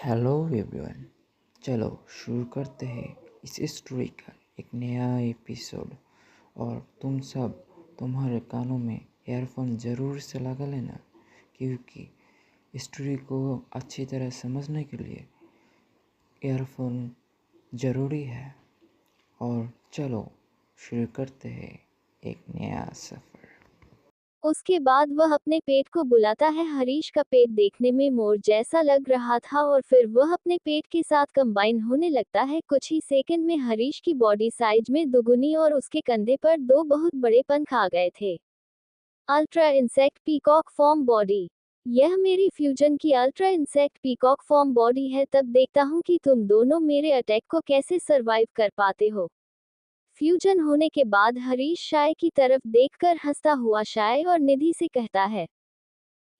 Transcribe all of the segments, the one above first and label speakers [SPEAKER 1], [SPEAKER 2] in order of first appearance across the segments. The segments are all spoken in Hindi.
[SPEAKER 1] Hello everyone. चलो शुरू करते हैं इस स्टोरी का एक नया एपिसोड। और तुम सब तुम्हारे कानों में ईयरफोन ज़रूर से लगा लेना, क्योंकि स्टोरी को अच्छी तरह समझने के लिए ईयरफोन ज़रूरी है। और चलो शुरू करते हैं एक नया सफ़र।
[SPEAKER 2] उसके बाद वह अपने पेट को बुलाता है। हरीश का पेट देखने में मोर जैसा लग रहा था और फिर वह अपने पेट के साथ कंबाइन होने लगता है। कुछ ही सेकंड में हरीश की बॉडी साइज में दुगुनी और उसके कंधे पर दो बहुत बड़े पंख आ गए थे। Ultra insect peacock form body. यह मेरी फ्यूजन की ultra insect peacock form body है। तब देखता हूँ कि तुम दोनों मेरे अटैक को कैसे सरवाइव कर पाते हो। फ्यूजन होने के बाद हरीश शाय की तरफ देखकर हंसता हुआ शाय और निधि से कहता है,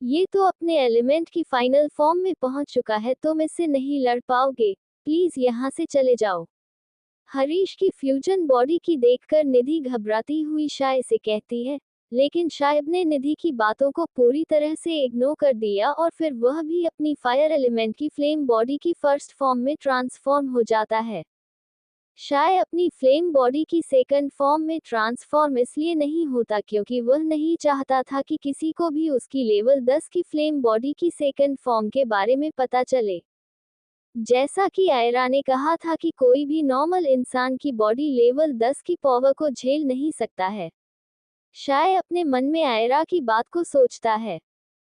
[SPEAKER 2] ये तो अपने एलिमेंट की फाइनल फॉर्म में पहुंच चुका है, तुम इससे नहीं लड़ पाओगे, प्लीज यहाँ से चले जाओ। हरीश की फ्यूजन बॉडी की देखकर निधि घबराती हुई शाय से कहती है, लेकिन शायद ने निधि की बातों को पूरी तरह से इग्नोर कर दिया और फिर वह भी अपनी फायर एलिमेंट की फ्लेम बॉडी की फर्स्ट फॉर्म में ट्रांसफॉर्म हो जाता है। शाय अपनी फ्लेम बॉडी की सेकंड फॉर्म में ट्रांसफॉर्म इसलिए नहीं होता क्योंकि वह नहीं चाहता था कि किसी को भी उसकी लेवल 10 की फ्लेम बॉडी की सेकंड फॉर्म के बारे में पता चले। जैसा कि आयरा ने कहा था कि कोई भी नॉर्मल इंसान की बॉडी लेवल 10 की पावर को झेल नहीं सकता है। शाय अपने मन में आयरा की बात को सोचता है।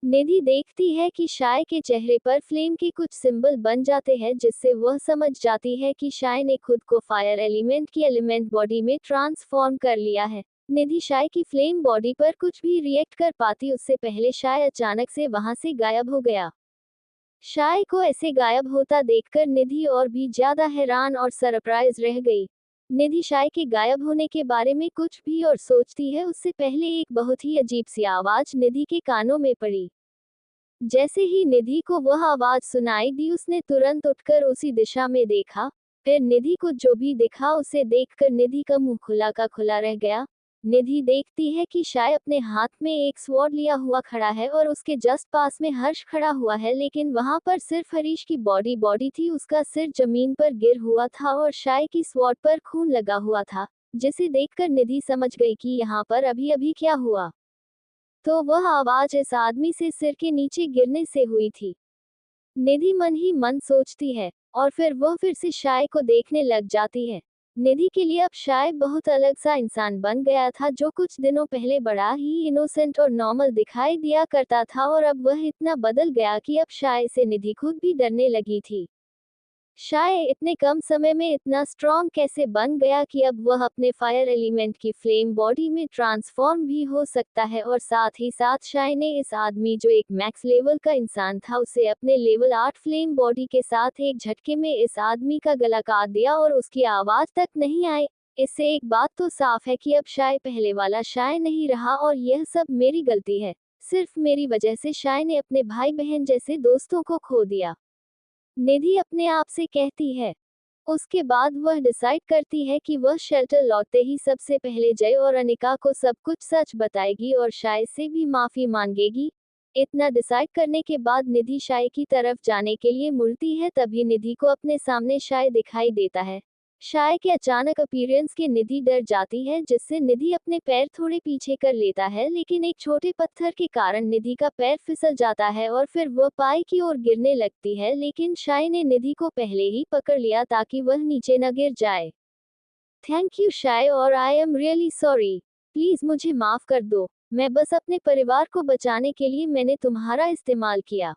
[SPEAKER 2] निधि देखती है कि शाय के चेहरे पर फ्लेम के कुछ सिंबल बन जाते हैं, जिससे वह समझ जाती है कि शाय ने खुद को फायर एलिमेंट की एलिमेंट बॉडी में ट्रांसफॉर्म कर लिया है। निधि शाय की फ्लेम बॉडी पर कुछ भी रिएक्ट कर पाती उससे पहले शाय अचानक से वहां से गायब हो गया। शाय को ऐसे गायब होता देखकर निधि और भी ज्यादा हैरान और सरप्राइज रह गई। निधि शाय के गायब होने के बारे में कुछ भी और सोचती है उससे पहले एक बहुत ही अजीब सी आवाज निधि के कानों में पड़ी। जैसे ही निधि को वह आवाज सुनाई दी उसने तुरंत उठकर उसी दिशा में देखा। फिर निधि को जो भी दिखा उसे देखकर निधि का मुंह खुला का खुला रह गया। निधि देखती है कि शाय अपने हाथ में एक स्वॉर्ड लिया हुआ खड़ा है और उसके जस्ट पास में हर्ष खड़ा हुआ है, लेकिन वहां पर सिर्फ हरीश की बॉडी थी। उसका सिर जमीन पर गिर हुआ था और शाय की स्वॉर्ड पर खून लगा हुआ था, जिसे देखकर निधि समझ गई कि यहाँ पर अभी अभी क्या हुआ। तो वह आवाज इस आदमी से सिर के नीचे गिरने से हुई थी। निधि मन ही मन सोचती है और फिर वह फिर से शाय को देखने लग जाती है। निधि के लिए अब शाय बहुत अलग सा इंसान बन गया था, जो कुछ दिनों पहले बड़ा ही इनोसेंट और नॉर्मल दिखाई दिया करता था और अब वह इतना बदल गया कि अब शाय से निधि खुद भी डरने लगी थी। शाय इतने कम समय में इतना स्ट्रॉन्ग कैसे बन गया कि अब वह अपने फायर एलिमेंट की फ्लेम बॉडी में ट्रांसफॉर्म भी हो सकता है। और साथ ही साथ शाय ने इस आदमी जो एक मैक्स लेवल का इंसान था उसे अपने लेवल 8 फ्लेम बॉडी के साथ एक झटके में इस आदमी का गला काट दिया और उसकी आवाज तक नहीं आई। इससे एक बात तो साफ है कि अब शाय पहले वाला शाय नहीं रहा और यह सब मेरी गलती है। सिर्फ मेरी वजह से शाय ने अपने भाई बहन जैसे दोस्तों को खो दिया, निधि अपने आप से कहती है। उसके बाद वह डिसाइड करती है कि वह शेल्टर लौटते ही सबसे पहले जय और अनिका को सब कुछ सच बताएगी और शाय से भी माफी मांगेगी। इतना डिसाइड करने के बाद निधि शाय की तरफ जाने के लिए मुड़ती है, तभी निधि को अपने सामने शाय दिखाई देता है। शाय के अचानक अपीयरेंस के निधि डर जाती है, जिससे निधि अपने पैर थोड़े पीछे कर लेता है, लेकिन एक छोटे पत्थर के कारण निधि का पैर फिसल जाता है और फिर वह पाई की ओर गिरने लगती है, लेकिन शाय ने निधि को पहले ही पकड़ लिया ताकि वह नीचे न गिर जाए। थैंक यू शाय, और I am really sorry, please मुझे माफ कर दो। मैं बस अपने परिवार को बचाने के लिए मैंने तुम्हारा इस्तेमाल किया,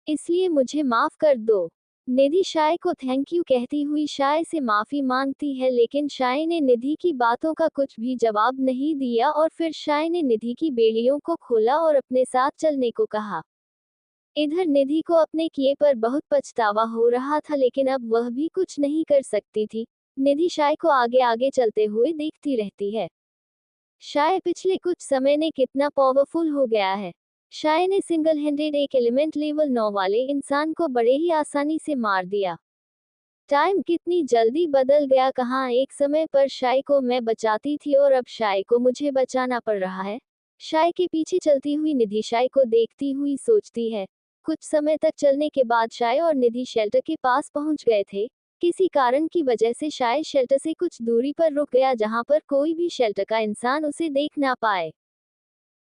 [SPEAKER 2] इसलिए मुझे माफ कर दो। निधि शाय को थैंक यू कहती हुई शाय से माफी मांगती है, लेकिन शाय ने निधि की बातों का कुछ भी जवाब नहीं दिया और फिर शाय ने निधि की बेड़ियों को खोला और अपने साथ चलने को कहा। इधर निधि को अपने किए पर बहुत पछतावा हो रहा था, लेकिन अब वह भी कुछ नहीं कर सकती थी। निधि शाय को आगे आगे चलते हुए देखती रहती है। शाय पिछले कुछ समय ने कितना पावरफुल हो गया है। शाय ने सिंगल हैंडेड एक एलिमेंट लेवल 9 वाले इंसान को बड़े ही आसानी से मार दिया। टाइम कितनी जल्दी बदल गया, कहाँ एक समय पर शाय को मैं बचाती थी और अब शाय को मुझे बचाना पड़ रहा है। शाय के पीछे चलती हुई निधि शाय को देखती हुई सोचती है। कुछ समय तक चलने के बाद शाय और निधि शेल्टर के पास पहुंच गए थे। किसी कारण की वजह से शाय शेल्टर से कुछ दूरी पर रुक गया जहां पर कोई भी शेल्टर का इंसान उसे देख ना पाए।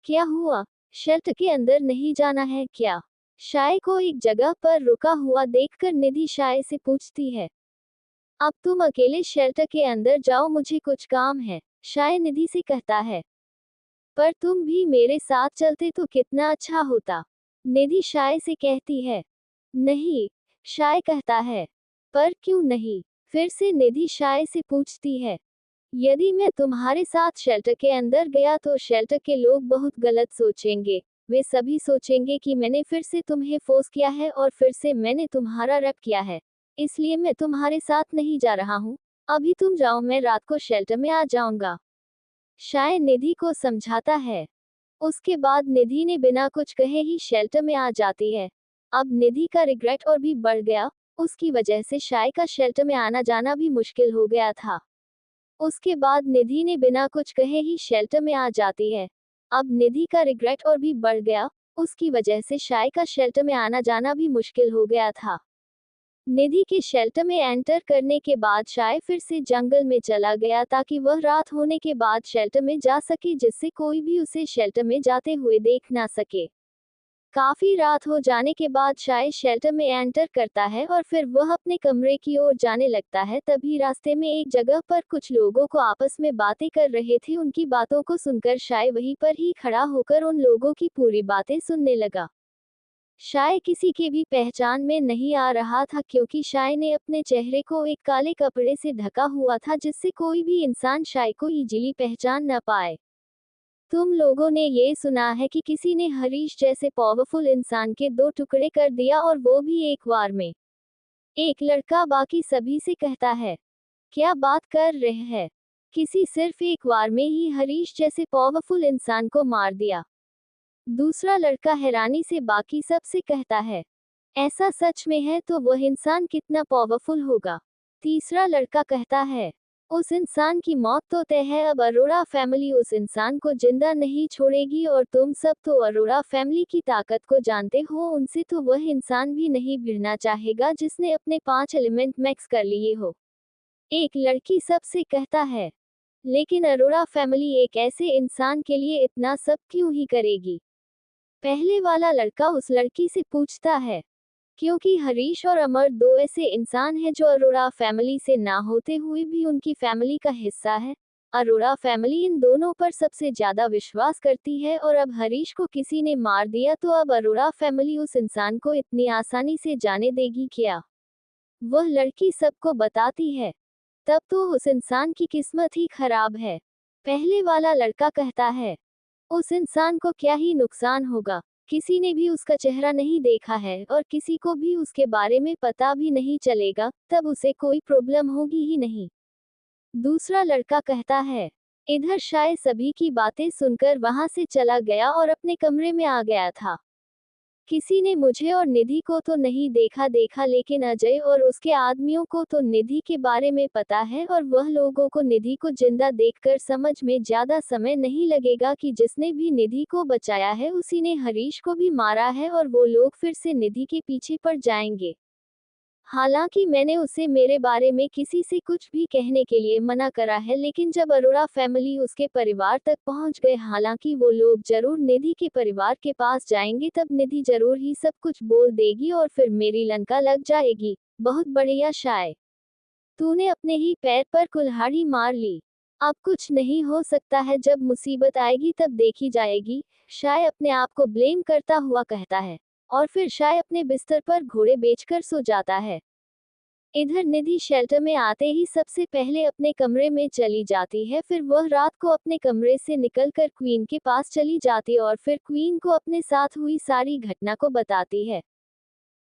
[SPEAKER 2] क्या हुआ? शेल्टर के अंदर नहीं जाना है क्या? शाय को एक जगह पर रुका हुआ देखकर निधि शाय से पूछती है। अब तुम अकेले शेल्टर के अंदर जाओ, मुझे कुछ काम है, शाय निधि से कहता है। पर तुम भी मेरे साथ चलते तो कितना अच्छा होता, निधि शाय से कहती है। नहीं, शाय कहता है। पर क्यों नहीं? फिर से निधि शाय से पूछती है। यदि मैं तुम्हारे साथ शेल्टर के अंदर गया तो शेल्टर के लोग बहुत गलत सोचेंगे। वे सभी सोचेंगे कि मैंने फिर से तुम्हें फोर्स किया है और फिर से मैंने तुम्हारा रैप किया है। इसलिए मैं तुम्हारे साथ नहीं जा रहा हूँ। अभी तुम जाओ, मैं रात को शेल्टर में आ जाऊंगा, शाय निधि को समझाता है। उसके बाद निधि ने बिना कुछ कहे ही शेल्टर में आ जाती है। अब निधि का रिग्रेट और भी बढ़ गया। उसकी वजह से शाय का शेल्टर में आना जाना भी मुश्किल हो गया था। उसके बाद निधि ने बिना कुछ कहे ही शेल्टर में आ जाती है। अब निधि का रिग्रेट और भी बढ़ गया। उसकी वजह से शाय का शेल्टर में आना जाना भी मुश्किल हो गया था। निधि के शेल्टर में एंटर करने के बाद शाय फिर से जंगल में चला गया ताकि वह रात होने के बाद शेल्टर में जा सके, जिससे कोई भी उसे शेल्टर में जाते हुए देख ना सके। काफी रात हो जाने के बाद शाय शेल्टर में एंटर करता है और फिर वह अपने कमरे की ओर जाने लगता है। तभी रास्ते में एक जगह पर कुछ लोगों को आपस में बातें कर रहे थे। उनकी बातों को सुनकर शाय वहीं पर ही खड़ा होकर उन लोगों की पूरी बातें सुनने लगा। शाय किसी के भी पहचान में नहीं आ रहा था, क्योंकि शाय ने अपने चेहरे को एक काले कपड़े से ढका हुआ था, जिससे कोई भी इंसान शाय को इजीली पहचान न पाए। तुम लोगों ने ये सुना है कि किसी ने हरीश जैसे पावरफुल इंसान के 2 टुकड़े कर दिया, और वो भी एक बार में। एक लड़का बाकी सभी से कहता है, क्या बात कर रहे हैं? किसी सिर्फ एक बार में ही हरीश जैसे पावरफुल इंसान को मार दिया। दूसरा लड़का हैरानी से बाकी सब से कहता है, ऐसा सच में है तो वह इंसान कितना पावरफुल होगा। तीसरा लड़का कहता है, उस इंसान की मौत तो तय है, अब अरोड़ा फैमिली उस इंसान को जिंदा नहीं छोड़ेगी, और तुम सब तो अरोड़ा फैमिली की ताकत को जानते हो, उनसे तो वह इंसान भी नहीं भिड़ना चाहेगा जिसने अपने 5 एलिमेंट मैक्स कर लिए हो। एक लड़की सबसे कहता है, लेकिन अरोड़ा फैमिली एक ऐसे इंसान के लिए इतना सब क्यों ही करेगी? पहले वाला लड़का उस लड़की से पूछता है, क्योंकि हरीश और अमर 2 ऐसे इंसान हैं जो अरोड़ा फैमिली से ना होते हुए भी उनकी फैमिली का हिस्सा है। अरोड़ा फैमिली इन दोनों पर सबसे ज्यादा विश्वास करती है, और अब हरीश को किसी ने मार दिया तो अब अरोड़ा फैमिली उस इंसान को इतनी आसानी से जाने देगी क्या? वह लड़की सबको बताती है, तब तो उस इंसान की किस्मत ही खराब है। पहले वाला लड़का कहता है, उस इंसान को क्या ही नुकसान होगा, किसी ने भी उसका चेहरा नहीं देखा है और किसी को भी उसके बारे में पता भी नहीं चलेगा, तब उसे कोई प्रॉब्लम होगी ही नहीं। दूसरा लड़का कहता है, इधर शाय सभी की बातें सुनकर वहां से चला गया और अपने कमरे में आ गया था। किसी ने मुझे और निधि को तो नहीं देखा, लेकिन अजय और उसके आदमियों को तो निधि के बारे में पता है, और वह लोगों को निधि को जिंदा देखकर समझ में ज्यादा समय नहीं लगेगा कि जिसने भी निधि को बचाया है उसी ने हरीश को भी मारा है, और वो लोग फिर से निधि के पीछे पड़ जाएंगे। हालांकि मैंने उसे मेरे बारे में किसी से कुछ भी कहने के लिए मना करा है, लेकिन जब अरोड़ा फैमिली उसके परिवार तक पहुंच गए, हालांकि वो लोग जरूर निधि के परिवार के पास जाएंगे, तब निधि जरूर ही सब कुछ बोल देगी और फिर मेरी लंका लग जाएगी। बहुत बढ़िया शाय, तूने अपने ही पैर पर कुल्हाड़ी मार ली। अब कुछ नहीं हो सकता है, जब मुसीबत आएगी तब देखी जाएगी, शाय अपने आप को ब्लेम करता हुआ कहता है, और फिर शाय अपने बिस्तर पर घोड़े बेचकर सो जाता है। इधर निधि शेल्टर में आते ही सबसे पहले अपने कमरे में चली जाती है, फिर वह रात को अपने कमरे से निकलकर क्वीन के पास चली जाती और फिर क्वीन को अपने साथ हुई सारी घटना को बताती है।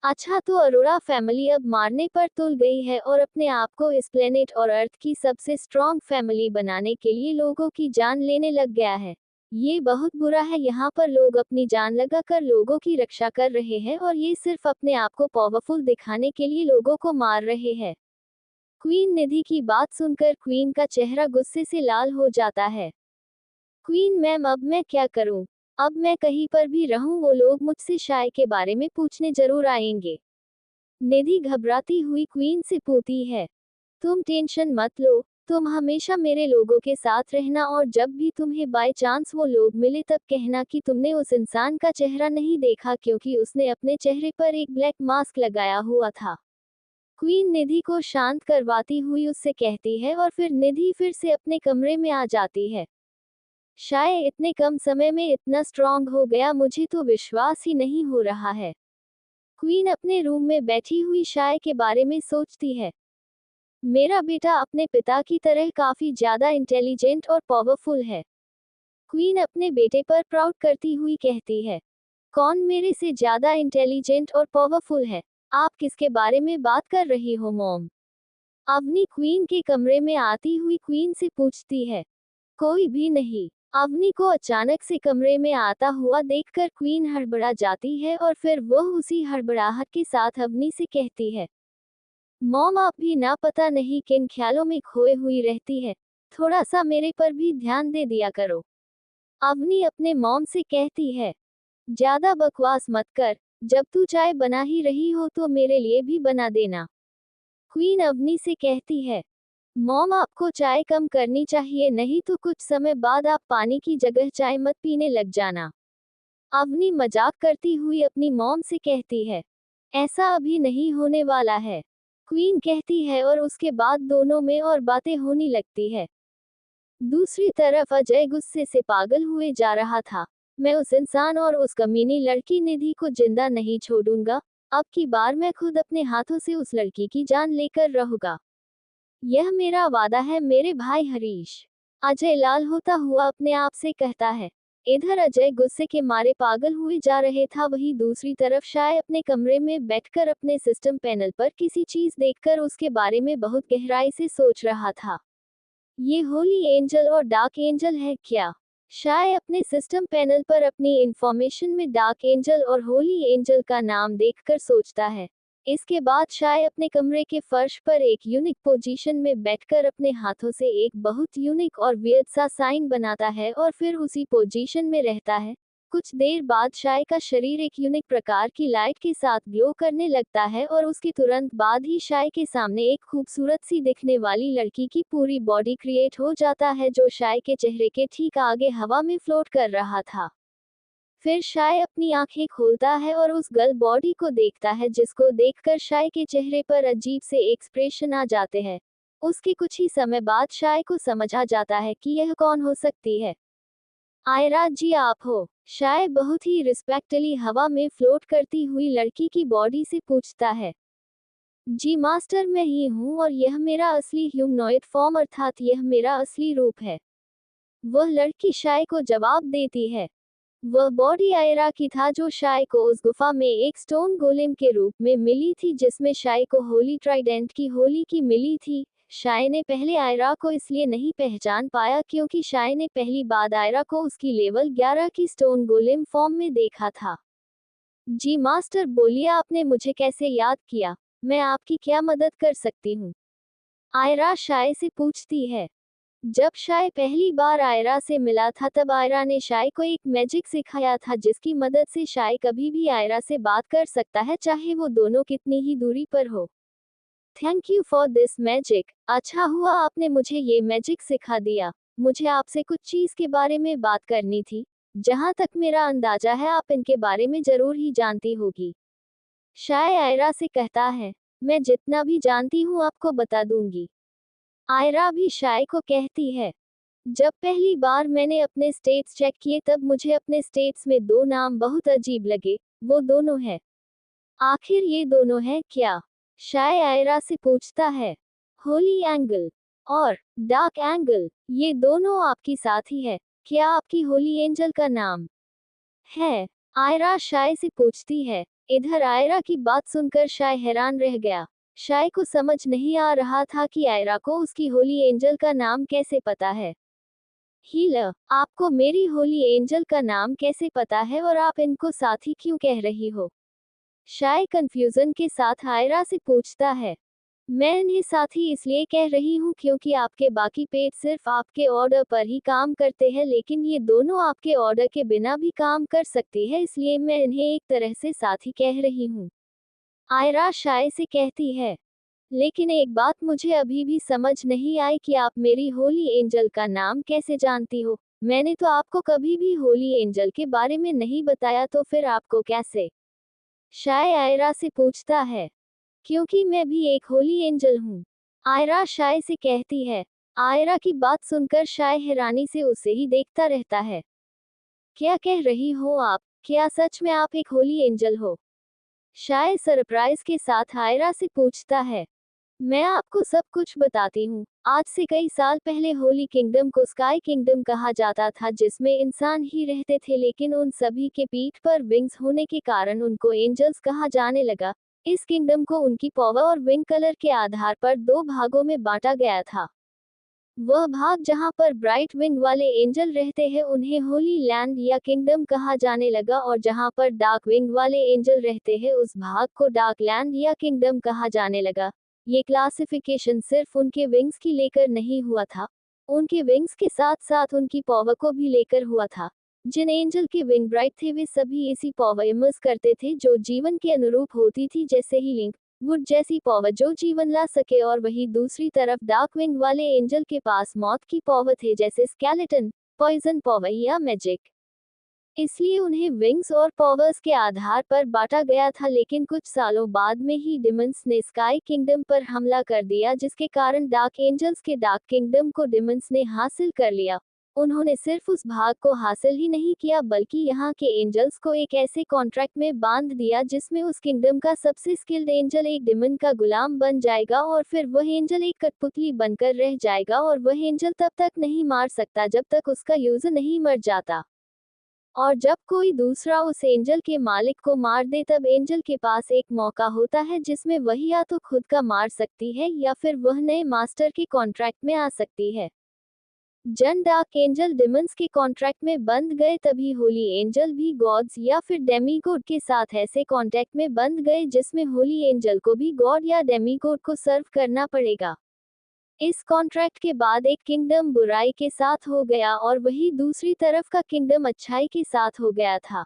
[SPEAKER 2] अच्छा, तो अरोड़ा फैमिली अब मारने पर तुल गई है और अपने आप को इस प्लेनेट और अर्थ की सबसे स्ट्रॉन्ग फैमिली बनाने के लिए लोगों की जान लेने लग गया है। ये बहुत बुरा है, यहाँ पर लोग अपनी जान लगाकर लोगों की रक्षा कर रहे हैं, और ये सिर्फ अपने आप को पावरफुल दिखाने के लिए लोगों को मार रहे हैं। क्वीन निधि की बात सुनकर क्वीन का चेहरा गुस्से से लाल हो जाता है। क्वीन मैम, अब मैं क्या करूं? अब मैं कहीं पर भी रहूं वो लोग मुझसे शाय के बारे में पूछने जरूर आएंगे। निधि घबराती हुई क्वीन से पूछती है, तुम टेंशन मत लो, तुम हमेशा मेरे लोगों के साथ रहना और जब भी तुम्हें बाय चांस वो लोग मिले तब कहना कि तुमने उस इंसान का चेहरा नहीं देखा क्योंकि उसने अपने चेहरे पर एक ब्लैक मास्क लगाया हुआ था। क्वीन निधि को शांत करवाती हुई उससे कहती है और फिर निधि फिर से अपने कमरे में आ जाती है। शायद इतने कम समय में इतना स्ट्रांग हो गया, मुझे तो विश्वास ही नहीं हो रहा है। क्वीन अपने रूम में बैठी हुई शाय के बारे में सोचती है। मेरा बेटा अपने पिता की तरह काफी ज्यादा इंटेलिजेंट और पावरफुल है। क्वीन अपने बेटे पर प्राउड करती हुई कहती है, कौन मेरे से ज्यादा इंटेलिजेंट और पावरफुल है? आप किसके बारे में बात कर रही हो मॉम? अवनी क्वीन के कमरे में आती हुई क्वीन से पूछती है। कोई भी नहीं। अवनी को अचानक से कमरे में आता हुआ देखकर क्वीन हड़बड़ा जाती है और फिर वह उसी हड़बड़ाहट के साथ अवनी से कहती है, मॉम आप भी ना पता नहीं किन ख्यालों में खोए हुई रहती है, थोड़ा सा मेरे पर भी ध्यान दे दिया करो। अवनी अपने मॉम से कहती है, ज्यादा बकवास मत कर, जब तू चाय बना ही रही हो तो मेरे लिए भी बना देना। क्वीन अवनी से कहती है, मॉम आपको चाय कम करनी चाहिए नहीं तो कुछ समय बाद आप पानी की जगह चाय मत पीने लग जाना। अवनी मजाक करती हुई अपनी मॉम से कहती है, ऐसा अभी नहीं होने वाला है। क्वीन कहती है और उसके बाद दोनों में और बातें होने लगती है। दूसरी तरफ अजय गुस्से से पागल हुए जा रहा था। मैं उस इंसान और उस कमीनी लड़की निधि को जिंदा नहीं छोड़ूंगा, अब की बार मैं खुद अपने हाथों से उस लड़की की जान लेकर रहूंगा। यह मेरा वादा है मेरे भाई हरीश। अजय लाल होता हुआ अपने आप से कहता है। इधर अजय गुस्से के मारे पागल हुए जा रहे था, वहीं दूसरी तरफ शाय अपने कमरे में बैठकर अपने सिस्टम पैनल पर किसी चीज देखकर उसके बारे में बहुत गहराई से सोच रहा था। ये होली एंजल और डार्क एंजल है क्या? शाय अपने सिस्टम पैनल पर अपनी इंफॉर्मेशन में डार्क एंजल और होली एंजल का नाम देखकर सोचता है। इसके बाद शाय अपने कमरे के फर्श पर एक यूनिक पोजीशन में बैठकर अपने हाथों से एक बहुत यूनिक और वियर्ड सा साइन बनाता है और फिर उसी पोजीशन में रहता है। कुछ देर बाद शाय का शरीर एक यूनिक प्रकार की लाइट के साथ ग्लो करने लगता है और उसके तुरंत बाद ही शाय के सामने एक खूबसूरत सी दिखने वाली लड़की की पूरी बॉडी क्रिएट हो जाता है जो शाय के चेहरे के ठीक आगे हवा में फ्लोट कर रहा था। फिर शाय अपनी आंखें खोलता है और उस गर्ल बॉडी को देखता है जिसको देखकर शाय के चेहरे पर अजीब से एक्सप्रेशन आ जाते हैं। उसके कुछ ही समय बाद शाय को समझ आ जाता है कि यह कौन हो सकती है। आयरा जी आप हो? शाय बहुत ही रिस्पेक्टली हवा में फ्लोट करती हुई लड़की की बॉडी से पूछता है। जी मास्टर मैं ही हूँ और यह मेरा असली ह्यूमनॉइड फॉर्म अर्थात यह मेरा असली रूप है। वह लड़की शाय को जवाब देती है। वह बॉडी आयरा की था जो शाय को उस गुफा में एक स्टोन गोलेम के रूप में मिली थी जिसमें शाय को होली ट्राइडेंट की होली की मिली थी। शाय ने पहले आयरा को इसलिए नहीं पहचान पाया क्योंकि शाय ने पहली बार आयरा को उसकी लेवल 11 की स्टोन गोलेम फॉर्म में देखा था। जी मास्टर बोलिए आपने मुझे कैसे याद किया, मैं आपकी क्या मदद कर सकती हूँ? आयरा शाय से पूछती है। जब शाय पहली बार आयरा से मिला था तब आयरा ने शाय को एक मैजिक सिखाया था जिसकी मदद से शाय कभी भी आयरा से बात कर सकता है चाहे वो दोनों कितनी ही दूरी पर हो। Thank you for this magic, अच्छा हुआ आपने मुझे ये मैजिक सिखा दिया। मुझे आपसे कुछ चीज के बारे में बात करनी थी। जहां तक मेरा अंदाजा है आप इनके बारे में जरूर ही जानती होगी। शाय आयरा से कहता है, मैं जितना भी जानती हूँ आपको बता दूंगी। आयरा भी शाय को कहती है, जब पहली बार मैंने अपने स्टेट्स चेक किए तब मुझे अपने स्टेट्स में दो नाम बहुत अजीब लगे, वो दोनों हैं। आखिर ये दोनों हैं क्या? शाय आयरा से पूछता है। होली एंगल और डार्क एंगल, ये दोनों आपकी साथी है, क्या आपकी होली एंजल का नाम है? आयरा शाय से पूछती है। इधर आयरा की बात सुनकर शाय हैरान रह गया। शाय को समझ नहीं आ रहा था कि आयरा को उसकी होली एंजल का नाम कैसे पता है। हीलर, आपको मेरी होली एंजल का नाम कैसे पता है और आप इनको साथी क्यों कह रही हो? शाय कंफ्यूजन के साथ आयरा से पूछता है। मैं इन्हें साथी इसलिए कह रही हूँ क्योंकि आपके बाकी पेट सिर्फ आपके ऑर्डर पर ही काम करते हैं, लेकिन ये दोनों आपके ऑर्डर के बिना भी काम कर सकती है, इसलिए मैं इन्हें एक तरह से साथी कह रही हूँ। आयरा शाय से कहती है। लेकिन एक बात मुझे अभी भी समझ नहीं आई कि आप मेरी होली एंजल का नाम कैसे जानती हो। मैंने तो आपको कभी भी होली एंजल के बारे में नहीं बताया, तो फिर आपको कैसे? शाय आयरा से पूछता है। क्योंकि मैं भी एक होली एंजल हूँ, आयरा शाय से कहती है। आयरा की बात सुनकर शाय हैरानी से उसे ही देखता रहता है। क्या कह रही हो आप? क्या सच में आप एक होली एंजल हो? शाय सरप्राइज के साथ आयरा से पूछता है। मैं आपको सब कुछ बताती हूँ। आज से कई साल पहले होली किंगडम को स्काई किंगडम कहा जाता था, जिसमें इंसान ही रहते थे, लेकिन उन सभी के पीठ पर विंग्स होने के कारण उनको एंजल्स कहा जाने लगा। इस किंगडम को उनकी पावर और विंग कलर के आधार पर दो भागों में बांटा गया था। वह भाग जहां पर ब्राइट विंग वाले एंजल रहते हैं उन्हें होली लैंड या किंगडम कहा जाने लगा, और जहां पर डार्क विंग वाले एंजल रहते हैं उस भाग को डार्क लैंड या किंगडम कहा जाने लगा। ये क्लासिफिकेशन सिर्फ उनके विंग्स की लेकर नहीं हुआ था, उनके विंग्स के साथ साथ उनकी पावर को भी लेकर हुआ था। जिन एंजल के विंग ब्राइट थे वे सभी इसी पावर इमर्स करते थे जो जीवन के अनुरूप होती थी, जैसे हीलिंग वुड जैसी पावर जो जीवन ला सके, और वही दूसरी तरफ डार्क विंग वाले एंजल के पास मौत की पावर थे, जैसे स्केलेटन, पॉइजन पावर या मैजिक। इसलिए उन्हें विंग्स और पावर्स के आधार पर बांटा गया था, लेकिन कुछ सालों बाद में ही डिमंस ने स्काई किंगडम पर हमला कर दिया, जिसके कारण डार्क एंजल्स के डार्क किंगडम को डिमंस ने हासिल कर लिया। उन्होंने सिर्फ उस भाग को हासिल ही नहीं किया, बल्कि यहाँ के एंजल्स को एक ऐसे कॉन्ट्रैक्ट में बांध दिया जिसमें उस किंगडम का सबसे स्किल्ड एंजल एक डिमन का गुलाम बन जाएगा, और फिर वह एंजल एक कठपुतली बनकर रह जाएगा, और वह एंजल तब तक नहीं मार सकता जब तक उसका यूजर नहीं मर जाता। और जब कोई दूसरा उस एंजल के मालिक को मार दे, तब एंजल के पास एक मौका होता है जिसमें वह या तो खुद का मार सकती है या फिर वह नए मास्टर के कॉन्ट्रैक्ट में आ सकती है। जन डार्क एंजल डिमंस के कॉन्ट्रैक्ट में बंध गए, तभी होली एंजल भी गॉड्स या फिर डेमीगॉड के साथ ऐसे कॉन्ट्रैक्ट में बंध गए जिसमें होली एंजल को भी गॉड या डेमीगॉड को सर्व करना पड़ेगा। इस कॉन्ट्रैक्ट के बाद एक किंगडम बुराई के साथ हो गया और वही दूसरी तरफ का किंगडम अच्छाई के साथ हो गया था।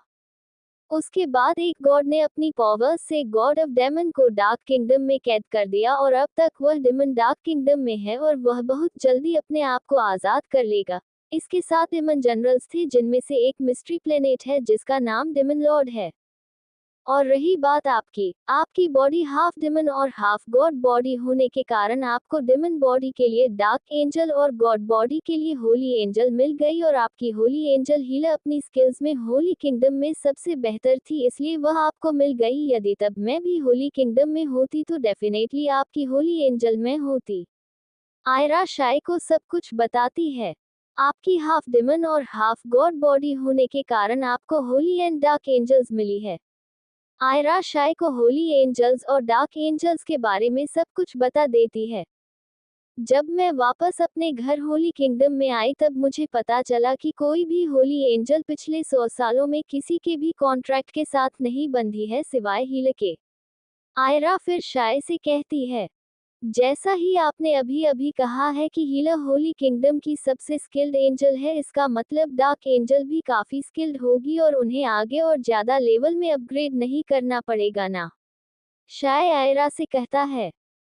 [SPEAKER 2] उसके बाद एक गॉड ने अपनी पावर्स से गॉड ऑफ डेमन को डार्क किंगडम में कैद कर दिया, और अब तक वह डेमन डार्क किंगडम में है और वह बहुत जल्दी अपने आप को आजाद कर लेगा। इसके साथ डेमन जनरल्स थे, जिनमें से एक मिस्ट्री प्लेनेट है जिसका नाम डेमन लॉर्ड है। और रही बात आपकी, आपकी बॉडी हाफ डेमन और हाफ गॉड बॉडी होने के कारण आपको डेमन बॉडी के लिए डार्क एंजल और गॉड बॉडी के लिए होली एंजल मिल गई, और आपकी होली एंजल हीलर अपनी स्किल्स में होली किंगडम में सबसे बेहतर थी, इसलिए वह आपको मिल गई। यदि तब मैं भी होली किंगडम में होती तो डेफिनेटली आपकी होली एंजल में होती। आयरा शाय को सब कुछ बताती है। आपकी हाफ डेमन और हाफ गॉड बॉडी होने के कारण आपको होली एंड डार्क एंजल्स मिली है। आयरा शाय को होली एंजल्स और डार्क एंजल्स के बारे में सब कुछ बता देती है। जब मैं वापस अपने घर होली किंगडम में आई, तब मुझे पता चला कि कोई भी होली एंजल पिछले 100 सालों में किसी के भी कॉन्ट्रैक्ट के साथ नहीं बंधी है सिवाय हीलर के। आयरा फिर शाय से कहती है, जैसा ही आपने अभी अभी कहा है कि हीलर होली किंगडम की सबसे स्किल्ड एंजल है, इसका मतलब डार्क एंजल भी काफी स्किल्ड होगी और उन्हें आगे और ज्यादा लेवल में अपग्रेड नहीं करना पड़ेगा ना? शाय आयरा से कहता है,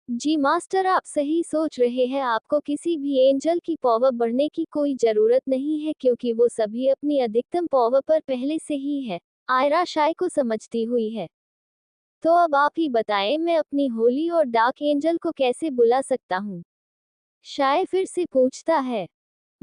[SPEAKER 2] जी मास्टर, आप सही सोच रहे हैं। आपको किसी भी एंजल की पावर बढ़ने की कोई जरूरत नहीं है, क्योंकि वो सभी अपनी अधिकतम पावर पर पहले से ही है। आयरा शाय को समझती हुई है। तो अब आप ही बताएं, मैं अपनी होली और डार्क एंजल को कैसे बुला सकता हूँ? शाय फिर से पूछता है।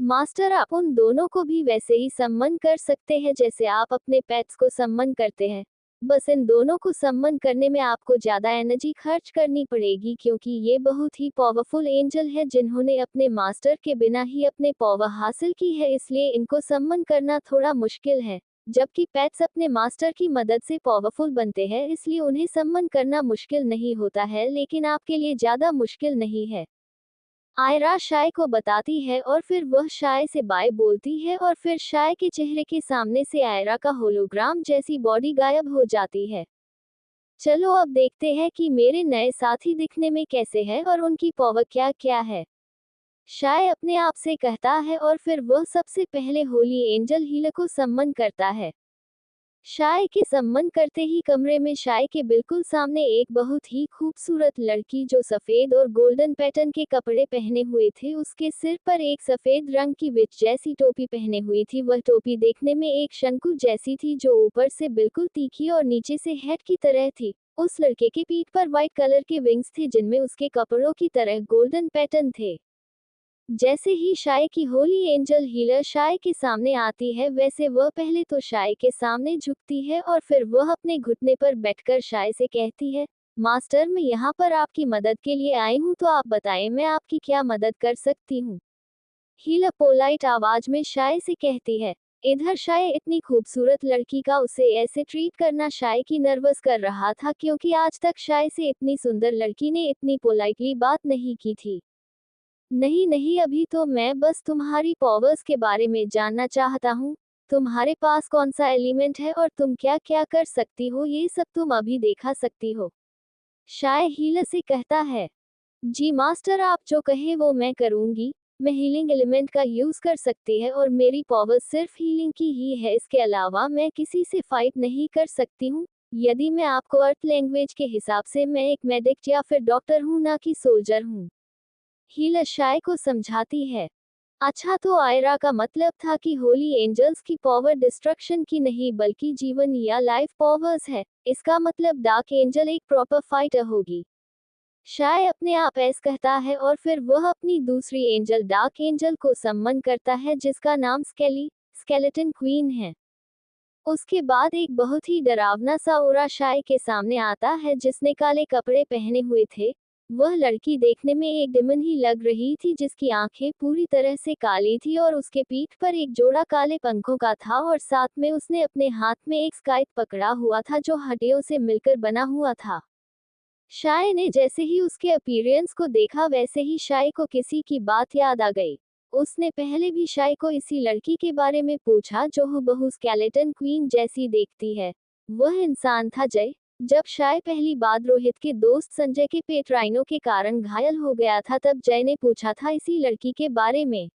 [SPEAKER 2] मास्टर, आप उन दोनों को भी वैसे ही सम्मन कर सकते हैं जैसे आप अपने पेट्स को सम्मन करते हैं। बस इन दोनों को सम्मन करने में आपको ज्यादा एनर्जी खर्च करनी पड़ेगी, क्योंकि ये बहुत ही पावरफुल एंजल है जिन्होंने अपने मास्टर के बिना ही अपने पावर हासिल की है, इसलिए इनको सम्मन करना थोड़ा मुश्किल है। जबकि पेट्स अपने मास्टर की मदद से पावरफुल बनते हैं, इसलिए उन्हें सम्मन करना मुश्किल नहीं होता है, लेकिन आपके लिए ज्यादा मुश्किल नहीं है। आयरा शाय को बताती है और फिर वह शाय से बाय बोलती है, और फिर शाय के चेहरे के सामने से आयरा का होलोग्राम जैसी बॉडी गायब हो जाती है। चलो अब देखते हैं कि मेरे नए साथी दिखने में कैसे हैं और उनकी पावर क्या क्या है। शाय अपने आप से कहता है और फिर वह सबसे पहले होली एंजल हीला को सम्मन करता है। शाय के सम्मन करते ही कमरे में शाय के बिल्कुल सामने एक बहुत ही खूबसूरत लड़की जो सफेद और गोल्डन पैटर्न के कपड़े पहने हुए थे, उसके सिर पर एक सफेद रंग की विच जैसी टोपी पहने हुई थी। वह टोपी देखने में एक शंकु जैसी थी जो ऊपर से बिल्कुल तीखी और नीचे से हेड की तरह थी। उस लड़के के पीठ पर व्हाइट कलर के विंग्स थे जिनमें उसके कपड़ों की तरह गोल्डन पैटर्न थे। जैसे ही शाय की होली एंजल हीलर शाय के सामने आती है, वैसे वह पहले तो शाय के सामने झुकती है और फिर वह अपने घुटने पर बैठकर शाय से कहती है, मास्टर मैं यहाँ पर आपकी मदद के लिए आई हूँ, तो आप बताएं मैं आपकी क्या मदद कर सकती हूँ। हीलर पोलाइट आवाज में शाय से कहती है। इधर शाय इतनी खूबसूरत लड़की का उसे ऐसे ट्रीट करना शाय की नर्वस कर रहा था, क्योंकि आज तक शाय से इतनी सुंदर लड़की ने इतनी पोलाइटली बात नहीं की थी। नहीं नहीं, अभी तो मैं बस तुम्हारी पावर्स के बारे में जानना चाहता हूँ। तुम्हारे पास कौन सा एलिमेंट है और तुम क्या क्या कर सकती हो, ये सब तुम अभी देखा सकती हो। शाय हीलर से कहता है। जी मास्टर, आप जो कहे वो मैं करूंगी। मैं हीलिंग एलिमेंट का यूज कर सकती है और मेरी पावर सिर्फ हीलिंग की ही है, इसके अलावा मैं किसी से फाइट नहीं कर सकती हूँ। यदि मैं आपको अर्थ लैंग्वेज के हिसाब से मैं एक मेडिक या फिर डॉक्टर हूँ, ना कि सोल्जर हूँ। हीलर शाय को समझाती है। अच्छा, तो आयरा का मतलब था कि होली एंजल्स की पावर डिस्ट्रक्शन की नहीं बल्कि जीवन या लाइफ पावर्स है। इसका मतलब डार्क एंजल एक प्रॉपर फाइटर होगी। शाय अपने आप ऐस कहता है और फिर वह अपनी दूसरी एंजल डार्क एंजल को सम्मन करता है जिसका नाम स्केलेटन क्वीन है। उसके बाद एक बहुत ही डरावना सा ओरा शाय के सामने आता है जिसने काले कपड़े पहने हुए थे। वह लड़की देखने में एक डिमन ही लग रही थी जिसकी आंखें पूरी तरह से काली थी और उसके पीठ पर एक जोड़ा काले पंखों का था और साथ में उसने अपने हाथ में एक स्काइप पकड़ा हुआ था जो हड्डियों से मिलकर बना हुआ था। शाय ने जैसे ही उसके अपीयरेंस को देखा, वैसे ही शाय को किसी की बात याद आ गई। उसने पहले भी शाय को इसी लड़की के बारे में पूछा जो हूबहू स्केलेटन क्वीन जैसी देखती है। वह इंसान था जय। जब शाय पहली बार रोहित के दोस्त संजय के पेट राइनो के कारण घायल हो गया था, तब जय ने पूछा था इसी लड़की के बारे में।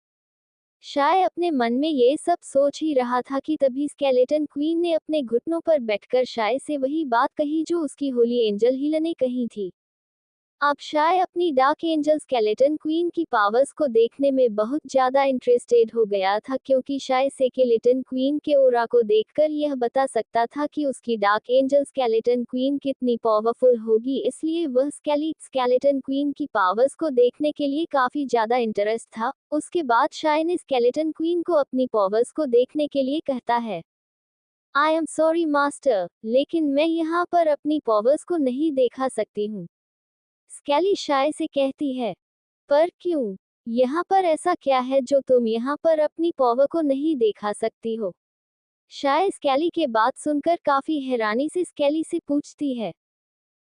[SPEAKER 2] शाय अपने मन में ये सब सोच ही रहा था कि तभी स्केलेटन क्वीन ने अपने घुटनों पर बैठकर शाय से वही बात कही जो उसकी होली एंजल हीलर ने कही थी। अब शाय अपनी डार्क एंजल स्केलेटन क्वीन की पावर्स को देखने में बहुत ज्यादा इंटरेस्टेड हो गया था, क्योंकि शाय स्केलेटन क्वीन के ओरा को देखकर यह बता सकता था कि उसकी डार्क एंजल स्केलेटन क्वीन कितनी पावरफुल होगी। इसलिए वह स्केलेटन क्वीन की पावर्स को देखने के लिए काफी ज्यादा इंटरेस्ट था। उसके बाद शाय ने स्केलेटन क्वीन को अपनी पावर्स को देखने के लिए कहता है। आई एम सॉरी मास्टर, लेकिन मैं यहाँ पर अपनी पावर्स को नहीं देखा सकती हूँ। स्केली शाय से कहती है। पर क्यों? यहाँ पर ऐसा क्या है जो तुम यहाँ पर अपनी पावर को नहीं देखा सकती हो? शाय स्केली के बात सुनकर काफी हैरानी से स्केली से पूछती है।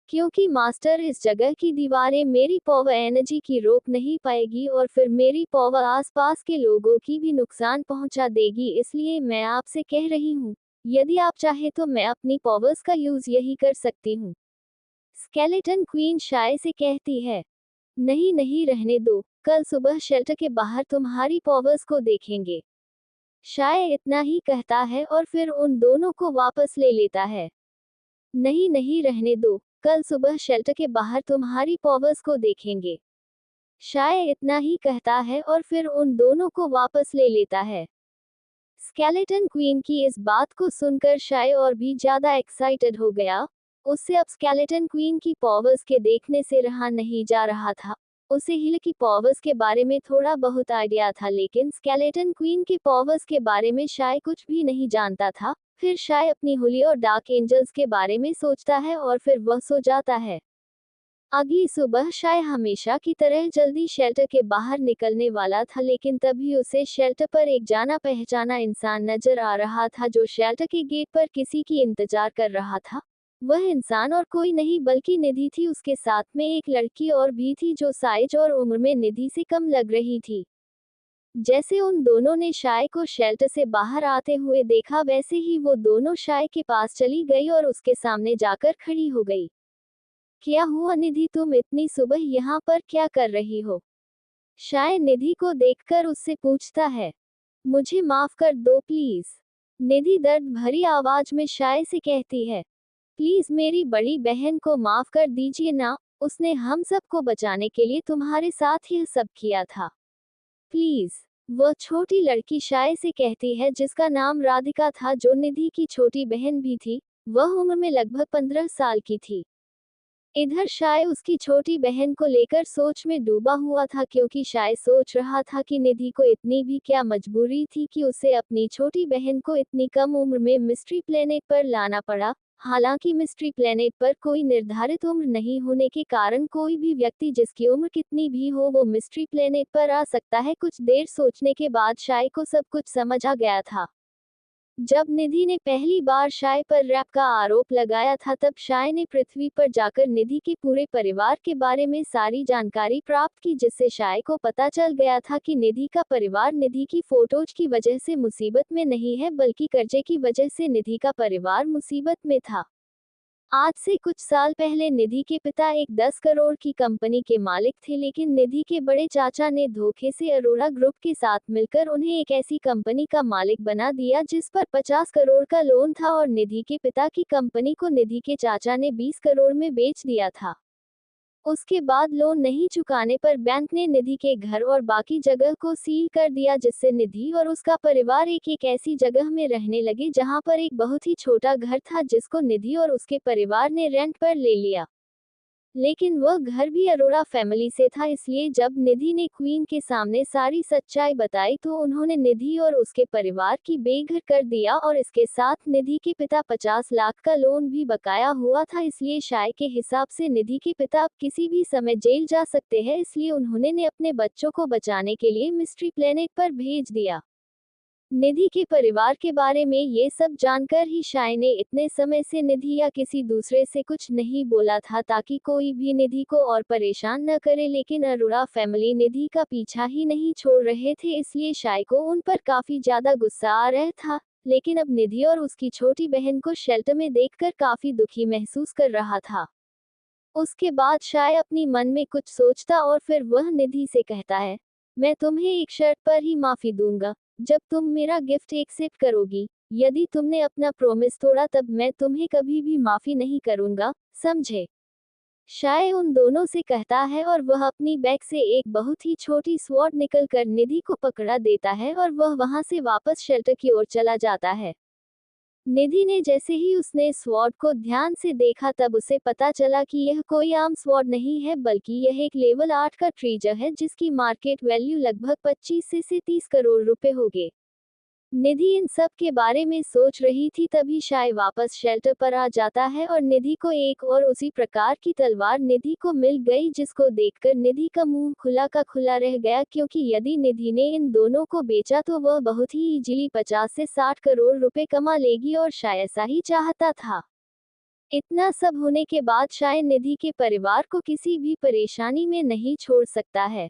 [SPEAKER 2] क्योंकि मास्टर, इस जगह की दीवारें मेरी पावर एनर्जी की रोक नहीं पाएगी और फिर मेरी पावर आसपास के लोगों की भी नुकसान पहुंचा देगी, इसलिए मैं आपसे कह रही हूँ, यदि आप चाहे तो मैं अपनी पावर्स का यूज यही कर सकती हूँ। स्केलेटन क्वीन शाय से कहती है। नहीं नहीं, रहने दो, कल सुबह शेल्टर के बाहर तुम्हारी पावर्स को देखेंगे। शाय इतना ही कहता है और फिर उन दोनों को वापस ले लेता है। नहीं नहीं, रहने दो, कल सुबह शेल्टर के बाहर तुम्हारी पावर्स को देखेंगे। शाय इतना ही कहता है और फिर उन दोनों को वापस ले लेता है। स्केलेटन क्वीन की इस बात को सुनकर शाय और भी ज्यादा एक्साइटेड हो गया। उससे अब स्केलेटन क्वीन की पावर्स के देखने से रहा नहीं जा रहा था। उसे हिल की पावर्स के बारे में थोड़ा बहुत आइडिया था, लेकिन स्केलेटन क्वीन के पावर्स के बारे में शाय कुछ भी नहीं जानता था। फिर शाय अपनी होली और डार्क एंजल्स के बारे में सोचता है और फिर वह सो जाता है। अगली सुबह शाय हमेशा की तरह जल्दी शेल्टर के बाहर निकलने वाला था, लेकिन तभी उसे शेल्टर पर एक जाना पहचाना इंसान नजर आ रहा था जो शेल्टर के गेट पर किसी की इंतजार कर रहा था। वह इंसान और कोई नहीं बल्कि निधि थी। उसके साथ में एक लड़की और भी थी जो साइज और उम्र में निधि से कम लग रही थी। जैसे उन दोनों ने शाय को शेल्टर से बाहर आते हुए देखा, वैसे ही वो दोनों शाय के पास चली गई और उसके सामने जाकर खड़ी हो गई। क्या हुआ निधि, तुम इतनी सुबह यहाँ पर क्या कर रही हो? शाय निधि को देखकर उससे पूछता है। मुझे माफ कर दो प्लीज, निधि दर्द भरी आवाज में शाय से कहती है। प्लीज मेरी बड़ी बहन को माफ कर दीजिए ना, उसने हम सबको बचाने के लिए तुम्हारे साथ यह सब किया था। प्लीज। वह छोटी लड़की शाय से कहती है, जिसका नाम राधिका था, जो निधि की छोटी बहन भी थी। वह उम्र में लगभग 15 साल की थी। इधर शाय उसकी छोटी बहन को लेकर सोच में डूबा हुआ था, क्योंकि शाय सोच रहा था कि निधि को इतनी भी क्या मजबूरी थी कि उसे अपनी छोटी बहन को इतनी कम उम्र में मिस्ट्री प्लेनेट पर लाना पड़ा। हालांकि मिस्ट्री प्लेनेट पर कोई निर्धारित उम्र नहीं होने के कारण कोई भी व्यक्ति, जिसकी उम्र कितनी भी हो, वो मिस्ट्री प्लेनेट पर आ सकता है। कुछ देर सोचने के बाद शाय को सब कुछ समझ आ गया था। जब निधि ने पहली बार शाय पर रैप का आरोप लगाया था, तब शाय ने पृथ्वी पर जाकर निधि के पूरे परिवार के बारे में सारी जानकारी प्राप्त की, जिससे शाय को पता चल गया था कि निधि का परिवार निधि की फोटोज की वजह से मुसीबत में नहीं है, बल्कि कर्जे की वजह से निधि का परिवार मुसीबत में था। आज से कुछ साल पहले निधि के पिता एक 10 करोड़ की कंपनी के मालिक थे, लेकिन निधि के बड़े चाचा ने धोखे से अरोड़ा ग्रुप के साथ मिलकर उन्हें एक ऐसी कंपनी का मालिक बना दिया जिस पर 50 करोड़ का लोन था, और निधि के पिता की कंपनी को निधि के चाचा ने 20 करोड़ में बेच दिया था। उसके बाद लोन नहीं चुकाने पर बैंक ने निधि के घर और बाकी जगह को सील कर दिया, जिससे निधि और उसका परिवार एक एक ऐसी जगह में रहने लगे जहां पर एक बहुत ही छोटा घर था, जिसको निधि और उसके परिवार ने रेंट पर ले लिया। लेकिन वह घर भी अरोड़ा फैमिली से था, इसलिए जब निधि ने क्वीन के सामने सारी सच्चाई बताई तो उन्होंने निधि और उसके परिवार की बेघर कर दिया, और इसके साथ निधि के पिता 50 लाख का लोन भी बकाया हुआ था। इसलिए शाय के हिसाब से निधि के पिता अब किसी भी समय जेल जा सकते हैं, इसलिए उन्होंने ने अपने बच्चों को बचाने के लिए मिस्ट्री प्लेनेट पर भेज दिया। निधि के परिवार के बारे में ये सब जानकर ही शाय ने इतने समय से निधि या किसी दूसरे से कुछ नहीं बोला था, ताकि कोई भी निधि को और परेशान न करे। लेकिन अरोड़ा फैमिली निधि का पीछा ही नहीं छोड़ रहे थे, इसलिए शाय को उन पर काफी ज्यादा गुस्सा आ रहा था। लेकिन अब निधि और उसकी छोटी बहन को शेल्टर में देखकर काफी दुखी महसूस कर रहा था। उसके बाद शाय अपनी मन में कुछ सोचता और फिर वह निधि से कहता है, मैं तुम्हें एक शर्त पर ही माफी दूंगा, जब तुम मेरा गिफ्ट एक्सेप्ट करोगी। यदि तुमने अपना प्रॉमिस तोड़ा तब मैं तुम्हें कभी भी माफी नहीं करूंगा, समझे? शाय उन दोनों से कहता है और वह अपनी बैग से एक बहुत ही छोटी स्वॉर्ड निकल कर निधि को पकड़ा देता है और वह वहां से वापस शेल्टर की ओर चला जाता है। निधि ने जैसे ही उसने स्वॉर्ड को ध्यान से देखा, तब उसे पता चला कि यह कोई आम स्वॉर्ड नहीं है, बल्कि यह एक लेवल 8 का ट्रेजर है, जिसकी मार्केट वैल्यू लगभग 25 से 30 करोड़ रुपए होंगे। निधि इन सब के बारे में सोच रही थी, तभी शाय वापस शेल्टर पर आ जाता है और निधि को एक और उसी प्रकार की तलवार निधि को मिल गई, जिसको देखकर निधि का मुंह खुला का खुला रह गया, क्योंकि यदि निधि ने इन दोनों को बेचा तो वह बहुत ही इजीली 50 से 60 करोड़ रुपए कमा लेगी, और शाय ऐसा ही चाहता था। इतना सब होने के बाद शाय निधि के परिवार को किसी भी परेशानी में नहीं छोड़ सकता है,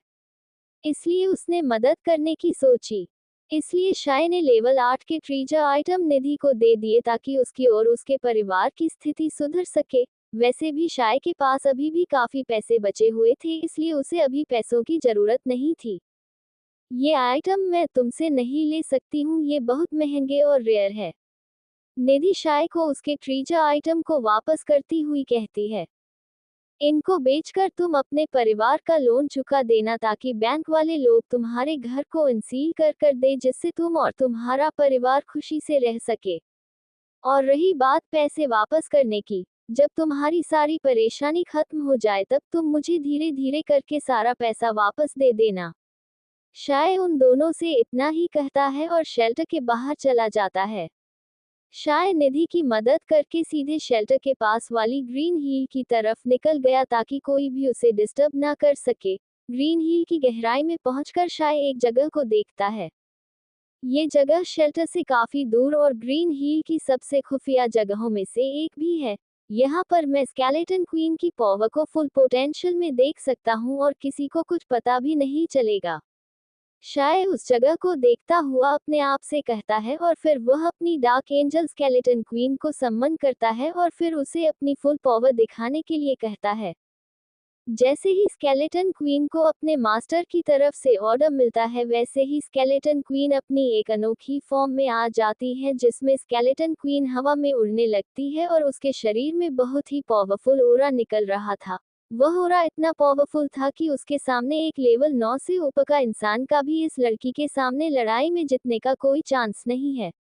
[SPEAKER 2] इसलिए उसने मदद करने की सोची। इसलिए शाय ने लेवल 8 के ट्रेजर आइटम निधि को दे दिए, ताकि उसकी और उसके परिवार की स्थिति सुधर सके। वैसे भी शाय के पास अभी भी काफी पैसे बचे हुए थे, इसलिए उसे अभी पैसों की जरूरत नहीं थी। ये आइटम मैं तुमसे नहीं ले सकती हूँ, ये बहुत महंगे और रेयर है, निधि शाय को उसके ट्रेजर आइटम को वापस करती हुई कहती है। इनको बेचकर तुम अपने परिवार का लोन चुका देना, ताकि बैंक वाले लोग तुम्हारे घर को इंसील कर दे, जिससे तुम और तुम्हारा परिवार खुशी से रह सके। और रही बात पैसे वापस करने की, जब तुम्हारी सारी परेशानी खत्म हो जाए तब तुम मुझे धीरे धीरे करके सारा पैसा वापस दे देना। शाय उन दोनों से इतना ही कहता है और शेल्टर के बाहर चला जाता है। शाय निधि की मदद करके सीधे शेल्टर के पास वाली ग्रीन हील की तरफ निकल गया, ताकि कोई भी उसे डिस्टर्ब ना कर सके। ग्रीन हील की गहराई में पहुंचकर शाय एक जगह को देखता है। ये जगह शेल्टर से काफी दूर और ग्रीन हील की सबसे खुफिया जगहों में से एक भी है। यहाँ पर मैं स्केलेटन क्वीन की पावर को फुल पोटेंशियल में देख सकता हूँ और किसी को कुछ पता भी नहीं चलेगा। शाय उस जगह को देखता हुआ अपने आप से कहता है और फिर वह अपनी डार्क एंजल स्केलेटन क्वीन को सम्मन करता है और फिर उसे अपनी फुल पावर दिखाने के लिए कहता है। जैसे ही स्केलेटन क्वीन को अपने मास्टर की तरफ से ऑर्डर मिलता है वैसे ही स्केलेटन क्वीन अपनी एक अनोखी फॉर्म में आ जाती है जिसमें स्केलेटन क्वीन हवा में उड़ने लगती है और उसके शरीर में बहुत ही पावरफुल ऑरा निकल रहा था। वह ऑरा इतना पावरफुल था कि उसके सामने एक लेवल 9 से ऊपर का इंसान का भी इस लड़की के सामने लड़ाई में जीतने का कोई चांस नहीं है।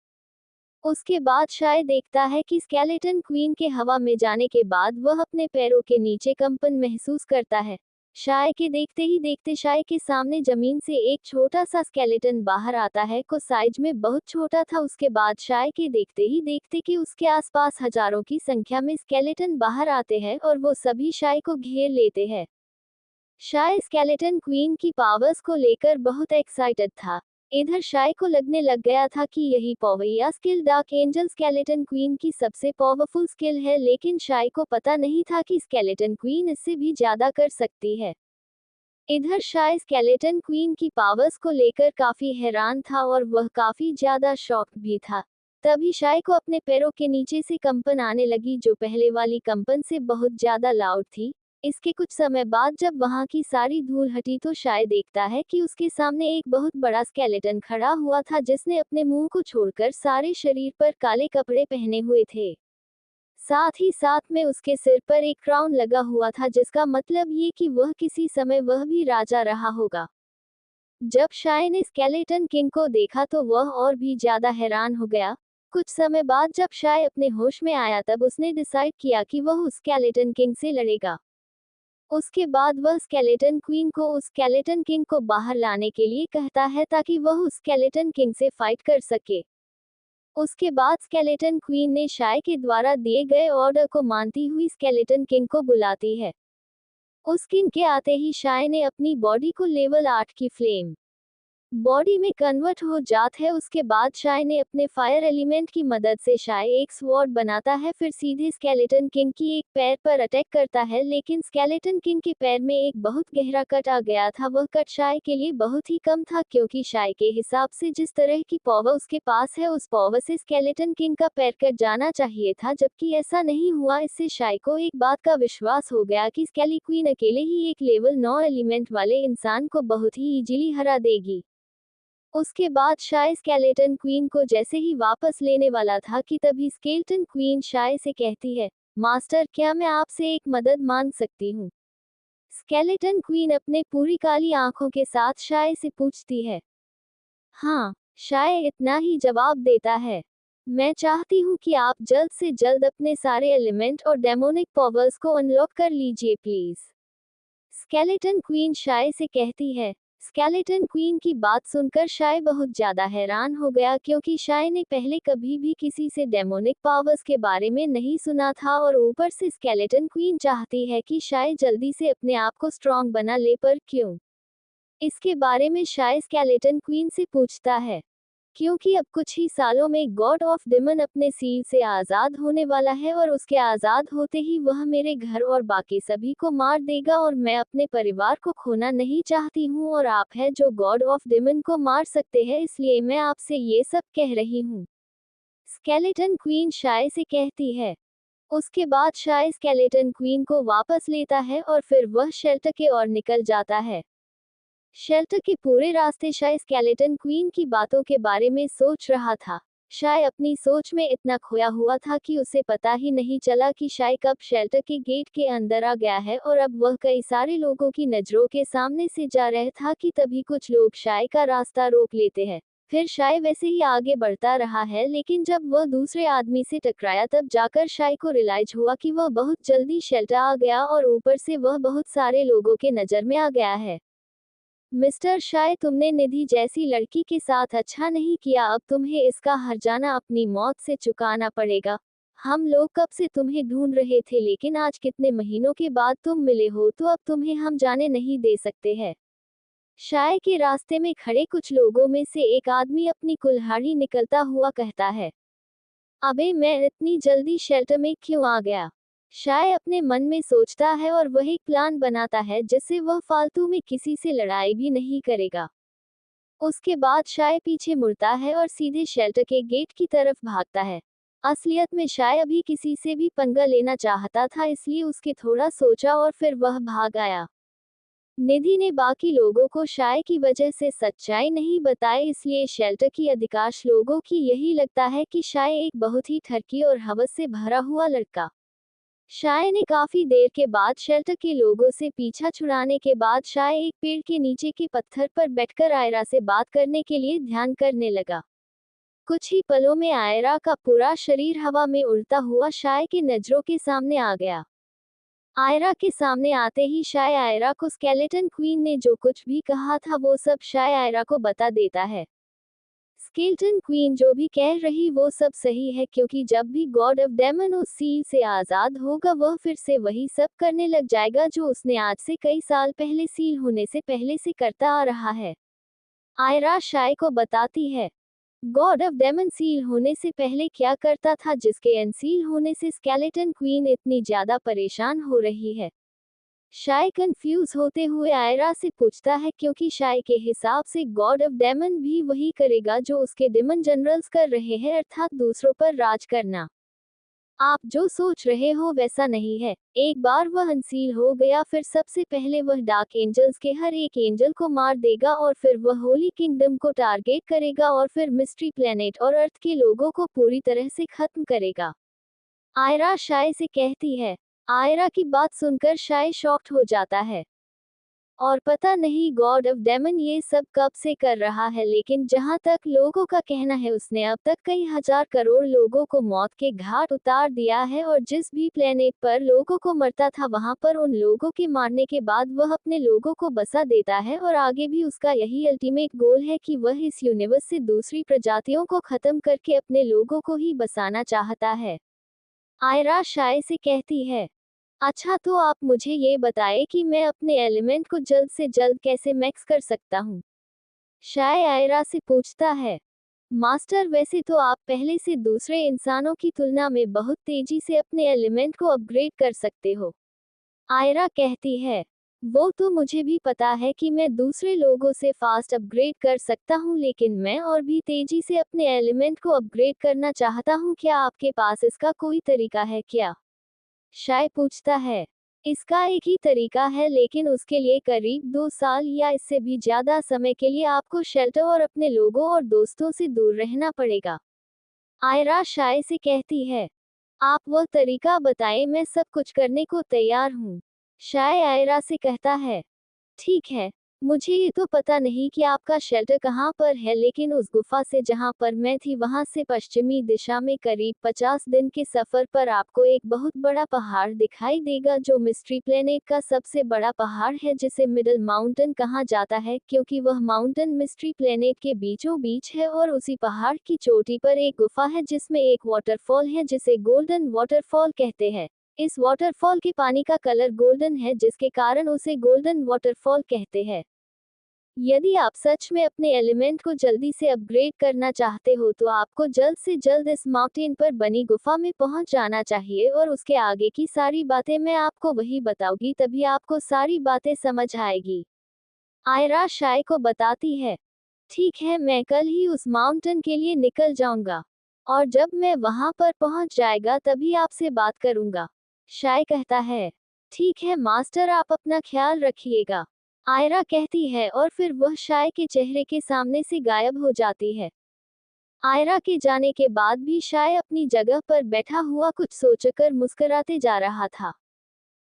[SPEAKER 2] उसके बाद शाय देखता है कि स्केलेटन क्वीन के हवा में जाने के बाद वह अपने पैरों के नीचे कंपन महसूस करता है। शाय के देखते ही देखते शाय के सामने जमीन से एक छोटा सा स्केलेटन बाहर आता है को साइज में बहुत छोटा था। उसके बाद शाय के देखते ही देखते कि उसके आसपास हजारों की संख्या में स्केलेटन बाहर आते हैं और वो सभी शाय को घेर लेते हैं। शाय स्केलेटन क्वीन की पावर्स को लेकर बहुत एक्साइटेड था। इधर शाय को लगने लग गया था कि यही पावर या skill dark angel skeleton queen की सबसे पावरफुल स्किल है, लेकिन शाय को पता नहीं था कि स्केलेटन क्वीन इससे भी ज्यादा कर सकती है। इधर शाय स्केलेटन क्वीन की पावर्स को लेकर काफी हैरान था और वह काफी ज्यादा शॉक्ड भी था। तभी शाय को अपने पैरों के नीचे से कंपन आने लगी जो पहले वाली कंपन से बहुत ज्यादा लाउड थी। इसके कुछ समय बाद जब वहां की सारी धूल हटी तो शाय देखता है कि उसके सामने एक बहुत बड़ा स्केलेटन खड़ा हुआ था जिसने अपने मुंह को छोड़कर सारे शरीर पर काले कपड़े पहने हुए थे। साथ ही साथ में उसके सिर पर एक क्राउन लगा हुआ था जिसका मतलब ये कि वह किसी समय वह भी राजा रहा होगा। जब शाय ने स्केलेटन किंग को देखा तो वह और भी ज्यादा हैरान हो गया। कुछ समय बाद जब शाय अपने होश में आया तब उसने डिसाइड किया कि वह उस स्केलेटन किंग से लड़ेगा। उसके बाद वह स्केलेटन क्वीन को उस स्केलेटन किंग को बाहर लाने के लिए कहता है ताकि वह उस स्केलेटन किंग से फाइट कर सके। उसके बाद स्केलेटन क्वीन ने शाय के द्वारा दिए गए ऑर्डर को मानती हुई स्केलेटन किंग को बुलाती है। उस किंग के आते ही शाय ने अपनी बॉडी को लेवल 8 की फ्लेम बॉडी में कन्वर्ट हो जात है। उसके बाद शाय ने अपने फायर एलिमेंट की मदद से शाय एक स्वॉर्ड बनाता है फिर सीधे स्केलेटन किंग की एक पैर पर अटैक करता है, लेकिन स्केलेटन किंग के पैर में एक बहुत गहरा कट आ गया था। वह कट शाय के लिए बहुत ही कम था क्योंकि शाय के हिसाब से जिस तरह की पावर उसके पास है उस पावर से स्केलेटन किंग का पैर कट जाना चाहिए था, जबकि ऐसा नहीं हुआ। इससे शाय को एक बात का विश्वास हो गया कि स्केली क्वीन अकेले ही एक लेवल 9 एलिमेंट वाले इंसान को बहुत ही इजीली हरा देगी। उसके बाद शाय स्केलेटन क्वीन को जैसे ही वापस लेने वाला था कि तभी स्केलेटन क्वीन शाय से कहती है, मास्टर क्या मैं आपसे एक मदद मांग सकती हूँ? स्केलेटन क्वीन अपने पूरी काली आंखों के साथ शाय से पूछती है। हाँ, शाय इतना ही जवाब देता है। मैं चाहती हूँ कि आप जल्द से जल्द अपने सारे एलिमेंट और डेमोनिक पावर्स को अनलॉक कर लीजिए प्लीज। स्केलेटन क्वीन शाय से कहती है। स्केलेटन क्वीन की बात सुनकर शाय बहुत ज्यादा हैरान हो गया क्योंकि शाय ने पहले कभी भी किसी से डेमोनिक पावर्स के बारे में नहीं सुना था और ऊपर से स्केलेटन क्वीन चाहती है कि शाय जल्दी से अपने आप को स्ट्रॉन्ग बना ले, पर क्यों? इसके बारे में शाय स्केलेटन क्वीन से पूछता है। क्योंकि अब कुछ ही सालों में गॉड ऑफ डेमन अपने सील से आजाद होने वाला है और उसके आजाद होते ही वह मेरे घर और बाकी सभी को मार देगा और मैं अपने परिवार को खोना नहीं चाहती हूँ और आप हैं जो गॉड ऑफ डेमन को मार सकते हैं, इसलिए मैं आपसे ये सब कह रही हूँ। स्केलेटन क्वीन शाय से कहती है। उसके बाद शाय स्केलेटन क्वीन को वापस लेता है और फिर वह शेल्टर के ओर निकल जाता है। शेल्टर के पूरे रास्ते शाय स्केलेटन क्वीन की बातों के बारे में सोच रहा था। शाय अपनी सोच में इतना खोया हुआ था कि उसे पता ही नहीं चला कि शाय कब शेल्टर के गेट के अंदर आ गया है और अब वह कई सारे लोगों की नजरों के सामने से जा रहा था कि तभी कुछ लोग शाय का रास्ता रोक लेते हैं। फिर शाय वैसे ही आगे बढ़ता रहा है, लेकिन जब वह दूसरे आदमी से टकराया तब जाकर शाय को रियलाइज हुआ कि वह बहुत जल्दी शेल्टर आ गया और ऊपर से वह बहुत सारे लोगों के नजर में आ गया है। मिस्टर शाय, तुमने निधि जैसी लड़की के साथ अच्छा नहीं किया, अब तुम्हें इसका हर्जाना अपनी मौत से चुकाना पड़ेगा। हम लोग कब से तुम्हें ढूंढ रहे थे, लेकिन आज कितने महीनों के बाद तुम मिले हो, तो अब तुम्हें हम जाने नहीं दे सकते हैं। शाय के रास्ते में खड़े कुछ लोगों में से एक आदमी अपनी कुल्हाड़ी निकलता हुआ कहता है, अबे मैं इतनी जल्दी शेल्टर में क्यों आ गया? शाय अपने मन में सोचता है और वह एक प्लान बनाता है जिससे वह फालतू में किसी से लड़ाई भी नहीं करेगा। उसके बाद शाय पीछे मुड़ता है और सीधे शेल्टर के गेट की तरफ भागता है। असलियत में शाय अभी किसी से भी पंगा लेना चाहता था, इसलिए उसके थोड़ा सोचा और फिर वह भाग आया। निधि ने बाकी लोगों को शाय की वजह से सच्चाई नहीं बताई, इसलिए शेल्टर की अधिकांश लोगों की यही लगता है कि शाय एक बहुत ही ठरकी और हवस से भरा हुआ लड़का। शाय ने काफी देर के बाद शेल्टर के लोगों से पीछा छुड़ाने के बाद शाय एक पेड़ के नीचे के पत्थर पर बैठकर आयरा से बात करने के लिए ध्यान करने लगा। कुछ ही पलों में आयरा का पूरा शरीर हवा में उड़ता हुआ शाय के नजरों के सामने आ गया। आयरा के सामने आते ही शाय आयरा को स्केलेटन क्वीन ने जो कुछ भी कहा था वो सब शाय आयरा को बता देता है। स्केलेटन क्वीन जो भी कह रही वो सब सही है, क्योंकि जब भी गॉड ऑफ डेमन उस सील से आजाद होगा वह फिर से वही सब करने लग जाएगा जो उसने आज से कई साल पहले सील होने से पहले से करता आ रहा है। आयरा शाय को बताती है, गॉड ऑफ डेमन सील होने से पहले क्या करता था जिसके अनसील होने से स्केलेटन क्वीन इतनी ज्यादा परेशान हो रही है। शाय कंफ्यूज होते हुए आयरा से पूछता है, क्योंकि शाय के हिसाब से गॉड ऑफ डेमन भी वही करेगा जो उसके डेमन जनरल्स कर रहे हैं, अर्थात दूसरों पर राज करना। आप जो सोच रहे हो वैसा नहीं है। एक बार वह अनसील हो गया फिर सबसे पहले वह डार्क एंजल्स के हर एक एंजल को मार देगा और फिर वह होली किंगडम को टारगेट करेगा और फिर मिस्ट्री प्लेनेट और अर्थ के लोगों को पूरी तरह से खत्म करेगा। आयरा शाय से कहती है। आयरा की बात सुनकर शाय शॉक्ड हो जाता है। और पता नहीं गॉड ऑफ डेमन ये सब कब से कर रहा है, लेकिन जहां तक लोगों का कहना है उसने अब तक कई हजार करोड़ लोगों को मौत के घाट उतार दिया है और जिस भी प्लेनेट पर लोगों को मरता था वहां पर उन लोगों के मारने के बाद वह अपने लोगों को बसा देता है और आगे भी उसका यही अल्टीमेट गोल है कि वह इस यूनिवर्स से दूसरी प्रजातियों को खत्म करके अपने लोगों को ही बसाना चाहता है। आयरा शाय से कहती है, अच्छा तो आप मुझे ये बताएं कि मैं अपने एलिमेंट को जल्द से जल्द कैसे मैक्स कर सकता हूँ। शाय आयरा से पूछता है, मास्टर वैसे तो आप पहले से दूसरे इंसानों की तुलना में बहुत तेजी से अपने एलिमेंट को अपग्रेड कर सकते हो। आयरा कहती है, वो तो मुझे भी पता है कि मैं दूसरे लोगों से फास्ट अपग्रेड कर सकता हूँ, लेकिन मैं और भी तेजी से अपने एलिमेंट को अपग्रेड करना चाहता हूँ। क्या आपके पास इसका कोई तरीका है क्या? शाय पूछता है, इसका एक ही तरीका है, लेकिन उसके लिए करीब 2 साल या इससे भी ज्यादा समय के लिए आपको शेल्टर और अपने लोगों और दोस्तों से दूर रहना पड़ेगा। आयरा शाय से कहती है, आप वह तरीका बताएं, मैं सब कुछ करने को तैयार हूँ। शाय आयरा से कहता है, ठीक है, मुझे ये तो पता नहीं कि आपका शेल्टर कहाँ पर है, लेकिन उस गुफा से जहाँ पर मैं थी वहाँ से पश्चिमी दिशा में करीब 50 दिन के सफर पर आपको एक बहुत बड़ा पहाड़ दिखाई देगा जो मिस्ट्री प्लेनेट का सबसे बड़ा पहाड़ है, जिसे मिडल माउंटेन कहा जाता है क्योंकि वह माउंटेन मिस्ट्री प्लेनेट के बीचों बीच है और उसी पहाड़ की चोटी पर एक गुफा है जिसमें एक वाटरफॉल है जिसे गोल्डन वाटरफॉल कहते हैं। इस वाटरफॉल के पानी का कलर गोल्डन है जिसके कारण उसे गोल्डन वाटरफॉल कहते हैं। यदि आप सच में अपने एलिमेंट को जल्दी से अपग्रेड करना चाहते हो तो आपको जल्द से जल्द इस माउंटेन पर बनी गुफा में पहुंच जाना चाहिए और उसके आगे की सारी बातें मैं आपको वही बताऊंगी, तभी आपको सारी बातें समझ आएगी। आयरा शाय को बताती है, ठीक है, मैं कल ही उस माउंटेन के लिए निकल जाऊंगा और जब मैं वहां पर पहुंच जाएगा तभी आपसे बात करूंगा। शाय कहता है, ठीक है मास्टर, आप अपना ख्याल रखिएगा। आयरा कहती है और फिर वह शाय के चेहरे के सामने से गायब हो जाती है। आयरा के जाने के बाद भी शाय अपनी जगह पर बैठा हुआ कुछ सोचकर मुस्कुराते जा रहा था।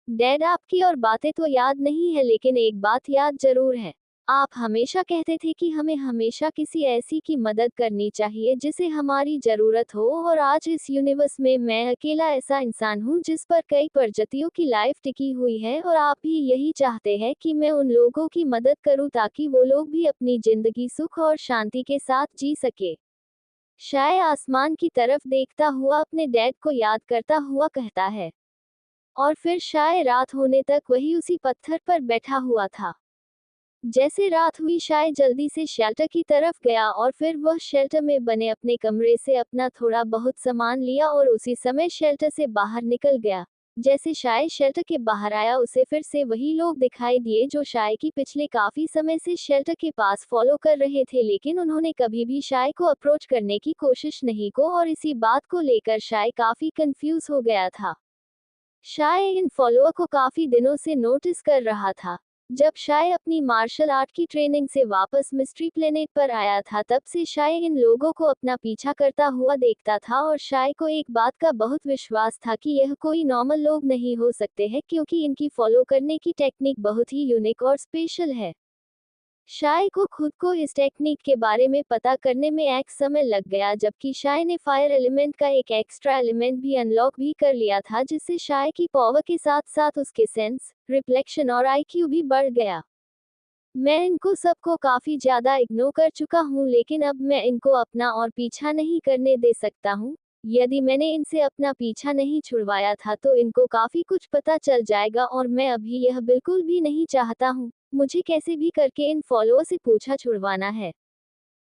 [SPEAKER 2] डैड, आपकी और बातें तो याद नहीं है, लेकिन एक बात याद जरूर है। आप हमेशा कहते थे कि हमें हमेशा किसी ऐसी की मदद करनी चाहिए जिसे हमारी जरूरत हो, और आज इस यूनिवर्स में मैं अकेला ऐसा इंसान हूँ जिस पर कई प्रजातियों की लाइफ टिकी हुई है, और आप भी यही चाहते हैं कि मैं उन लोगों की मदद करूँ ताकि वो लोग भी अपनी जिंदगी सुख और शांति के साथ जी सके। शाय आसमान की तरफ देखता हुआ अपने डैड को याद करता हुआ कहता है। और फिर शाय रात होने तक वही उसी पत्थर पर बैठा हुआ था। जैसे रात हुई शाय जल्दी से शेल्टर की तरफ गया और फिर वह शेल्टर में बने अपने कमरे से अपना थोड़ा बहुत सामान लिया और उसी समय शेल्टर से बाहर निकल गया। जैसे शाय शेल्टर के बाहर आया उसे फिर से वही लोग दिखाई दिए जो शाय की पिछले काफी समय से शेल्टर के पास फॉलो कर रहे थे, लेकिन उन्होंने कभी भी शाय को अप्रोच करने की कोशिश नहीं को और इसी बात को लेकर शाय काफी कंफ्यूज हो गया था। शाय इन फॉलोअर को काफी दिनों से नोटिस कर रहा था। जब शाय अपनी मार्शल आर्ट की ट्रेनिंग से वापस मिस्ट्री प्लेनेट पर आया था तब से शाय इन लोगों को अपना पीछा करता हुआ देखता था और शाय को एक बात का बहुत विश्वास था कि यह कोई नॉर्मल लोग नहीं हो सकते हैं क्योंकि इनकी फॉलो करने की टेक्निक बहुत ही यूनिक और स्पेशल है। शाय को खुद को इस टेक्निक के बारे में पता करने में एक समय लग गया, जबकि शाय ने फायर एलिमेंट का एक एक्स्ट्रा एलिमेंट भी अनलॉक भी कर लिया था जिससे शाय की पावर के साथ साथ उसके सेंस, रिफ्लेक्शन और आईक्यू भी बढ़ गया। मैं इनको सबको काफी ज्यादा इग्नोर कर चुका हूँ, लेकिन अब मैं इनको अपना और पीछा नहीं करने दे सकता हूँ। यदि मैंने इनसे अपना पीछा नहीं छुड़वाया था तो इनको काफी कुछ पता चल जाएगा और मैं अभी यह बिल्कुल भी नहीं चाहता हूँ। मुझे कैसे भी करके इन फॉलोअर से पीछा छुड़वाना है।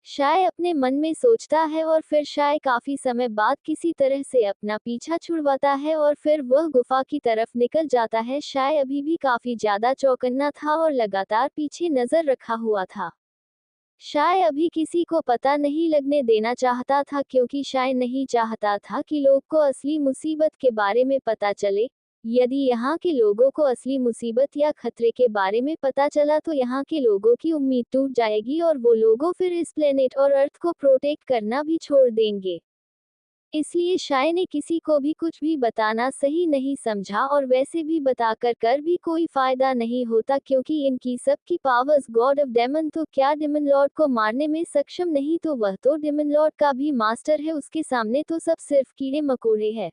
[SPEAKER 2] शाय अपने मन में सोचता है और फिर शाय काफी समय बाद किसी तरह से अपना पीछा छुड़वाता है और फिर वह गुफा की तरफ निकल जाता है। शाय अभी भी काफी ज्यादा चौकन्ना था और लगातार पीछे नजर रखा हुआ था। शाय अभी किसी को पता नहीं लगने देना चाहता था क्योंकि शाय नहीं चाहता था कि लोग को असली मुसीबत के बारे में पता चले। यदि यहाँ के लोगों को असली मुसीबत या खतरे के बारे में पता चला तो यहाँ के लोगों की उम्मीद टूट जाएगी और वो लोगों फिर इस प्लेनेट और अर्थ को प्रोटेक्ट करना भी छोड़ देंगे। इसलिए शाय ने किसी को भी कुछ भी बताना सही नहीं समझा और वैसे भी बताकर कर भी कोई फायदा नहीं होता क्योंकि इनकी सबकी पावर्स गॉड ऑफ डेमन तो क्या डेमन लॉर्ड को मारने में सक्षम नहीं, तो वह तो डेमन लॉर्ड का भी मास्टर है, उसके सामने तो सब सिर्फ कीड़े मकोड़े हैं।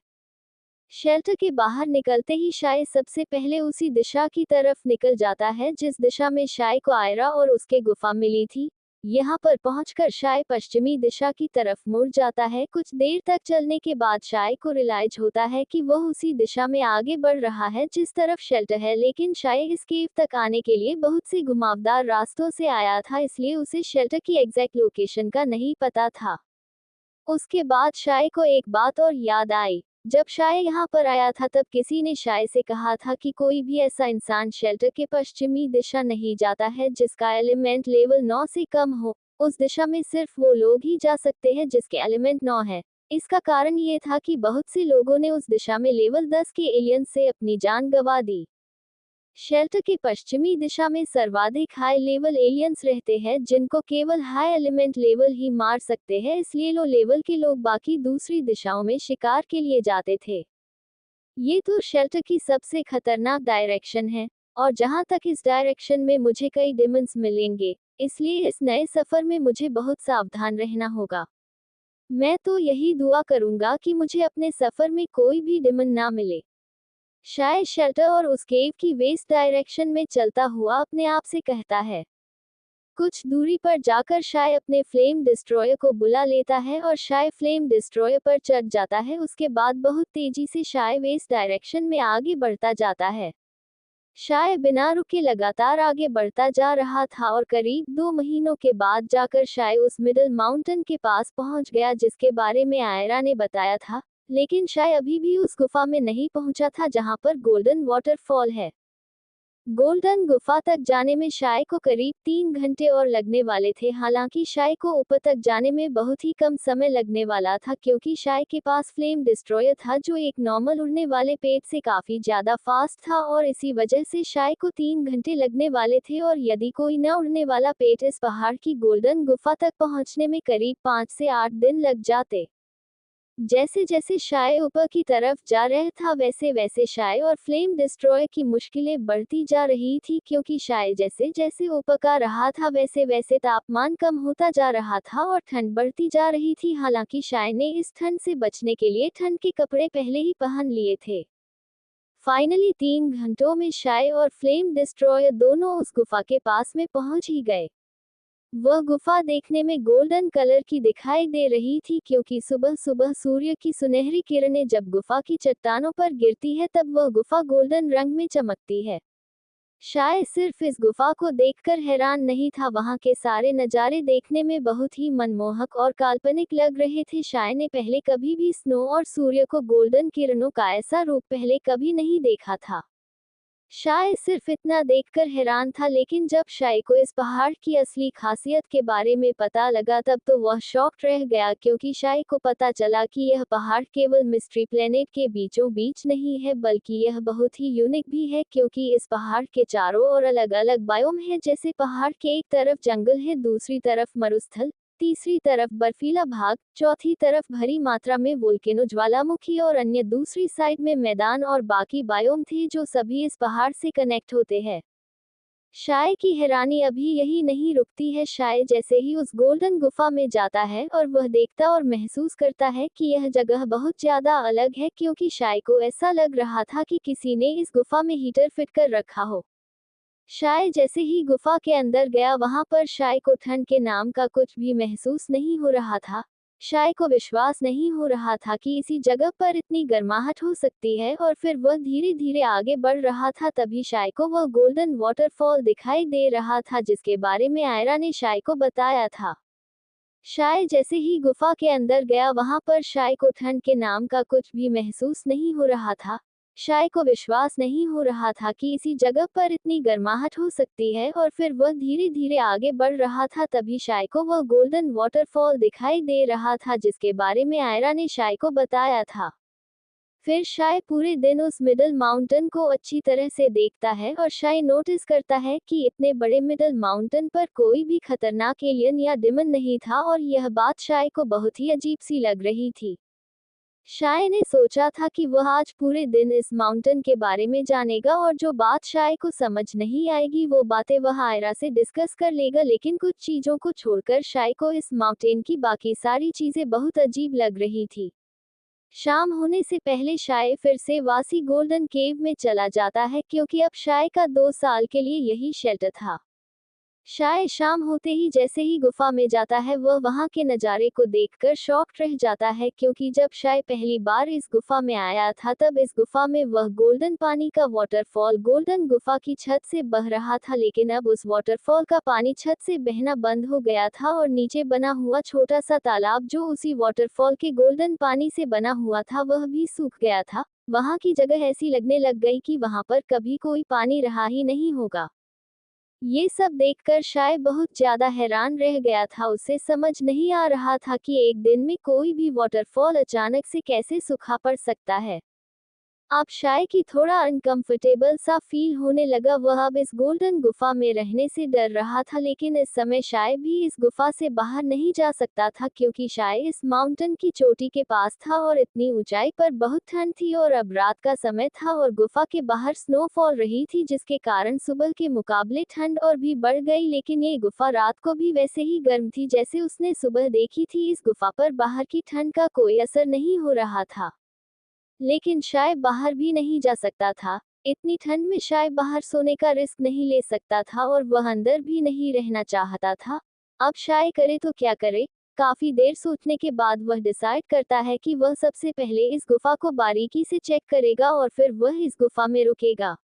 [SPEAKER 2] शेल्टर के बाहर निकलते ही शाय सबसे पहले उसी दिशा की तरफ निकल जाता है जिस दिशा में शाय को आयरा और उसके गुफा मिली थी। यहाँ पर पहुंचकर शाय पश्चिमी दिशा की तरफ मुड़ जाता है। कुछ देर तक चलने के बाद शाय को रियलाइज होता है कि वह उसी दिशा में आगे बढ़ रहा है जिस तरफ शेल्टर है, लेकिन शाय इस केव तक आने के लिए बहुत सी घुमावदार रास्तों से आया था, इसलिए उसे शेल्टर की एग्जैक्ट लोकेशन का नहीं पता था। उसके बाद शाय को एक बात और याद आई। जब शाय यहाँ पर आया था तब किसी ने शाय से कहा था कि कोई भी ऐसा इंसान शेल्टर के पश्चिमी दिशा नहीं जाता है जिसका एलिमेंट लेवल 9 से कम हो। उस दिशा में सिर्फ वो लोग ही जा सकते हैं जिसके एलिमेंट 9 है। इसका कारण ये था कि बहुत से लोगों ने उस दिशा में लेवल 10 के एलियन से अपनी जान गंवा दी। शेल्टर की पश्चिमी दिशा में सर्वाधिक हाई लेवल एलियंस रहते हैं जिनको केवल हाई एलिमेंट लेवल ही मार सकते हैं, इसलिए लो लेवल के लोग बाकी दूसरी दिशाओं में शिकार के लिए जाते थे। ये तो शेल्टर की सबसे खतरनाक डायरेक्शन है और जहां तक इस डायरेक्शन में मुझे कई डिमंस मिलेंगे, इसलिए इस नए सफर में मुझे बहुत सावधान रहना होगा। मैं तो यही दुआ करूंगा कि मुझे अपने सफर में कोई भी डिमन ना मिले। शायद शेल्टर और उस केव की वेस्ट डायरेक्शन में चलता हुआ अपने आप से कहता है। कुछ दूरी पर जाकर शाय अपने फ्लेम डिस्ट्रॉयर को बुला लेता है और शाय फ्लेम डिस्ट्रॉयर पर चढ़ जाता है। उसके बाद बहुत तेजी से शाय वेस्ट डायरेक्शन में आगे बढ़ता जाता है। शाय बिना रुके लगातार आगे बढ़ता जा रहा था और करीब 2 महीनों के बाद जाकर शाय उस मिडल माउंटेन के पास पहुंच गया जिसके बारे में आयरा ने बताया था, लेकिन शाय अभी भी उस गुफा में नहीं पहुंचा था जहां पर गोल्डन वाटरफॉल है। गोल्डन गुफा तक जाने में शाय को करीब 3 घंटे और लगने वाले थे। हालांकि शाय को ऊपर तक जाने में बहुत ही कम समय लगने वाला था क्योंकि शाय के पास फ्लेम डिस्ट्रॉयर था जो एक नॉर्मल उड़ने वाले पेट से काफी ज्यादा फास्ट था और इसी वजह से शाय को 3 घंटे लगने वाले थे। और यदि कोई न उड़ने वाला पेट इस पहाड़ की गोल्डन गुफा तक पहुंचने में करीब 5 से 8 दिन लग जाते। जैसे जैसे शाय ऊपर की तरफ जा रहा था वैसे वैसे शाय और फ्लेम डिस्ट्रॉयर की मुश्किलें बढ़ती जा रही थी क्योंकि शाय जैसे जैसे ऊपर का रहा था वैसे वैसे तापमान कम होता जा रहा था और ठंड बढ़ती जा रही थी। हालांकि शाय ने इस ठंड से बचने के लिए ठंड के कपड़े पहले ही पहन लिए थे। फाइनली 3 घंटों में शाय और फ्लेम डिस्ट्रॉयर दोनों उस गुफा के पास में पहुंच ही गए। वह गुफा देखने में गोल्डन कलर की दिखाई दे रही थी क्योंकि सुबह सुबह सूर्य की सुनहरी किरणें जब गुफा की चट्टानों पर गिरती है तब वह गुफा गोल्डन रंग में चमकती है। शाय सिर्फ इस गुफा को देखकर हैरान नहीं था, वहां के सारे नज़ारे देखने में बहुत ही मनमोहक और काल्पनिक लग रहे थे। शाय ने पहले कभी भी स्नो और सूर्य को गोल्डन किरणों का ऐसा रूप पहले कभी नहीं देखा था। शाय सिर्फ इतना देखकर हैरान था, लेकिन जब शाय को इस पहाड़ की असली खासियत के बारे में पता लगा तब तो वह शॉक्ड रह गया, क्योंकि शाय को पता चला कि यह पहाड़ केवल मिस्ट्री प्लेनेट के बीचों बीच नहीं है, बल्कि यह बहुत ही यूनिक भी है, क्योंकि इस पहाड़ के चारों ओर अलग अलग बायोम है। जैसे पहाड़ के एक तरफ जंगल है, दूसरी तरफ मरुस्थल, तीसरी तरफ बर्फीला भाग, चौथी तरफ भारी मात्रा में वोल्केनो ज्वालामुखी और अन्य दूसरी साइड में मैदान और बाकी बायोम थे जो सभी इस पहाड़ से कनेक्ट होते हैं। शाय की हैरानी अभी यही नहीं रुकती है। शाय जैसे ही उस गोल्डन गुफा में जाता है और वह देखता और महसूस करता है कि यह जगह बहुत ज्यादा अलग है, क्योंकि शाय को ऐसा लग रहा था कि किसी ने इस गुफा में हीटर फिट कर रखा हो। शाय जैसे ही गुफा के अंदर गया, वहां पर शाय को ठंड के नाम का कुछ भी महसूस नहीं हो रहा था। शाय को विश्वास नहीं हो रहा था कि इसी जगह पर इतनी गर्माहट हो सकती है, और फिर वह धीरे धीरे आगे बढ़ रहा था। तभी शाय को वह गोल्डन वाटरफॉल दिखाई दे रहा था जिसके बारे में आयरा ने शाय को बताया था। शाय जैसे ही गुफा के अंदर गया, वहां पर शाय को ठंड के नाम का कुछ भी महसूस नहीं हो रहा था। शाय को विश्वास नहीं हो रहा था कि इसी जगह पर इतनी गर्माहट हो सकती है, और फिर वह धीरे धीरे आगे बढ़ रहा था। तभी शाय को वह गोल्डन वाटरफॉल दिखाई दे रहा था जिसके बारे में आयरा ने शाय को बताया था। फिर शाय पूरे दिन उस मिडल माउंटेन को अच्छी तरह से देखता है, और शाय नोटिस करता है कि इतने बड़े मिडल माउंटेन पर कोई भी खतरनाक एलियन या डिमन नहीं था, और यह बात शाय को बहुत ही अजीब सी लग रही थी। शाय ने सोचा था कि वह आज पूरे दिन इस माउंटेन के बारे में जानेगा, और जो बात शाय को समझ नहीं आएगी वो बातें वह आयरा से डिस्कस कर लेगा। लेकिन कुछ चीजों को छोड़कर शाय को इस माउंटेन की बाकी सारी चीजें बहुत अजीब लग रही थी। शाम होने से पहले शाय फिर से वासी गोल्डन केव में चला जाता है, क्योंकि अब शाय का 2 साल के लिए यही शेल्टर था। शाय शाम होते ही जैसे ही गुफा में जाता है, वह वहां के नज़ारे को देखकर शॉक्ड रह जाता है, क्योंकि जब शाय पहली बार इस गुफा में आया था तब इस गुफा में वह गोल्डन पानी का वाटरफॉल गोल्डन गुफा की छत से बह रहा था। लेकिन अब उस वाटरफॉल का पानी छत से बहना बंद हो गया था, और नीचे बना हुआ छोटा सा तालाब जो उसी वाटरफॉल के गोल्डन पानी से बना हुआ था, वह भी सूख गया था। वहां की जगह ऐसी लगने लग गई कि वहां पर कभी कोई पानी रहा ही नहीं होगा। ये सब देखकर शाय बहुत ज्यादा हैरान रह गया था। उसे समझ नहीं आ रहा था कि एक दिन में कोई भी वाटरफॉल अचानक से कैसे सूखा पड़ सकता है। अब शाय की थोड़ा अनकंफर्टेबल सा फील होने लगा। वह अब इस गोल्डन गुफा में रहने से डर रहा था, लेकिन इस समय शाय भी इस गुफा से बाहर नहीं जा सकता था, क्योंकि शाय इस माउंटेन की चोटी के पास था और इतनी ऊंचाई पर बहुत ठंड थी, और अब रात का समय था और गुफा के बाहर स्नोफॉल रही थी, जिसके कारण सुबह के मुकाबले ठंड और भी बढ़ गई। लेकिन ये गुफा रात को भी वैसे ही गर्म थी जैसे उसने सुबह देखी थी। इस गुफा पर बाहर की ठंड का कोई असर नहीं हो रहा था, लेकिन शाय बाहर भी नहीं जा सकता था। इतनी ठंड में शाय बाहर सोने का रिस्क नहीं ले सकता था, और वह अंदर भी नहीं रहना चाहता था। अब शाय करे तो क्या करे? काफी देर सोचने के बाद वह डिसाइड करता है कि वह सबसे पहले इस गुफा को बारीकी से चेक करेगा और फिर वह इस गुफा में रुकेगा।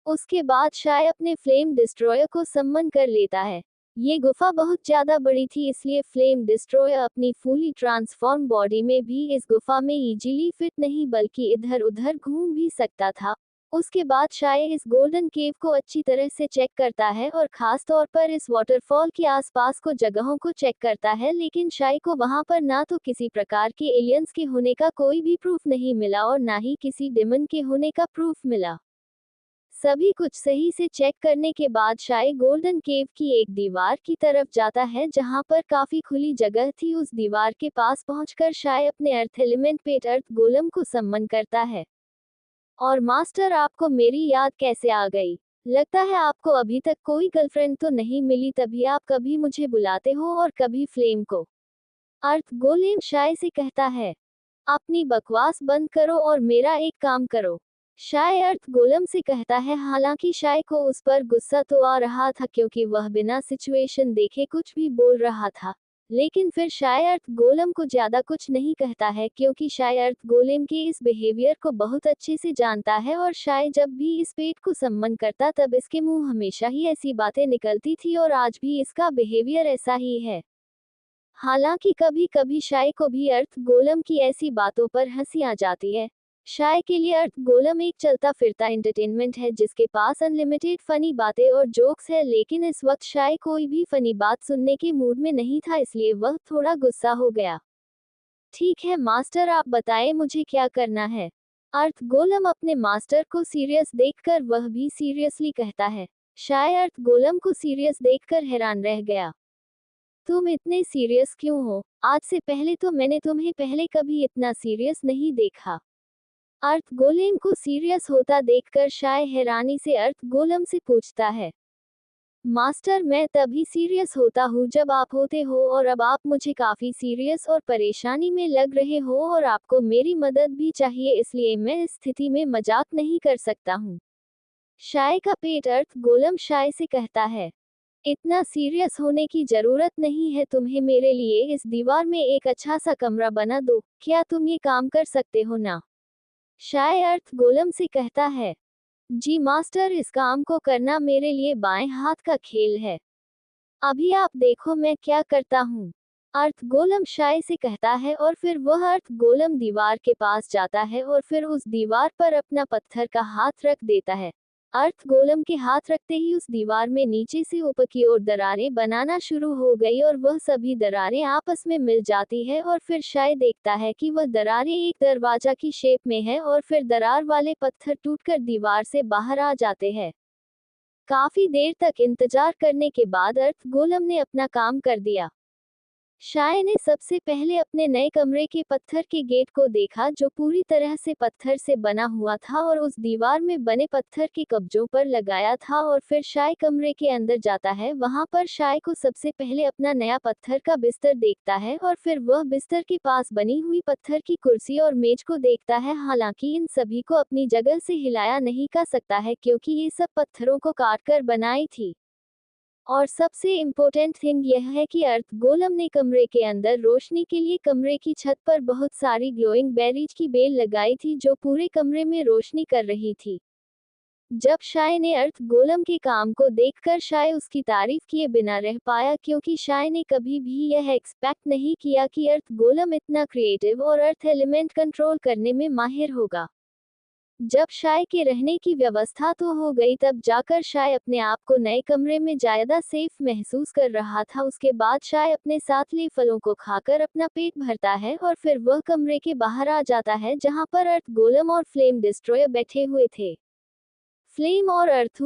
[SPEAKER 2] उसके बाद शाय अपने फ्लेम डिस्ट्रॉयर को सम्मन कर लेता है। ये गुफा बहुत ज्यादा बड़ी थी, इसलिए फ्लेम डिस्ट्रॉयर अपनी फुली ट्रांसफॉर्म बॉडी में भी इस गुफा में इजीली फिट नहीं बल्कि इधर उधर घूम भी सकता था। उसके बाद शाय इस गोल्डन केव को अच्छी तरह से चेक करता है, और खास तौर पर इस वाटरफॉल के आसपास को जगहों को चेक करता है। लेकिन शाय को वहां पर ना तो किसी प्रकार के एलियंस के होने का कोई भी प्रूफ नहीं मिला, और ना ही किसी डिमन के होने का प्रूफ मिला। सभी कुछ सही से चेक करने के बाद शाय गोल्डन केव की एक दीवार की तरफ जाता है जहां पर काफी खुली जगह थी। उस दीवार के पास पहुंचकर शाय अपने अर्थ एलिमेंट पेट अर्थ गोलम को सम्मन करता है। और मास्टर, आपको मेरी याद कैसे आ गई? लगता है आपको अभी तक कोई गर्लफ्रेंड तो नहीं मिली, तभी आप कभी मुझे बुलाते हो और कभी फ्लेम को। अर्थ गोलेम शाय से कहता है, अपनी बकवास बंद करो और मेरा एक काम करो। शाय अर्थ गोलम से कहता है। हालांकि शाय को उस पर गुस्सा तो आ रहा था, क्योंकि वह बिना सिचुएशन देखे कुछ भी बोल रहा था, लेकिन फिर शाय अर्थ गोलम को ज्यादा कुछ नहीं कहता है, क्योंकि शाय अर्थ गोलेम के इस बिहेवियर को बहुत अच्छे से जानता है और शाय जब भी इस पेट को सम्मन करता तब इसके मुंह हमेशा ही ऐसी बातें निकलती थी और आज भी इसका बिहेवियर ऐसा ही है। हालांकि कभी कभी शाय को भी अर्थ गोलम की ऐसी बातों पर हंसी आ जाती है। शाय के लिए अर्थ गोलम एक चलता फिरता एंटरटेनमेंट है जिसके पास अनलिमिटेड फनी बातें और जोक्स है, लेकिन इस वक्त शाय कोई भी फनी बात सुनने के मूड में नहीं था, इसलिए वह थोड़ा गुस्सा हो गया। ठीक है मास्टर, आप बताएं मुझे क्या करना है। अर्थ गोलम अपने मास्टर को सीरियस देखकर वह भी सीरियसली कहता है। शाय अर्थ गोलम को सीरियस देखकर हैरान रह गया। तुम इतने सीरियस क्यों हो? आज से पहले तो मैंने तुम्हें पहले कभी इतना सीरियस नहीं देखा। अर्थ गोलेम को सीरियस होता देखकर शाय हैरानी से अर्थ गोलम से पूछता है। मास्टर, मैं तभी सीरियस होता हूँ जब आप होते हो और अब आप मुझे काफी सीरियस और परेशानी में लग रहे हो और आपको मेरी मदद भी चाहिए, इसलिए मैं इस स्थिति में मजाक नहीं कर सकता हूँ। शाय का पेट अर्थ गोलम शाय से कहता है, इतना सीरियस होने की जरूरत नहीं है तुम्हें, मेरे लिए इस दीवार में एक अच्छा सा कमरा बना दो, क्या तुम ये काम कर सकते हो ना? शाय अर्थ गोलम से कहता है, जी मास्टर, इस काम को करना मेरे लिए बाएं हाथ का खेल है। अभी आप देखो मैं क्या करता हूँ। अर्थ गोलम शाय से कहता है और फिर वह अर्थ गोलम दीवार के पास जाता है और फिर उस दीवार पर अपना पत्थर का हाथ रख देता है। अर्थ गोलम के हाथ रखते ही उस दीवार में नीचे से ऊपर की ओर दरारें बनाना शुरू हो गई और वह सभी दरारें आपस में मिल जाती है और फिर शाय देखता है कि वह दरारें एक दरवाजा की शेप में है और फिर दरार वाले पत्थर टूटकर दीवार से बाहर आ जाते हैं। काफी देर तक इंतजार करने के बाद अर्थ गोलम ने अपना काम कर दिया। शाय ने सबसे पहले अपने नए कमरे के पत्थर के गेट को देखा जो पूरी तरह से पत्थर से बना हुआ था और उस दीवार में बने पत्थर के कब्जों पर लगाया था और फिर शाय कमरे के अंदर जाता है। वहां पर शाय को सबसे पहले अपना नया पत्थर का बिस्तर देखता है और फिर वह बिस्तर के पास बनी हुई पत्थर की कुर्सी और मेज को देखता है। हालांकि इन सभी को अपनी जगह से हिलाया नहीं जा सकता है क्योंकि ये सब पत्थरों को काट कर बनाई थी। और सबसे इम्पोर्टेंट थिंग यह है कि अर्थ गोलम ने कमरे के अंदर रोशनी के लिए कमरे की छत पर बहुत सारी ग्लोइंग बेरीज की बेल लगाई थी जो पूरे कमरे में रोशनी कर रही थी। जब शाय ने अर्थ गोलम के काम को देखकर शाय उसकी तारीफ किए बिना रह पाया, क्योंकि शाय ने कभी भी यह एक्सपेक्ट नहीं किया कि अर्थ गोलम इतना क्रिएटिव और अर्थ एलिमेंट कंट्रोल करने में माहिर होगा। जब शाय के रहने की व्यवस्था तो हो गई तब जाकर शाय अपने आप को नए कमरे में ज्यादा सेफ महसूस कर रहा था। उसके बाद शाय अपने साथ ले फलों को खाकर अपना पेट भरता है और फिर वह कमरे के बाहर आ जाता है जहां पर अर्थ गोलम और फ्लेम डिस्ट्रॉयर बैठे हुए थे। फ्लेम और अर्थ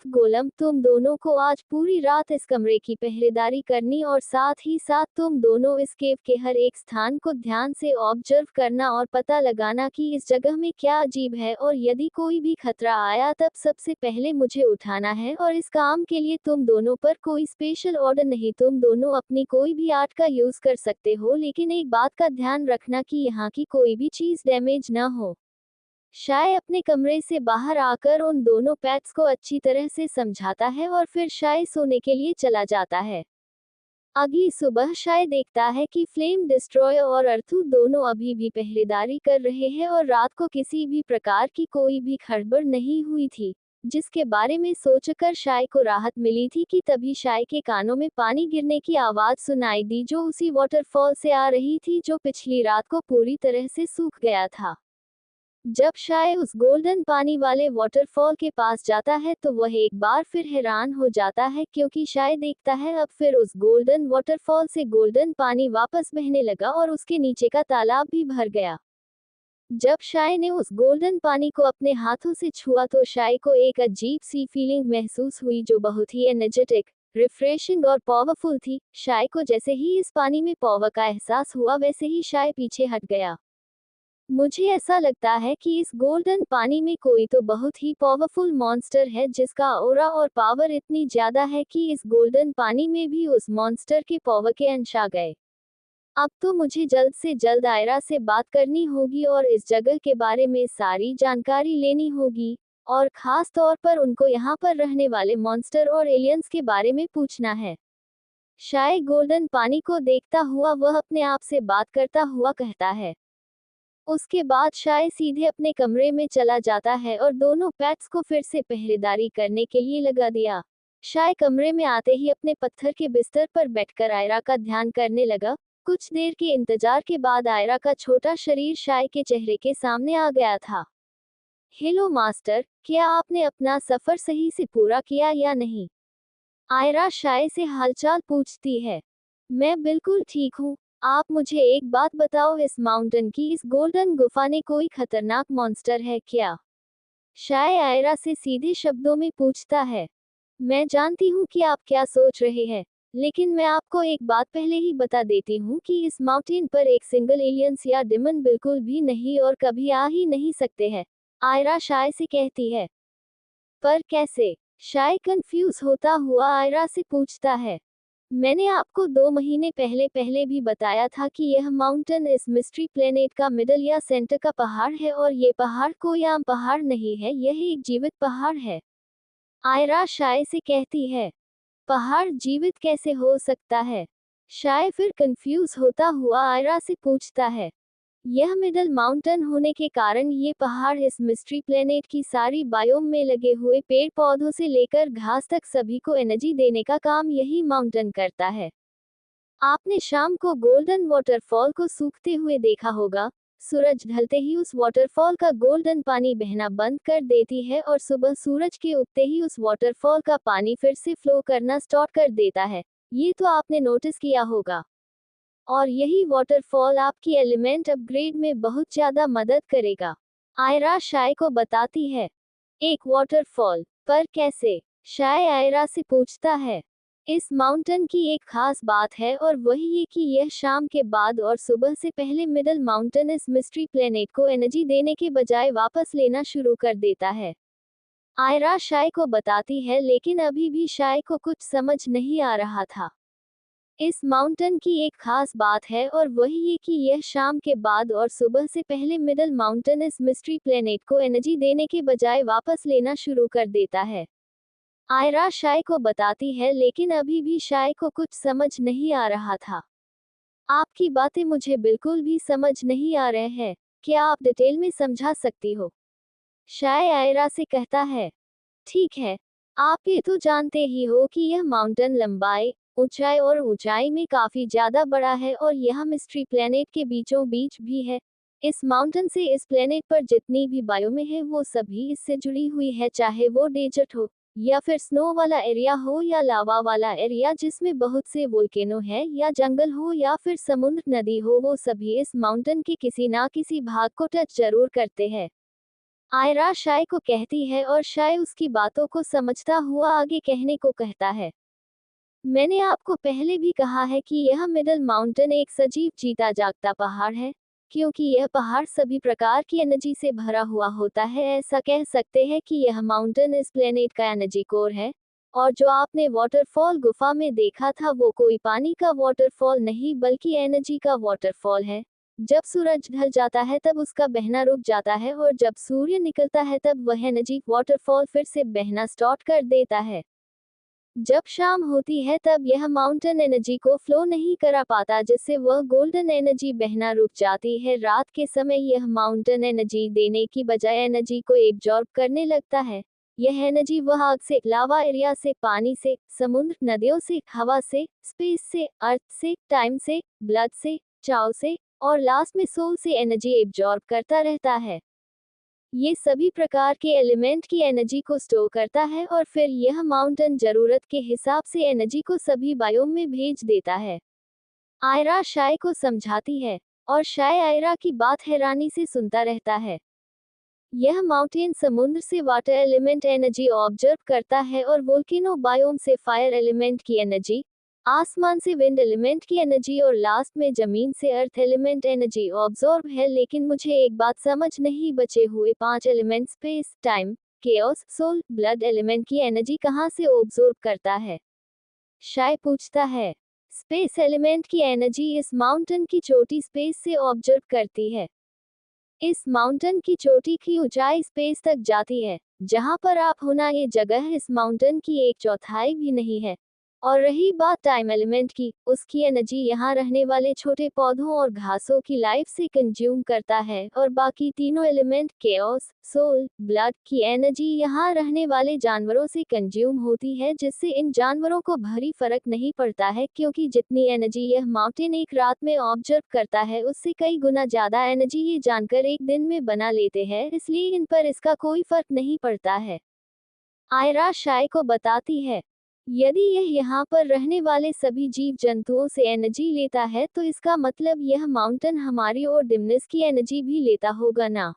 [SPEAKER 2] गोलम, तुम दोनों को आज पूरी रात इस कमरे की पहरेदारी करनी और साथ ही साथ तुम दोनों इस केव के हर एक स्थान को ध्यान से ऑब्जर्व करना और पता लगाना कि इस जगह में क्या अजीब है और यदि कोई भी खतरा आया तब सबसे पहले मुझे उठाना है। और इस काम के लिए तुम दोनों पर कोई स्पेशल ऑर्डर नहीं, तुम दोनों अपनी कोई भी आर्ट का यूज कर सकते हो, लेकिन एक बात का ध्यान रखना कि यहाँ की कोई भी चीज डैमेज न हो। शाय अपने कमरे से बाहर आकर उन दोनों पैट्स को अच्छी तरह से समझाता है और फिर शाय सोने के लिए चला जाता है। अगली सुबह शाय देखता है कि फ्लेम डिस्ट्रॉयर और अर्थू दोनों अभी भी पहरेदारी कर रहे हैं और रात को किसी भी प्रकार की कोई भी खड़बड़ नहीं हुई थी, जिसके बारे में सोचकर शाय को राहत मिली थी कि तभी शाय के कानों में पानी गिरने की आवाज सुनाई दी जो उसी वाटरफॉल से आ रही थी जो पिछली रात को पूरी तरह से सूख गया था। जब शाय उस गोल्डन पानी वाले वाटरफॉल के पास जाता है तो वह एक बार फिर हैरान हो जाता है, क्योंकि शाय देखता है अब फिर उस गोल्डन वाटरफॉल से गोल्डन पानी वापस बहने लगा और उसके नीचे का तालाब भी भर गया। जब शाय ने उस गोल्डन पानी को अपने हाथों से छुआ तो शाय को एक अजीब सी फीलिंग महसूस हुई जो बहुत ही एनर्जेटिक, रिफ्रेशिंग और पावरफुल थी। शाय को जैसे ही इस पानी में पावर का एहसास हुआ वैसे ही शाय पीछे हट गया। मुझे ऐसा लगता है कि इस गोल्डन पानी में कोई तो बहुत ही पावरफुल मॉन्स्टर है जिसका ऑरा और पावर इतनी ज्यादा है कि इस गोल्डन पानी में भी उस मॉन्स्टर के पावर के अंश आ गए। अब तो मुझे जल्द से जल्द आयरा से बात करनी होगी और इस जगह के बारे में सारी जानकारी लेनी होगी, और खास तौर पर उनको यहाँ पर रहने वाले मॉन्स्टर और एलियंस के बारे में पूछना है। शाय गोल्डन पानी को देखता हुआ वह अपने आप से बात करता हुआ कहता है। उसके बाद शाय सीधे अपने कमरे में चला जाता है और दोनों पेट्स को फिर से पहरेदारी करने के लिए लगा दिया। शाय कमरे में आते ही अपने पत्थर के बिस्तर पर बैठकर आयरा का ध्यान करने लगा। कुछ देर के इंतजार के बाद आयरा का छोटा शरीर शाय के चेहरे के सामने आ गया था। हेलो मास्टर, क्या आपने अपना सफर सही से पूरा किया या नहीं? आयरा शाय से हालचाल पूछती है। मैं बिल्कुल ठीक हूँ। आप मुझे एक बात बताओ, इस माउंटेन की इस गोल्डन गुफा ने कोई खतरनाक मॉन्स्टर है क्या? शाय आयरा से सीधे शब्दों में पूछता है। मैं जानती हूँ कि आप क्या सोच रहे हैं, लेकिन मैं आपको एक बात पहले ही बता देती हूँ कि इस माउंटेन पर एक सिंगल एलियंस या डिमन बिल्कुल भी नहीं और कभी आ ही नहीं सकते हैं। आयरा शाय से कहती है। पर कैसे? शाय कंफ्यूज होता हुआ आयरा से पूछता है। मैंने आपको 2 महीने पहले पहले भी बताया था कि यह माउंटेन इस मिस्ट्री प्लेनेट का मिडल या सेंटर का पहाड़ है और ये पहाड़ कोई आम पहाड़ नहीं है, यह एक जीवित पहाड़ है। आयरा शाय से कहती है। पहाड़ जीवित कैसे हो सकता है? शाय फिर कंफ्यूज होता हुआ आयरा से पूछता है। यह मिडल माउंटेन होने के कारण ये पहाड़ इस मिस्ट्री प्लेनेट की सारी बायोम में लगे हुए पेड़ पौधों से लेकर घास तक सभी को एनर्जी देने का काम यही माउंटेन करता है। आपने शाम को गोल्डन वाटरफॉल को सूखते हुए देखा होगा। सूरज ढलते ही उस वाटरफॉल का गोल्डन पानी बहना बंद कर देती है और सुबह सूरज के उगते ही उस वाटरफॉल का पानी फिर से फ्लो करना स्टार्ट कर देता है। ये तो आपने नोटिस किया होगा। और यही वाटरफॉल आपकी एलिमेंट अपग्रेड में बहुत ज्यादा मदद करेगा। आयरा शाय को बताती है। एक वाटरफॉल, पर कैसे? शाय आयरा से पूछता है। इस माउंटेन की एक खास बात है और वही ये कि यह शाम के बाद और सुबह से पहले मिडल माउंटेन इस मिस्ट्री प्लेनेट को एनर्जी देने के बजाय वापस लेना शुरू कर देता है। आयरा शाय को बताती है, लेकिन अभी भी शाय को कुछ समझ नहीं आ रहा था। इस माउंटेन की एक खास बात है और वही ये कि यह शाम के बाद और सुबह से पहले मिडल माउंटेन इस मिस्ट्री प्लेनेट को एनर्जी देने के बजाय वापस लेना शुरू कर देता है। आयरा शाय को बताती है, लेकिन अभी भी शाय को कुछ समझ नहीं आ रहा था। आपकी बातें मुझे बिल्कुल भी समझ नहीं आ रहे हैं। क्या आप डिटेल में समझा सकती हो? शाय आयरा से कहता है। ठीक है। आप ये तो जानते ही हो कि यह माउंटेन लंबाई, ऊंचाई और ऊंचाई में काफी ज्यादा बड़ा है और यह मिस्ट्री प्लेनेट के बीचों बीच भी है। इस माउंटेन से इस प्लेनेट पर जितनी भी बायोमें है वो सभी इससे जुड़ी हुई है, चाहे वो डेजर्ट हो या फिर स्नो वाला एरिया हो या लावा वाला एरिया जिसमें बहुत से वोल्केनो है, या जंगल हो या फिर समुद्र नदी हो, वो सभी इस माउंटेन के किसी ना किसी भाग को टच जरूर करते हैं। आयरा शाय को कहती है और शाय उसकी बातों को समझता हुआ आगे कहने को कहता है। मैंने आपको पहले भी कहा है कि यह मिडल माउंटेन एक सजीव जीता जागता पहाड़ है, क्योंकि यह पहाड़ सभी प्रकार की एनर्जी से भरा हुआ होता है। ऐसा कह सकते हैं कि यह माउंटेन इस प्लेनेट का एनर्जी कोर है। और जो आपने वाटरफॉल गुफा में देखा था वो कोई पानी का वाटरफॉल नहीं बल्कि एनर्जी का वाटरफॉल है। जब सूरज ढल जाता है तब उसका बहना रुक जाता है और जब सूर्य निकलता है तब वह एनर्जी वाटरफॉल फिर से बहना स्टार्ट कर देता है। जब शाम होती है तब यह माउंटेन एनर्जी को फ्लो नहीं करा पाता, जिससे वह गोल्डन एनर्जी बहना रुक जाती है। रात के समय यह माउंटेन एनर्जी देने की बजाय एनर्जी को एब्जॉर्ब करने लगता है। यह एनर्जी वह आग से, लावा एरिया से, पानी से, समुद्र, नदियों से, हवा से, स्पेस से, अर्थ से, टाइम से, ब्लड से, चाव से और लास्ट में सोल से एनर्जी एब्जॉर्ब करता रहता है। ये सभी प्रकार के एलिमेंट की एनर्जी को स्टोर करता है और फिर यह माउंटेन जरूरत के हिसाब से एनर्जी को सभी बायोम में भेज देता है। आयरा शाय को समझाती है और शाय आयरा की बात हैरानी से सुनता रहता है। यह माउंटेन समुद्र से वाटर एलिमेंट एनर्जी ऑब्जर्व करता है और वोल्केनो बायोम से फायर एलिमेंट की एनर्जी, आसमान से विंड एलिमेंट की एनर्जी और लास्ट में जमीन से अर्थ एलिमेंट एनर्जी ऑब्जॉर्व है। लेकिन मुझे एक बात समझ नहीं, बचे हुए 5 element space, time, chaos, soul, blood element की एनर्जी कहाँ से ऑब्जॉर्व करता है? शाय पूछता है। स्पेस एलिमेंट की एनर्जी इस माउंटेन की चोटी स्पेस से ऑब्जर्व करती है। इस माउंटेन की चोटी की ऊंचाई स्पेस तक जाती है। जहां पर आप होना, ये जगह इस माउंटेन की 1/4 भी नहीं है। और रही बात टाइम एलिमेंट की, उसकी एनर्जी यहाँ रहने वाले छोटे पौधों और घासों की लाइफ से कंज्यूम करता है, और बाकी तीनों एलिमेंट केओस, सोल, ब्लड की एनर्जी यहाँ रहने वाले जानवरों से कंज्यूम होती है, जिससे इन जानवरों को भारी फर्क नहीं पड़ता है, क्योंकि जितनी एनर्जी यह माउंटेन एक रात में ऑब्जर्व करता है उससे कई गुना ज्यादा एनर्जी ये जानकर एक दिन में बना लेते हैं, इसलिए इन पर इसका कोई फर्क नहीं पड़ता है। आयरा शाय को बताती है, यदि यह यहाँ पर रहने वाले सभी जीव जंतुओं से एनर्जी लेता है तो इसका मतलब यह माउंटेन हमारी और डिमनेस की एनर्जी भी लेता होगा ना?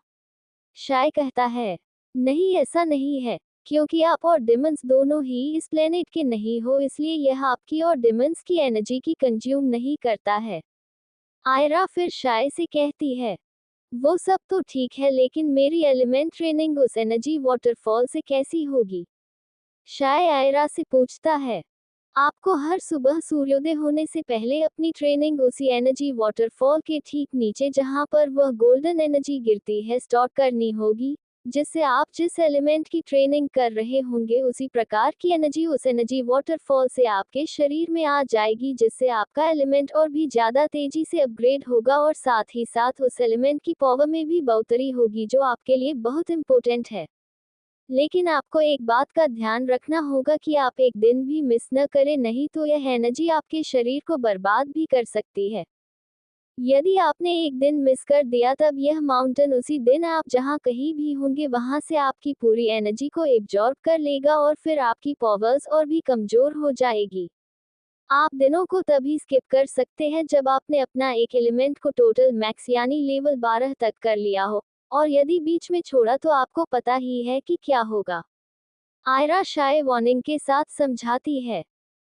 [SPEAKER 2] शाय कहता है, नहीं ऐसा नहीं है, क्योंकि आप और डिमंस दोनों ही इस प्लेनेट के नहीं हो, इसलिए यह आपकी और डिमंस की एनर्जी की कंज्यूम नहीं करता है। आयरा फिर शाय से कहती है, वो सब तो ठीक है, लेकिन मेरी एलिमेंट ट्रेनिंग उस एनर्जी वाटरफॉल से कैसी होगी? शाय आयरा से पूछता है, आपको हर सुबह सूर्योदय होने से पहले अपनी ट्रेनिंग उसी एनर्जी वाटरफॉल के ठीक नीचे जहां पर वह गोल्डन एनर्जी गिरती है स्टॉक करनी होगी, जिससे आप जिस एलिमेंट की ट्रेनिंग कर रहे होंगे उसी प्रकार की एनर्जी उस एनर्जी वाटरफॉल से आपके शरीर में आ जाएगी, जिससे आपका एलिमेंट और भी ज्यादा तेजी से अपग्रेड होगा और साथ ही साथ उस एलिमेंट की पावर में भी बढ़ोतरी होगी, जो आपके लिए बहुत इंपॉर्टेंट है। लेकिन आपको एक बात का ध्यान रखना होगा कि आप एक दिन भी मिस न करें, नहीं तो यह एनर्जी आपके शरीर को बर्बाद भी कर सकती है। यदि आपने एक दिन मिस कर दिया तब यह माउंटेन उसी दिन आप जहां कहीं भी होंगे वहां से आपकी पूरी एनर्जी को एब्जॉर्ब कर लेगा और फिर आपकी पावर्स और भी कमजोर हो जाएगी। आप दिनों को तभी स्किप कर सकते हैं जब आपने अपना एक एलिमेंट को टोटल मैक्स यानी लेवल 12 तक कर लिया हो, और यदि बीच में छोड़ा तो आपको पता ही है कि क्या होगा। आयरा शाय वार्निंग के साथ समझाती है,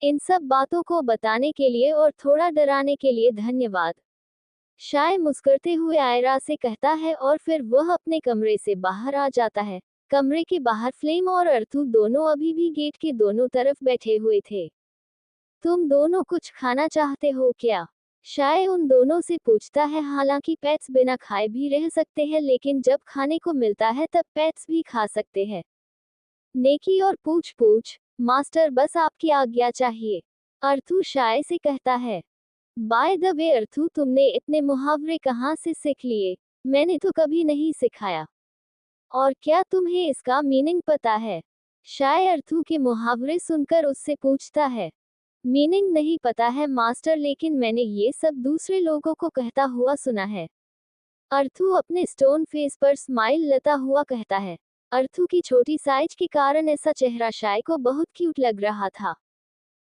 [SPEAKER 2] इन सब बातों को बताने के लिए और थोड़ा डराने के लिए धन्यवाद। शाय मुस्कुराते हुए आयरा से कहता है और फिर वह अपने कमरे से बाहर आ जाता है। कमरे के बाहर फ्लेम और अर्थू दोनों अभी भी गेट के दोनों तरफ बैठे हुए थे। तुम दोनों कुछ खाना चाहते हो क्या? शाय उन दोनों से पूछता है। हालांकि पेट्स बिना खाए भी रह सकते हैं, लेकिन जब खाने को मिलता है तब पेट्स भी खा सकते हैं। नेकी और पूछ पूछ, मास्टर बस आपकी आज्ञा चाहिए, अर्थू शाय से कहता है। बाय द वे अर्थू, तुमने इतने मुहावरे कहाँ से सीख लिए? मैंने तो कभी नहीं सिखाया। और क्या तुम्हें इसका मीनिंग पता है? शाय अर्थू के मुहावरे सुनकर उससे पूछता है। मीनिंग नहीं पता है मास्टर, लेकिन मैंने ये सब दूसरे लोगों को कहता हुआ सुना है। अर्थू अपने स्टोन फेस पर स्माइल लाता हुआ कहता है। अर्थू की छोटी साइज के कारण ऐसा चेहरा शाय को बहुत क्यूट लग रहा था।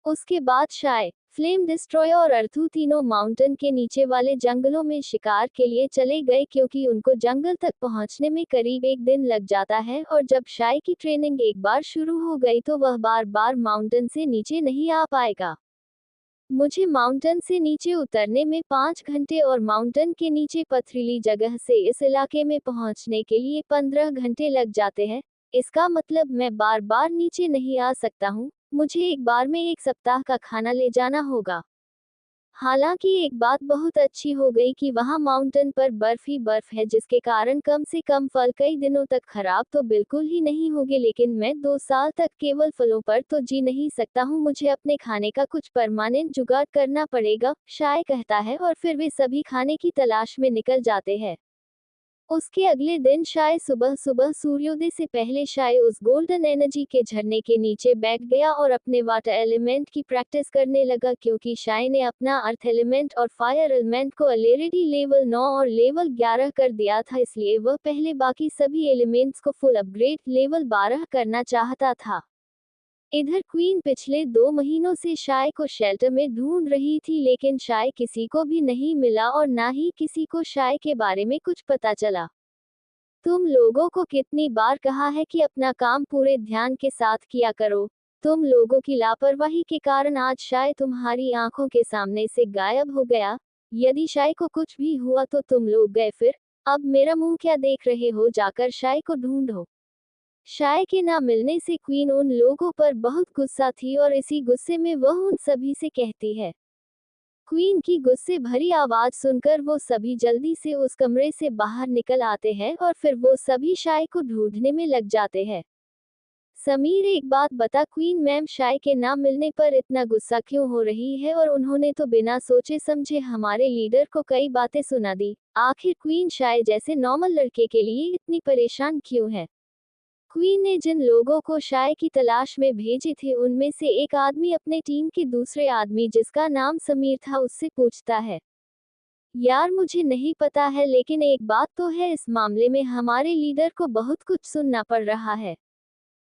[SPEAKER 2] उसके बाद शाय, फ्लेम डिस्ट्रॉयर और अर्थू तीनों माउंटेन के नीचे वाले जंगलों में शिकार के लिए चले गए, क्योंकि उनको जंगल तक पहुंचने में करीब एक दिन लग जाता है, और जब शाय की ट्रेनिंग एक बार शुरू हो गई तो वह बार बार माउंटेन से नीचे नहीं आ पाएगा। मुझे माउंटेन से नीचे उतरने में 5 घंटे और माउंटेन के नीचे पथरीली जगह से इस इलाके में पहुंचने के लिए 15 घंटे लग जाते हैं। इसका मतलब मैं बार बार नीचे नहीं आ सकता हूँ, मुझे एक बार में 1 सप्ताह का खाना ले जाना होगा। हालांकि एक बात बहुत अच्छी हो गई कि वहां माउंटेन पर बर्फ ही बर्फ है, जिसके कारण कम से कम फल कई दिनों तक खराब तो बिल्कुल ही नहीं होंगे, लेकिन मैं 2 साल तक केवल फलों पर तो जी नहीं सकता हूँ, मुझे अपने खाने का कुछ परमानेंट जुगाड़ करना पड़ेगा, शाय कहता है, और फिर वे सभी खाने की तलाश में निकल जाते हैं। उसके अगले दिन शाय सुबह सुबह सूर्योदय से पहले शाय उस गोल्डन एनर्जी के झरने के नीचे बैठ गया और अपने वाटर एलिमेंट की प्रैक्टिस करने लगा, क्योंकि शाय ने अपना अर्थ एलिमेंट और फायर एलिमेंट को ऑलरेडी लेवल 9 और लेवल 11 कर दिया था, इसलिए वह पहले बाकी सभी एलिमेंट्स को फुल अपग्रेड लेवल 12 करना चाहता था। इधर क्वीन पिछले 2 महीनों से शाय को शेल्टर में ढूंढ रही थी, लेकिन शाय किसी को भी नहीं मिला और ना ही किसी को शाय के बारे में कुछ पता चला। तुम लोगों को कितनी बार कहा है कि अपना काम पूरे ध्यान के साथ किया करो। तुम लोगों की लापरवाही के कारण आज शाय तुम्हारी आंखों के सामने से गायब हो गया। यदि शाय को कुछ भी हुआ तो तुम लोग गए फिर। अब मेरा मुंह क्या देख रहे हो, जाकर शाय को ढूंढो। शाय के ना मिलने से क्वीन उन लोगों पर बहुत गुस्सा थी और इसी गुस्से में वह उन सभी से कहती है। क्वीन की गुस्से भरी आवाज सुनकर वो सभी जल्दी से उस कमरे से बाहर निकल आते हैं और फिर वो सभी शाय को ढूंढने में लग जाते हैं। समीर एक बात बता क्वीन मैम शाय के नाम मिलने पर इतना गुस्सा क्यों हो रही है और उन्होंने तो बिना सोचे समझे हमारे लीडर को कई बातें सुना दी। आखिर क्वीन शाय जैसे नॉर्मल लड़के के लिए इतनी परेशान क्यों है। क्वीन ने जिन लोगों को शाय की तलाश में भेजे थे उनमें से एक आदमी अपने टीम के दूसरे आदमी जिसका नाम समीर था उससे पूछता है, यार मुझे नहीं पता है लेकिन एक बात तो है इस मामले में हमारे लीडर को बहुत कुछ सुनना पड़ रहा है।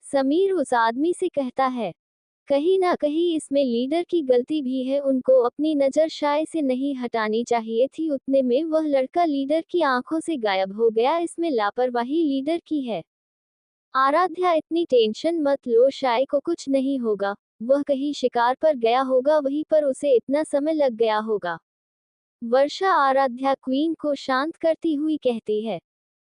[SPEAKER 2] समीर उस आदमी से कहता है, कहीं ना कहीं इसमें लीडर की गलती भी है, उनको अपनी नज़र शाय से नहीं हटानी चाहिए थी। उतने में वह लड़का लीडर की आंखों से गायब हो गया, इसमें लापरवाही लीडर की है। आराध्या इतनी टेंशन मत लो, शाय को कुछ नहीं होगा, वह कहीं शिकार पर गया होगा, वहीं पर उसे इतना समय लग गया होगा। वर्षा आराध्या क्वीन को शांत करती हुई कहती है,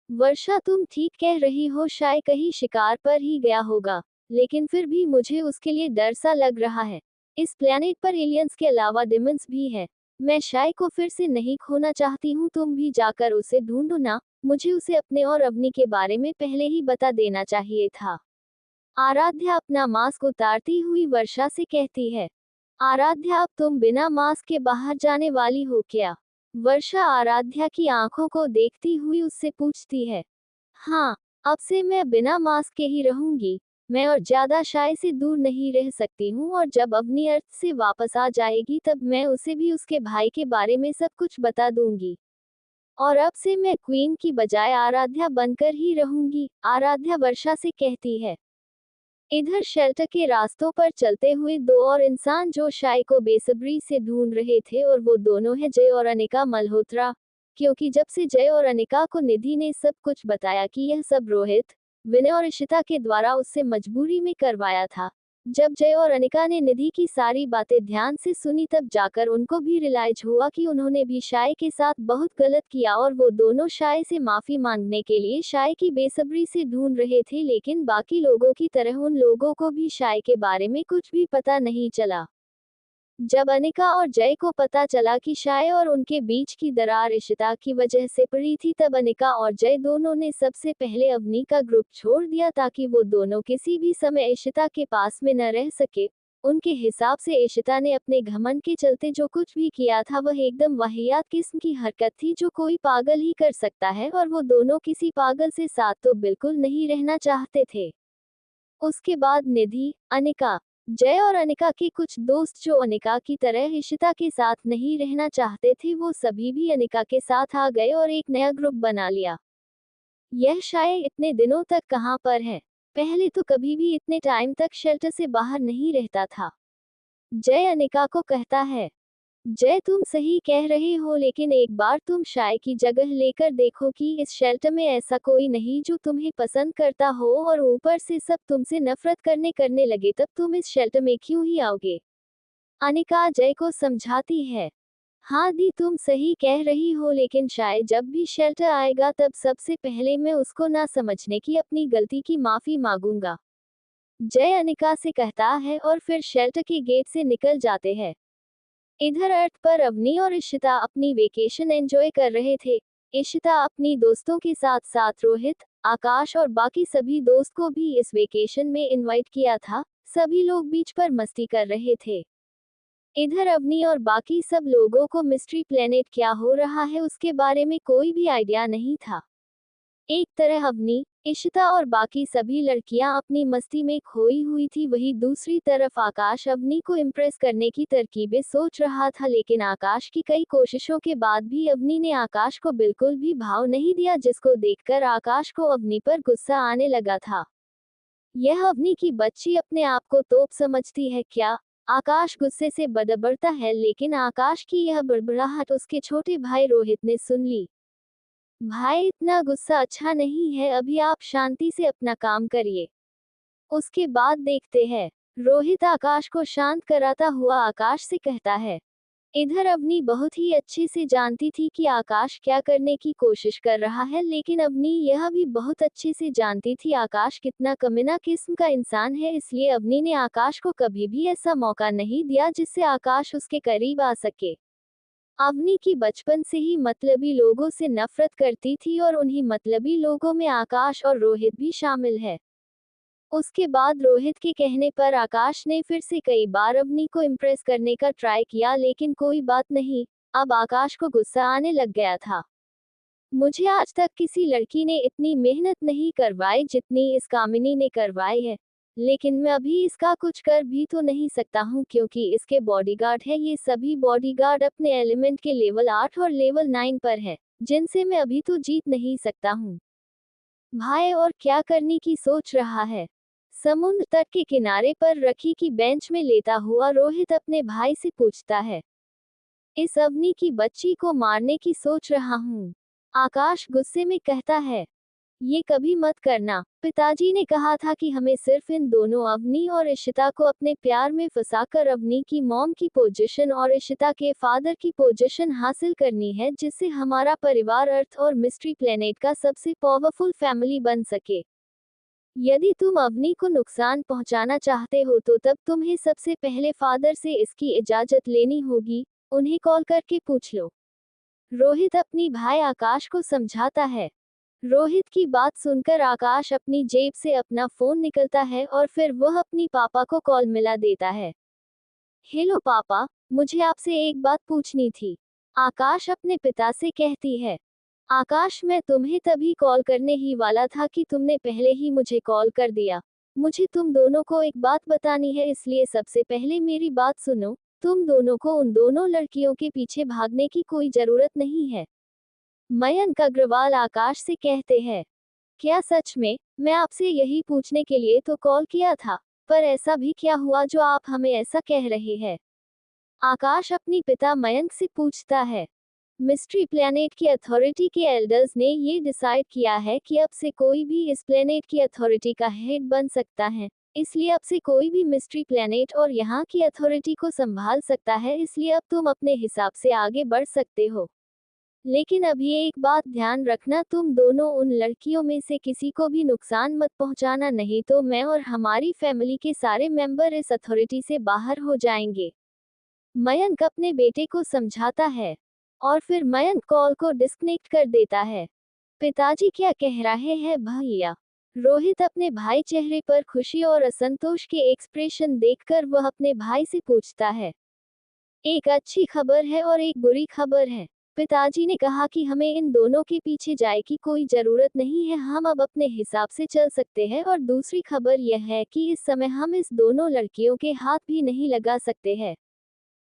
[SPEAKER 2] वर्षा तुम ठीक कह रही हो, शाय कहीं शिकार पर ही गया होगा, लेकिन फिर भी मुझे उसके लिए डर सा लग रहा है। इस प्लेनेट पर एलियंस के अलावा डिमंस भी है। मैं शाय को फिर से नहीं खोना चाहती हूँ, तुम भी जाकर उसे ढूंढो ना, मुझे उसे अपने और अवनी के बारे में पहले ही बता देना चाहिए था। आराध्या अपना मास्क उतारती हुई वर्षा से कहती है, आराध्या अब तुम बिना मास्क के बाहर जाने वाली हो क्या। वर्षा आराध्या की आंखों को देखती हुई उससे पूछती है, हाँ, अब से मैं बिना मास्क के ही रहूंगी। मैं और ज्यादा शाय से दूर नहीं रह सकती हूँ और जब अवनी अर्थ से वापस आ जाएगी तब मैं उसे भी उसके भाई के बारे में सब कुछ बता दूंगी। और अब से मैं क्वीन की बजाय आराध्या बनकर ही रहूंगी, आराध्या वर्षा से कहती है। इधर शेल्टर के रास्तों पर चलते हुए दो और इंसान जो शाय को बेसब्री से ढूंढ रहे थे और वो दोनों है जय और अनिका मल्होत्रा। क्योंकि जब से जय और अनिका को निधि ने सब कुछ बताया कि यह सब रोहित, विनय और इशिता के द्वारा उससे मजबूरी में करवाया था, जब जय और अनिका ने निधि की सारी बातें ध्यान से सुनी तब जाकर उनको भी रियलाइज हुआ कि उन्होंने भी शाय के साथ बहुत गलत किया और वो दोनों शाय से माफी मांगने के लिए शाय की बेसब्री से ढूंढ रहे थे, लेकिन बाकी लोगों की तरह उन लोगों को भी शाय के बारे में कुछ भी पता नहीं चला। जब अनिका और जय को पता चला कि शाय और उनके बीच की दरार इशिता की वजह से पड़ी थी तब अनिका और जय दोनों ने सबसे पहले अवनी का ग्रुप छोड़ दिया ताकि वो दोनों किसी भी समय इशिता के पास में न रह सके। उनके हिसाब से इशिता ने अपने घमंड के चलते जो कुछ भी किया था वह एकदम वाहियात किस्म की हरकत थी जो कोई पागल ही कर सकता है और वो दोनों किसी पागल से साथ तो बिल्कुल नहीं रहना चाहते थे। उसके बाद निधि, अनिका, जय और अनिका के कुछ दोस्त जो अनिका की तरह इशिता के साथ नहीं रहना चाहते थे वो सभी भी अनिका के साथ आ गए और एक नया ग्रुप बना लिया। यह शायद इतने दिनों तक कहाँ पर है, पहले तो कभी भी इतने टाइम तक शेल्टर से बाहर नहीं रहता था। जय अनिका को कहता है, जय तुम सही कह रहे हो लेकिन एक बार तुम शाय की जगह लेकर देखो कि इस शेल्टर में ऐसा कोई नहीं जो तुम्हें पसंद करता हो और ऊपर से सब तुमसे नफरत करने लगे, तब तुम इस शेल्टर में क्यों ही आओगे। अनिका जय को समझाती है, हाँ दी तुम सही कह रही हो लेकिन शायद जब भी शेल्टर आएगा तब सबसे पहले मैं उसको ना समझने की अपनी गलती की माफी मांगूंगा। जय अनिका से कहता है और फिर शेल्टर के गेट से निकल जाते हैं। इधर अर्थ पर अवनी और इशिता अपनी वेकेशन एंजॉय कर रहे थे। इशिता अपनी दोस्तों के साथ साथ रोहित, आकाश और बाकी सभी दोस्त को भी इस वेकेशन में इनवाइट किया था। सभी लोग बीच पर मस्ती कर रहे थे। इधर अवनी और बाकी सब लोगों को मिस्ट्री प्लेनेट क्या हो रहा है उसके बारे में कोई भी आइडिया नहीं था। एक तरह अवनी, इशिता और बाकी सभी लड़कियां अपनी मस्ती में खोई हुई थी, वहीं दूसरी तरफ आकाश अवनी को इम्प्रेस करने की तरकीबें सोच रहा था, लेकिन आकाश की कई कोशिशों के बाद भी अवनी ने आकाश को बिल्कुल भी भाव नहीं दिया, जिसको देखकर आकाश को अवनी पर गुस्सा आने लगा था। यह अवनी की बच्ची अपने आप को तोप समझती है क्या? आकाश गुस्से से बड़बड़ता है, लेकिन आकाश की यह बड़बड़ाहट उसके छोटे भाई रोहित ने सुन ली। भाई इतना गुस्सा अच्छा नहीं है, अभी आप शांति से अपना काम करिए, उसके बाद देखते हैं। रोहित आकाश को शांत कराता हुआ आकाश से कहता है। इधर अवनी बहुत ही अच्छे से जानती थी कि आकाश क्या करने की कोशिश कर रहा है, लेकिन अवनी यह भी बहुत अच्छे से जानती थी आकाश कितना कमीना किस्म का इंसान है, इसलिए अवनी ने आकाश को कभी भी ऐसा मौका नहीं दिया जिससे आकाश उसके करीब आ सके। अवनी की बचपन से ही मतलबी लोगों से नफरत करती थी और उन्हीं मतलबी लोगों में आकाश और रोहित भी शामिल है। उसके बाद रोहित के कहने पर आकाश ने फिर से कई बार अवनी को इम्प्रेस करने का ट्राई किया, लेकिन कोई बात नहीं। अब आकाश को गुस्सा आने लग गया था। मुझे आज तक किसी लड़की ने इतनी मेहनत नहीं करवाई जितनी इस कामिनी ने करवाई है, लेकिन मैं अभी इसका कुछ कर भी तो नहीं सकता हूँ क्योंकि इसके बॉडीगार्ड है। ये सभी बॉडीगार्ड अपने एलिमेंट के लेवल 8 और लेवल 9 पर है, जिनसे मैं अभी तो जीत नहीं सकता हूँ। भाई और क्या करने की सोच रहा है? समुद्र तट के किनारे पर रखी की बेंच में लेटा हुआ रोहित अपने भाई से पूछता है। इस अवनी की बच्ची को मारने की सोच रहा हूँ। आकाश गुस्से में कहता है, ये कभी मत करना। पिताजी ने कहा था कि हमें सिर्फ इन दोनों अवनी और इशिता को अपने प्यार में फंसाकर अवनी की मॉम की पोजीशन और इशिता के फादर की पोजीशन हासिल करनी है, जिससे हमारा परिवार अर्थ और मिस्ट्री प्लेनेट का सबसे पावरफुल फैमिली बन सके। यदि तुम अवनी को नुकसान पहुंचाना चाहते हो तो तब तुम्हें सबसे पहले फादर से इसकी इजाजत लेनी होगी। उन्हें कॉल करके पूछ लो। रोहित अपनी भाई आकाश को समझाता है। रोहित की बात सुनकर आकाश अपनी जेब से अपना फोन निकलता है और फिर वह अपनी पापा को कॉल मिला देता है। हेलो पापा, मुझे आपसे एक बात पूछनी थी। आकाश अपने पिता से कहती है। आकाश, मैं तुम्हें तभी कॉल करने ही वाला था कि तुमने पहले ही मुझे कॉल कर दिया। मुझे तुम दोनों को एक बात बतानी है, इसलिए सबसे पहले मेरी बात सुनो। तुम दोनों को उन दोनों लड़कियों के पीछे भागने की कोई जरूरत नहीं है। मयंक अग्रवाल आकाश से कहते हैं। क्या सच में? मैं आपसे यही पूछने के लिए तो कॉल किया था, पर ऐसा भी क्या हुआ जो आप हमें ऐसा कह रहे हैं? आकाश अपनी पिता मयंक से पूछता है। मिस्ट्री प्लैनेट की अथॉरिटी के एल्डर्स ने ये डिसाइड किया है कि अब से कोई भी इस प्लैनेट की अथॉरिटी का हेड बन सकता है, इसलिए अब से कोई भी मिस्ट्री प्लैनेट और यहाँ की अथॉरिटी को संभाल सकता है, इसलिए अब तुम अपने हिसाब से आगे बढ़ सकते हो। लेकिन अभी एक बात ध्यान रखना, तुम दोनों उन लड़कियों में से किसी को भी नुकसान मत पहुंचाना, नहीं तो मैं और हमारी फैमिली के सारे मेंबर इस अथॉरिटी से बाहर हो जाएंगे। मयंक अपने बेटे को समझाता है और फिर मयंक कॉल को डिस्कनेक्ट कर देता है। पिताजी क्या कह रहे हैं भैया? रोहित अपने भाई चेहरे पर खुशी और असंतोष के एक्सप्रेशन देखकर वह अपने भाई से पूछता है। एक अच्छी खबर है और एक बुरी खबर है। पिताजी ने कहा कि हमें इन दोनों के पीछे जाए की कोई जरूरत नहीं है, हम अब अपने हिसाब से चल सकते हैं। और दूसरी खबर यह है कि इस समय हम इस दोनों लड़कियों के हाथ भी नहीं लगा सकते हैं,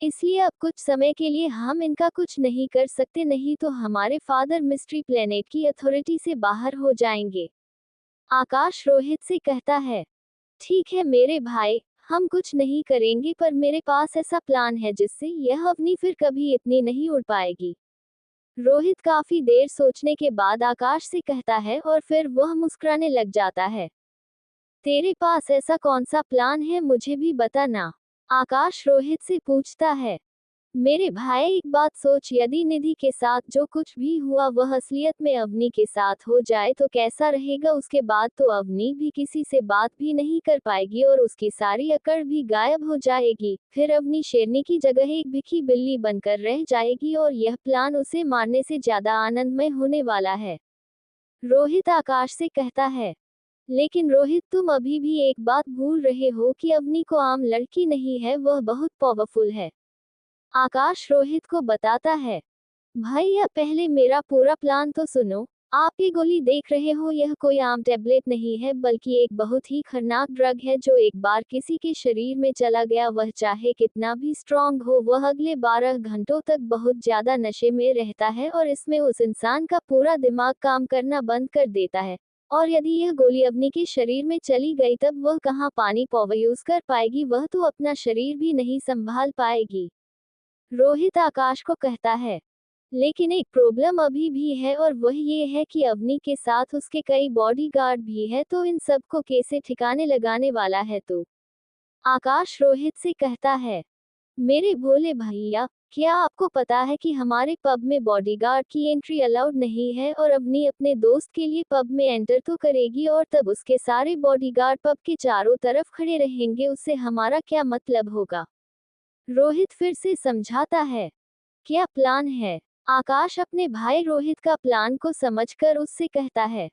[SPEAKER 2] इसलिए अब कुछ समय के लिए हम इनका कुछ नहीं कर सकते, नहीं तो हमारे फादर मिस्ट्री प्लेनेट की अथॉरिटी से बाहर हो जाएंगे। आकाश रोहित से कहता है। ठीक है मेरे भाई, हम कुछ नहीं करेंगे, पर मेरे पास ऐसा प्लान है जिससे यह अवनी फिर कभी इतनी नहीं उड़ पाएगी। रोहित काफी देर सोचने के बाद आकाश से कहता है और फिर वह मुस्कुराने लग जाता है। तेरे पास ऐसा कौन सा प्लान है, मुझे भी बताना। आकाश रोहित से पूछता है। मेरे भाई एक बात सोच, यदि निधि के साथ जो कुछ भी हुआ वह असलियत में अवनी के साथ हो जाए तो कैसा रहेगा? उसके बाद तो अवनी भी किसी से बात भी नहीं कर पाएगी और उसकी सारी अकड़ भी गायब हो जाएगी। फिर अवनी शेरनी की जगह एक भिखी बिल्ली बनकर रह जाएगी और यह प्लान उसे मारने से ज्यादा आनंदमय होने वाला है। रोहित आकाश से कहता है। लेकिन रोहित, तुम अभी भी एक बात भूल रहे हो कि अवनी को आम लड़की नहीं है, वह बहुत पावरफुल है। आकाश रोहित को बताता है। भैया पहले मेरा पूरा प्लान तो सुनो। आप ये गोली देख रहे हो, यह कोई आम टैबलेट नहीं है, बल्कि एक बहुत ही खतरनाक ड्रग है जो एक बार किसी के शरीर में चला गया, वह चाहे कितना भी स्ट्रांग हो, वह अगले 12 घंटों तक बहुत ज्यादा नशे में रहता है और इसमें उस इंसान का पूरा दिमाग काम करना बंद कर देता है। और यदि यह गोली अवनी के शरीर में चली गई तब वह कहाँ पानी पावर यूज कर पाएगी, वह तो अपना शरीर भी नहीं संभाल पाएगी। रोहित आकाश को कहता है। लेकिन एक प्रॉब्लम अभी भी है और वह ये है कि अवनी के साथ उसके कई बॉडीगार्ड भी है, तो इन सबको कैसे ठिकाने लगाने वाला है? तो आकाश रोहित से कहता है। मेरे भोले भैया, क्या आपको पता है कि हमारे पब में बॉडीगार्ड की एंट्री अलाउड नहीं है? और अवनी अपने दोस्त के लिए पब में एंटर तो करेगी और तब उसके सारे बॉडीगार्ड पब के चारों तरफ खड़े रहेंगे, उससे हमारा क्या मतलब होगा? रोहित फिर से समझाता है। क्या प्लान है? आकाश अपने भाई रोहित का प्लान को समझकर उससे कहता है।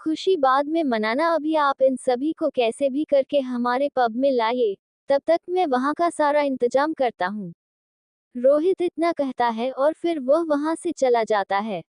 [SPEAKER 2] खुशी बाद में मनाना, अभी आप इन सभी को कैसे भी करके हमारे पब में लाइए, तब तक मैं वहाँ का सारा इंतजाम करता हूँ। रोहित इतना कहता है और फिर वह वहाँ से चला जाता है।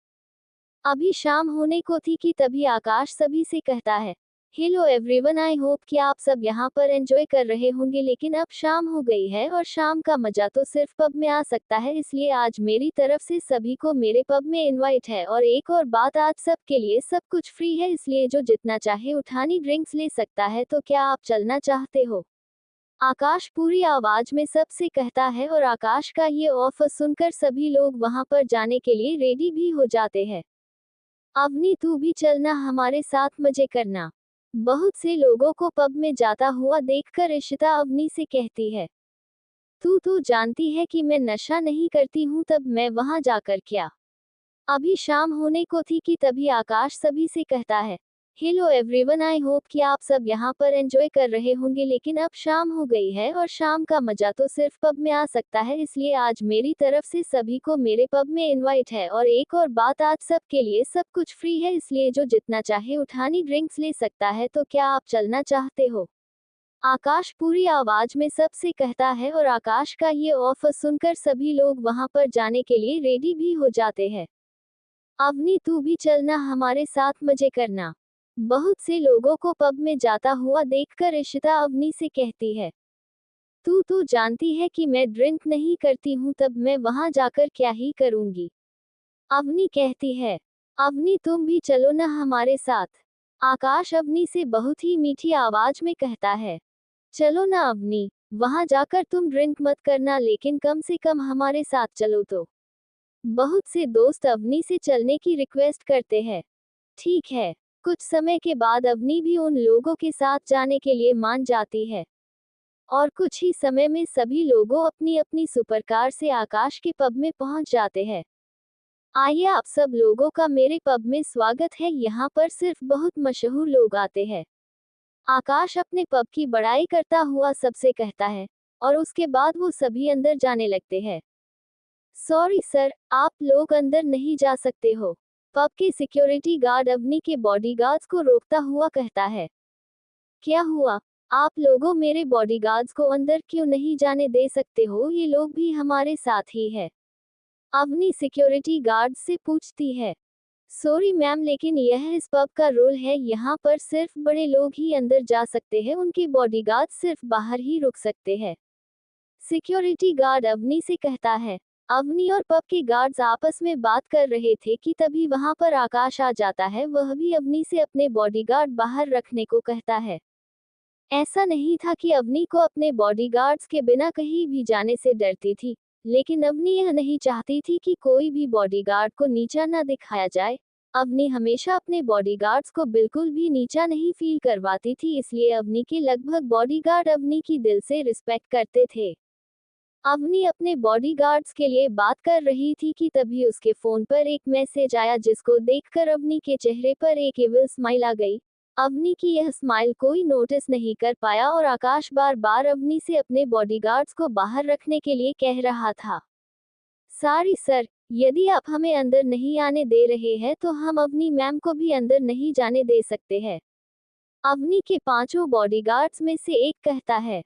[SPEAKER 2] अभी शाम होने को थी कि तभी आकाश सभी से कहता है, हेलो एवरीवन, आई होप कि आप सब यहाँ पर एंजॉय कर रहे होंगे, लेकिन अब शाम हो गई है और शाम का मजा तो सिर्फ पब में आ सकता है, इसलिए आज मेरी तरफ से सभी को मेरे पब में इनवाइट है। और एक और बात, आज सब के लिए सब कुछ फ्री है, इसलिए जो जितना चाहे उठानी ड्रिंक्स ले सकता है, तो क्या आप चलना चाहते हो? आकाश पूरी आवाज में सबसे कहता है और आकाश का ये ऑफर सुनकर सभी लोग वहां पर जाने के लिए रेडी भी हो जाते हैं। अवनी, तू भी चलना, हमारे साथ मजे करना। बहुत से लोगों को पब में जाता हुआ देखकर इशिता अवनी से कहती है, तू तो जानती है कि मैं नशा नहीं करती हूँ, तब मैं वहां जाकर क्या। अभी शाम होने को थी कि तभी आकाश सभी से कहता है, हेलो एवरीवन, आई होप कि आप सब यहाँ पर एंजॉय कर रहे होंगे, लेकिन अब शाम हो गई है और शाम का मजा तो सिर्फ पब में आ सकता है, इसलिए आज मेरी तरफ से सभी को मेरे पब में इनवाइट है। और एक और बात, आज सब के लिए सब कुछ फ्री है, इसलिए जो जितना चाहे उठानी ड्रिंक्स ले सकता है, तो क्या आप चलना चाहते हो? आकाश पूरी आवाज में सबसे कहता है और आकाश का ये ऑफर सुनकर सभी लोग वहां पर जाने के लिए रेडी भी हो जाते हैं। अवनी, तू भी चलना, हमारे साथ मजे करना। बहुत से लोगों को पब में जाता हुआ देखकर इशिता अवनी से कहती है, तू तो जानती है कि मैं ड्रिंक नहीं करती हूँ, तब मैं वहां जाकर क्या ही करूंगी। अवनी कहती है, अवनी तुम भी चलो ना हमारे साथ। आकाश अवनी से बहुत ही मीठी आवाज में कहता है, चलो ना अवनी, वहां जाकर तुम ड्रिंक मत करना, लेकिन कम से कम हमारे साथ चलो तो। बहुत से दोस्त अवनी से चलने की रिक्वेस्ट करते हैं। ठीक है। कुछ समय के बाद अवनी भी उन लोगों के साथ जाने के लिए मान जाती है और कुछ ही समय में सभी लोगों अपनी अपनी सुपरकार से आकाश के पब में पहुंच जाते हैं। आइए आप सब लोगों का मेरे पब में स्वागत है, यहाँ पर सिर्फ बहुत मशहूर लोग आते हैं। आकाश अपने पब की बड़ाई करता हुआ सबसे कहता है और उसके बाद वो सभी अंदर जाने लगते हैं। सॉरी सर, आप लोग अंदर नहीं जा सकते हो। पब के सिक्योरिटी गार्ड अवनी के बॉडीगार्ड्स को रोकता हुआ कहता है, क्या हुआ? आप लोगों मेरे बॉडीगार्ड्स को अंदर क्यों नहीं जाने दे सकते हो? ये लोग भी हमारे साथ ही है। अवनी सिक्योरिटी गार्ड से पूछती है, सॉरी मैम, लेकिन यह इस पब का रूल है, यहाँ पर सिर्फ बड़े लोग ही अंदर जा सकते हैं, उनके बॉडीगार्ड सिर्फ बाहर ही रुक सकते हैं। सिक्योरिटी गार्ड अवनी से कहता है। अवनी और पब के गार्ड्स आपस में बात कर रहे थे कि तभी वहां पर आकाश आ जाता है। वह भी अवनी से अपने बॉडीगार्ड बाहर रखने को कहता है। ऐसा नहीं था कि अवनी को अपने बॉडीगार्ड्स के बिना कहीं भी जाने से डरती थी, लेकिन अवनी यह नहीं चाहती थी कि कोई भी बॉडीगार्ड को नीचा न दिखाया जाए। अवनी हमेशा अपने बॉडीगार्ड्स को बिल्कुल भी नीचा नहीं फील करवाती थी, इसलिए अवनी के लगभग बॉडीगार्ड अवनी की दिल से रिस्पेक्ट करते थे। अवनी अपने बॉडीगार्ड्स के लिए बात कर रही थी कि तभी उसके फोन पर एक मैसेज आया, जिसको देखकर अवनी के चेहरे पर एक इविल स्माइल आ गई। अवनी की यह स्माइल कोई नोटिस नहीं कर पाया और आकाश बार बार अवनी से अपने बॉडीगार्ड्स को बाहर रखने के लिए कह रहा था। सॉरी सर, यदि आप हमें अंदर नहीं आने दे रहे हैं तो हम अवनी मैम को भी अंदर नहीं जाने दे सकते हैं। अवनी के पांचों बॉडीगार्ड्स में से एक कहता है,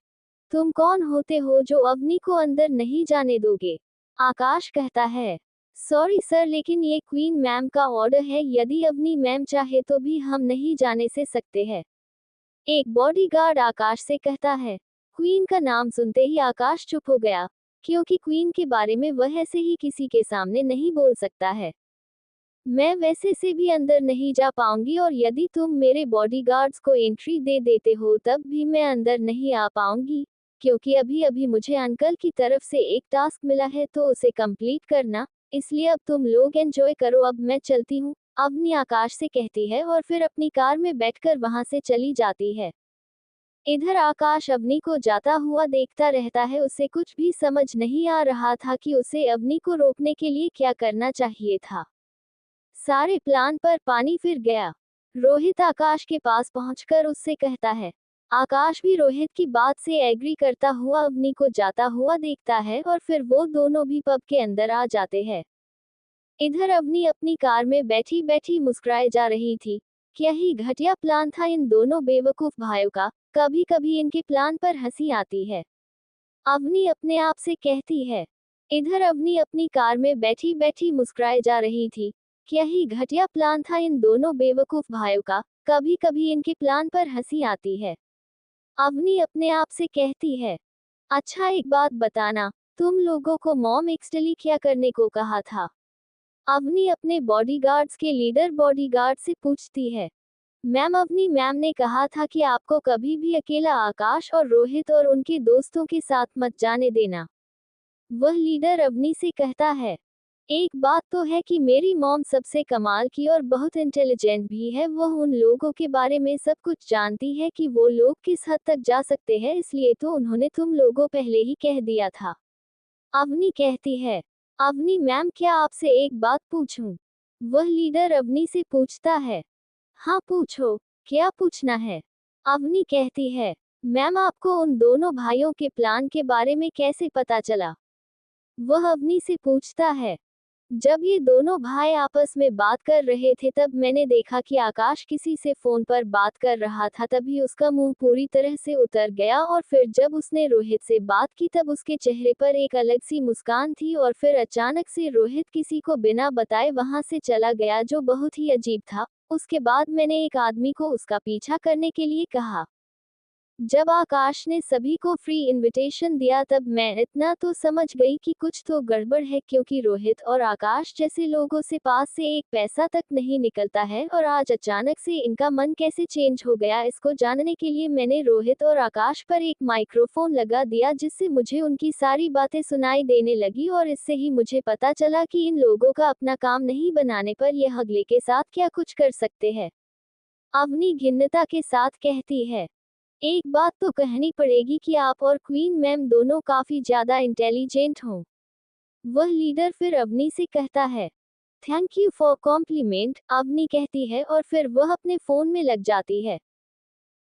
[SPEAKER 2] तुम कौन होते हो जो अवनी को अंदर नहीं जाने दोगे? आकाश कहता है, सॉरी सर, लेकिन ये क्वीन मैम का ऑर्डर है, यदि अवनी मैम चाहे तो भी हम नहीं जाने से सकते हैं। एक बॉडीगार्ड आकाश से कहता है। क्वीन का नाम सुनते ही आकाश चुप हो गया, क्योंकि क्वीन के बारे में वह ऐसे ही किसी के सामने नहीं बोल सकता है। मैं वैसे से भी अंदर नहीं जा पाऊंगी और यदि तुम मेरे बॉडीगार्ड्स को एंट्री दे देते हो तब भी मैं अंदर नहीं आ पाऊंगी, क्योंकि अभी अभी मुझे अंकल की तरफ से एक टास्क मिला है तो उसे कंप्लीट करना, इसलिए अब तुम लोग एंजॉय करो, अब मैं चलती हूँ। अवनी आकाश से कहती है और फिर अपनी कार में बैठकर वहां से चली जाती है। इधर आकाश अवनी को जाता हुआ देखता रहता है, उसे कुछ भी समझ नहीं आ रहा था कि उसे अवनी को रोकने के लिए क्या करना चाहिए था। सारे प्लान पर पानी फिर गया। रोहित आकाश के पास पहुंचकर उससे कहता है। आकाश भी रोहित की बात से एग्री करता हुआ अवनी को जाता हुआ देखता है और फिर वो दोनों भी पब के अंदर आ जाते हैं। इधर अवनी अपनी कार में बैठी बैठी मुस्कुराए जा रही थी। क्या ही घटिया प्लान था इन दोनों बेवकूफ भाइयों का। कभी कभी इनके प्लान पर हंसी आती है। अवनी अपने आप से कहती है। इधर अवनी अपनी कार में बैठी बैठी मुस्कुराए जा रही थी। क्या ही घटिया प्लान था इन दोनों बेवकूफ भाइयों का। कभी कभी इनके प्लान पर हंसी आती है। अवनी अपने आप से कहती है। अच्छा एक बात बताना, तुम लोगों को मॉम एक्चुअली क्या करने को कहा था? अवनी अपने बॉडीगार्ड्स के लीडर बॉडीगार्ड से पूछती है। मैम अवनी मैम ने कहा था कि आपको कभी भी अकेला आकाश और रोहित और उनके दोस्तों के साथ मत जाने देना। वह लीडर अवनी से कहता है। एक बात तो है कि मेरी मॉम सबसे कमाल की और बहुत इंटेलिजेंट भी है। वह उन लोगों के बारे में सब कुछ जानती है कि वो लोग किस हद तक जा सकते हैं, इसलिए तो उन्होंने तुम लोगों पहले ही कह दिया था। अवनी कहती है। अवनी मैम क्या आपसे एक बात पूछूं? वह लीडर अवनी से पूछता है। हाँ पूछो, क्या पूछना है? अवनी कहती है। मैम आपको उन दोनों भाइयों के प्लान के बारे में कैसे पता चला? वह अवनी से पूछता है। जब ये दोनों भाई आपस में बात कर रहे थे तब मैंने देखा कि आकाश किसी से फोन पर बात कर रहा था, तभी उसका मुंह पूरी तरह से उतर गया और फिर जब उसने रोहित से बात की तब उसके चेहरे पर एक अलग सी मुस्कान थी और फिर अचानक से रोहित किसी को बिना बताए वहां से चला गया जो बहुत ही अजीब था। उसके बाद मैंने एक आदमी को उसका पीछा करने के लिए कहा। जब आकाश ने सभी को फ्री इनविटेशन दिया तब मैं इतना तो समझ गई कि कुछ तो गड़बड़ है, क्योंकि रोहित और आकाश जैसे लोगों से पास से एक पैसा तक नहीं निकलता है और आज अचानक से इनका मन कैसे चेंज हो गया, इसको जानने के लिए मैंने रोहित और आकाश पर एक माइक्रोफोन लगा दिया जिससे मुझे उनकी सारी बातें सुनाई देने लगी और इससे ही मुझे पता चला कि इन लोगों का अपना काम नहीं बनाने पर यह अगले के साथ क्या कुछ कर सकते हैं। अवनी घिन्नता के साथ कहती है। एक बात तो कहनी पड़ेगी कि आप और क्वीन मैम दोनों काफी ज्यादा इंटेलिजेंट हो। वह लीडर फिर अवनी से कहता है। Thank you for compliment, Avni कहती है और फिर वह अपने फोन में लग जाती है।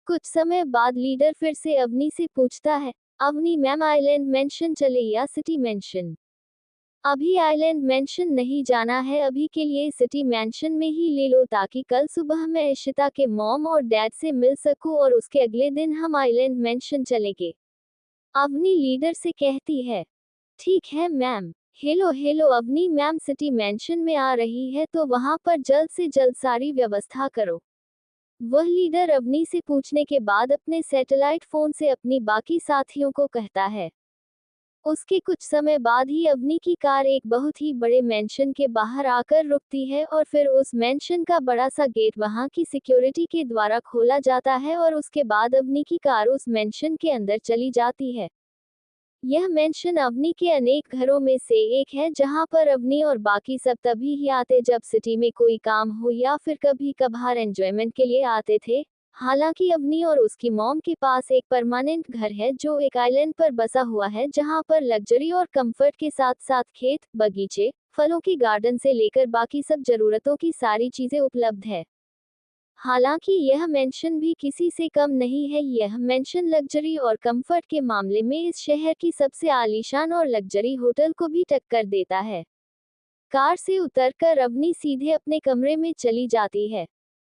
[SPEAKER 2] कुछ समय बाद लीडर फिर से अवनी से पूछता है। अवनी मैम आइलैंड मेंशन चले या सिटी मेंशन? अभी आइलैंड मेंशन नहीं जाना है, अभी के लिए सिटी मेंशन में ही ले लो ताकि कल सुबह मैं इशिता के मॉम और डैड से मिल सकूं और उसके अगले दिन हम आइलैंड मेंशन चलेंगे। अवनी लीडर से कहती है। ठीक है ma'am. Hello hello Avni ma'am city mansion में आ रही है तो वहां पर जल्द से जल्द सारी व्यवस्था करो। वह लीडर अवनी से पूछने के बाद अपने सैटेलाइट फोन से अपनी बाकी साथियों को कहता है। उसके कुछ समय बाद ही अवनी की कार एक बहुत ही बड़े मेंशन के बाहर आकर रुकती है और फिर उस मेंशन का बड़ा सा गेट वहां की सिक्योरिटी के द्वारा खोला जाता है और उसके बाद अवनी की कार उस मेंशन के अंदर चली जाती है। यह मेंशन अवनी के अनेक घरों में से एक है जहां पर अवनी और बाकी सब तभी ही आते जब सिटी में कोई काम हो या फिर कभी कभार एंजॉयमेंट के लिए आते थे। हालांकि अवनी और उसकी मॉम के पास एक परमानेंट घर है जो एक आइलैंड पर बसा हुआ है जहां पर लग्जरी और कंफर्ट के साथ साथ खेत, बगीचे, फलों की गार्डन से लेकर बाकी सब जरूरतों की सारी चीजें उपलब्ध है। हालांकि यह मेंशन भी किसी से कम नहीं है। यह मेंशन लग्जरी और कंफर्ट के मामले में इस शहर की सबसे आलीशान और लग्जरी होटल को भी टक्कर देता है। कार से उतरकर अवनी सीधे अपने कमरे में चली जाती है।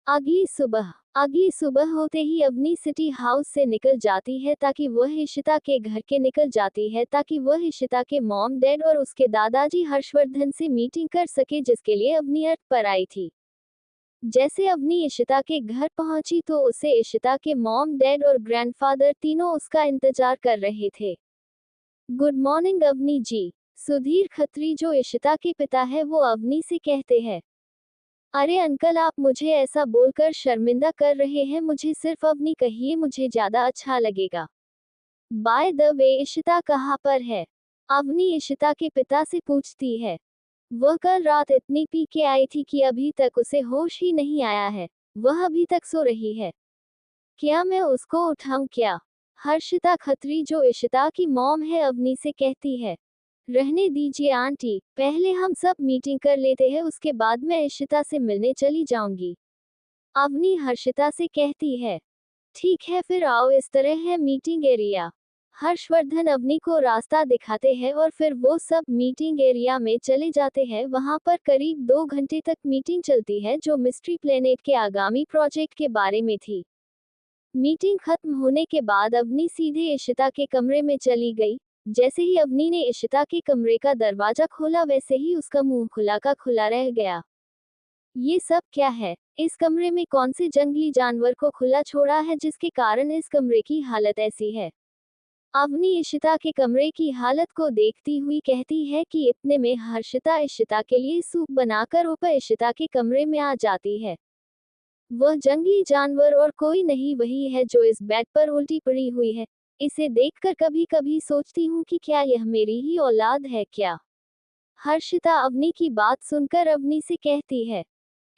[SPEAKER 2] अगली सुबह होते ही अवनी सिटी हाउस से निकल जाती है ताकि वह इशिता के घर के निकल जाती है ताकि वह इशिता के मॉम डैड और उसके दादाजी हर्षवर्धन से मीटिंग कर सके जिसके लिए अवनी अर्थ पर आई थी। जैसे अवनी इशिता के घर पहुंची तो उसे इशिता के मॉम डैड और ग्रैंडफादर तीनों उसका इंतजार कर रहे थे। गुड मॉर्निंग अवनी जी। सुधीर खत्री जो इशिता के पिता है वो अवनी से कहते हैं। अरे अंकल आप मुझे ऐसा बोलकर शर्मिंदा कर रहे हैं, मुझे सिर्फ अवनी कहिए, मुझे ज्यादा अच्छा लगेगा। बाय द वे इशिता कहाँ पर है? अवनी इशिता के पिता से पूछती है। वह कल रात इतनी पी के आई थी कि अभी तक उसे होश ही नहीं आया है। वह अभी तक सो रही है। क्या मैं उसको उठाऊं क्या? हर्षिता खत्री जो इशिता की मॉम है अवनी से कहती है। रहने दीजिए आंटी, पहले हम सब मीटिंग कर लेते हैं, उसके बाद मैं इशिता से मिलने चली जाऊंगी। अवनी हर्षिता से कहती है। ठीक है फिर आओ, इस तरह है मीटिंग एरिया। हर्षवर्धन अवनी को रास्ता दिखाते हैं और फिर वो सब मीटिंग एरिया में चले जाते हैं। वहां पर करीब 2 घंटे तक मीटिंग चलती है जो मिस्ट्री प्लेनेट के आगामी प्रोजेक्ट के बारे में थी। मीटिंग खत्म होने के बाद अवनी सीधे इशिता के कमरे में चली गई। जैसे ही अवनी ने इशिता के कमरे का दरवाजा खोला वैसे ही उसका मुंह खुला का खुला रह गया। ये सब क्या है? इस कमरे में कौन से जंगली जानवर को खुला छोड़ा है जिसके कारण इस कमरे की हालत ऐसी है? अवनी इशिता के कमरे की हालत को देखती हुई कहती है कि इतने में हर्षिता इशिता के लिए सूप बनाकर ऊपर इशिता के कमरे में आ जाती है। वह जंगली जानवर और कोई नहीं वही है जो इस बेड पर उल्टी पड़ी हुई है। इसे देखकर कभी कभी सोचती हूँ कि क्या यह मेरी ही औलाद है क्या? हर्षिता अवनी की बात सुनकर अवनी से कहती है,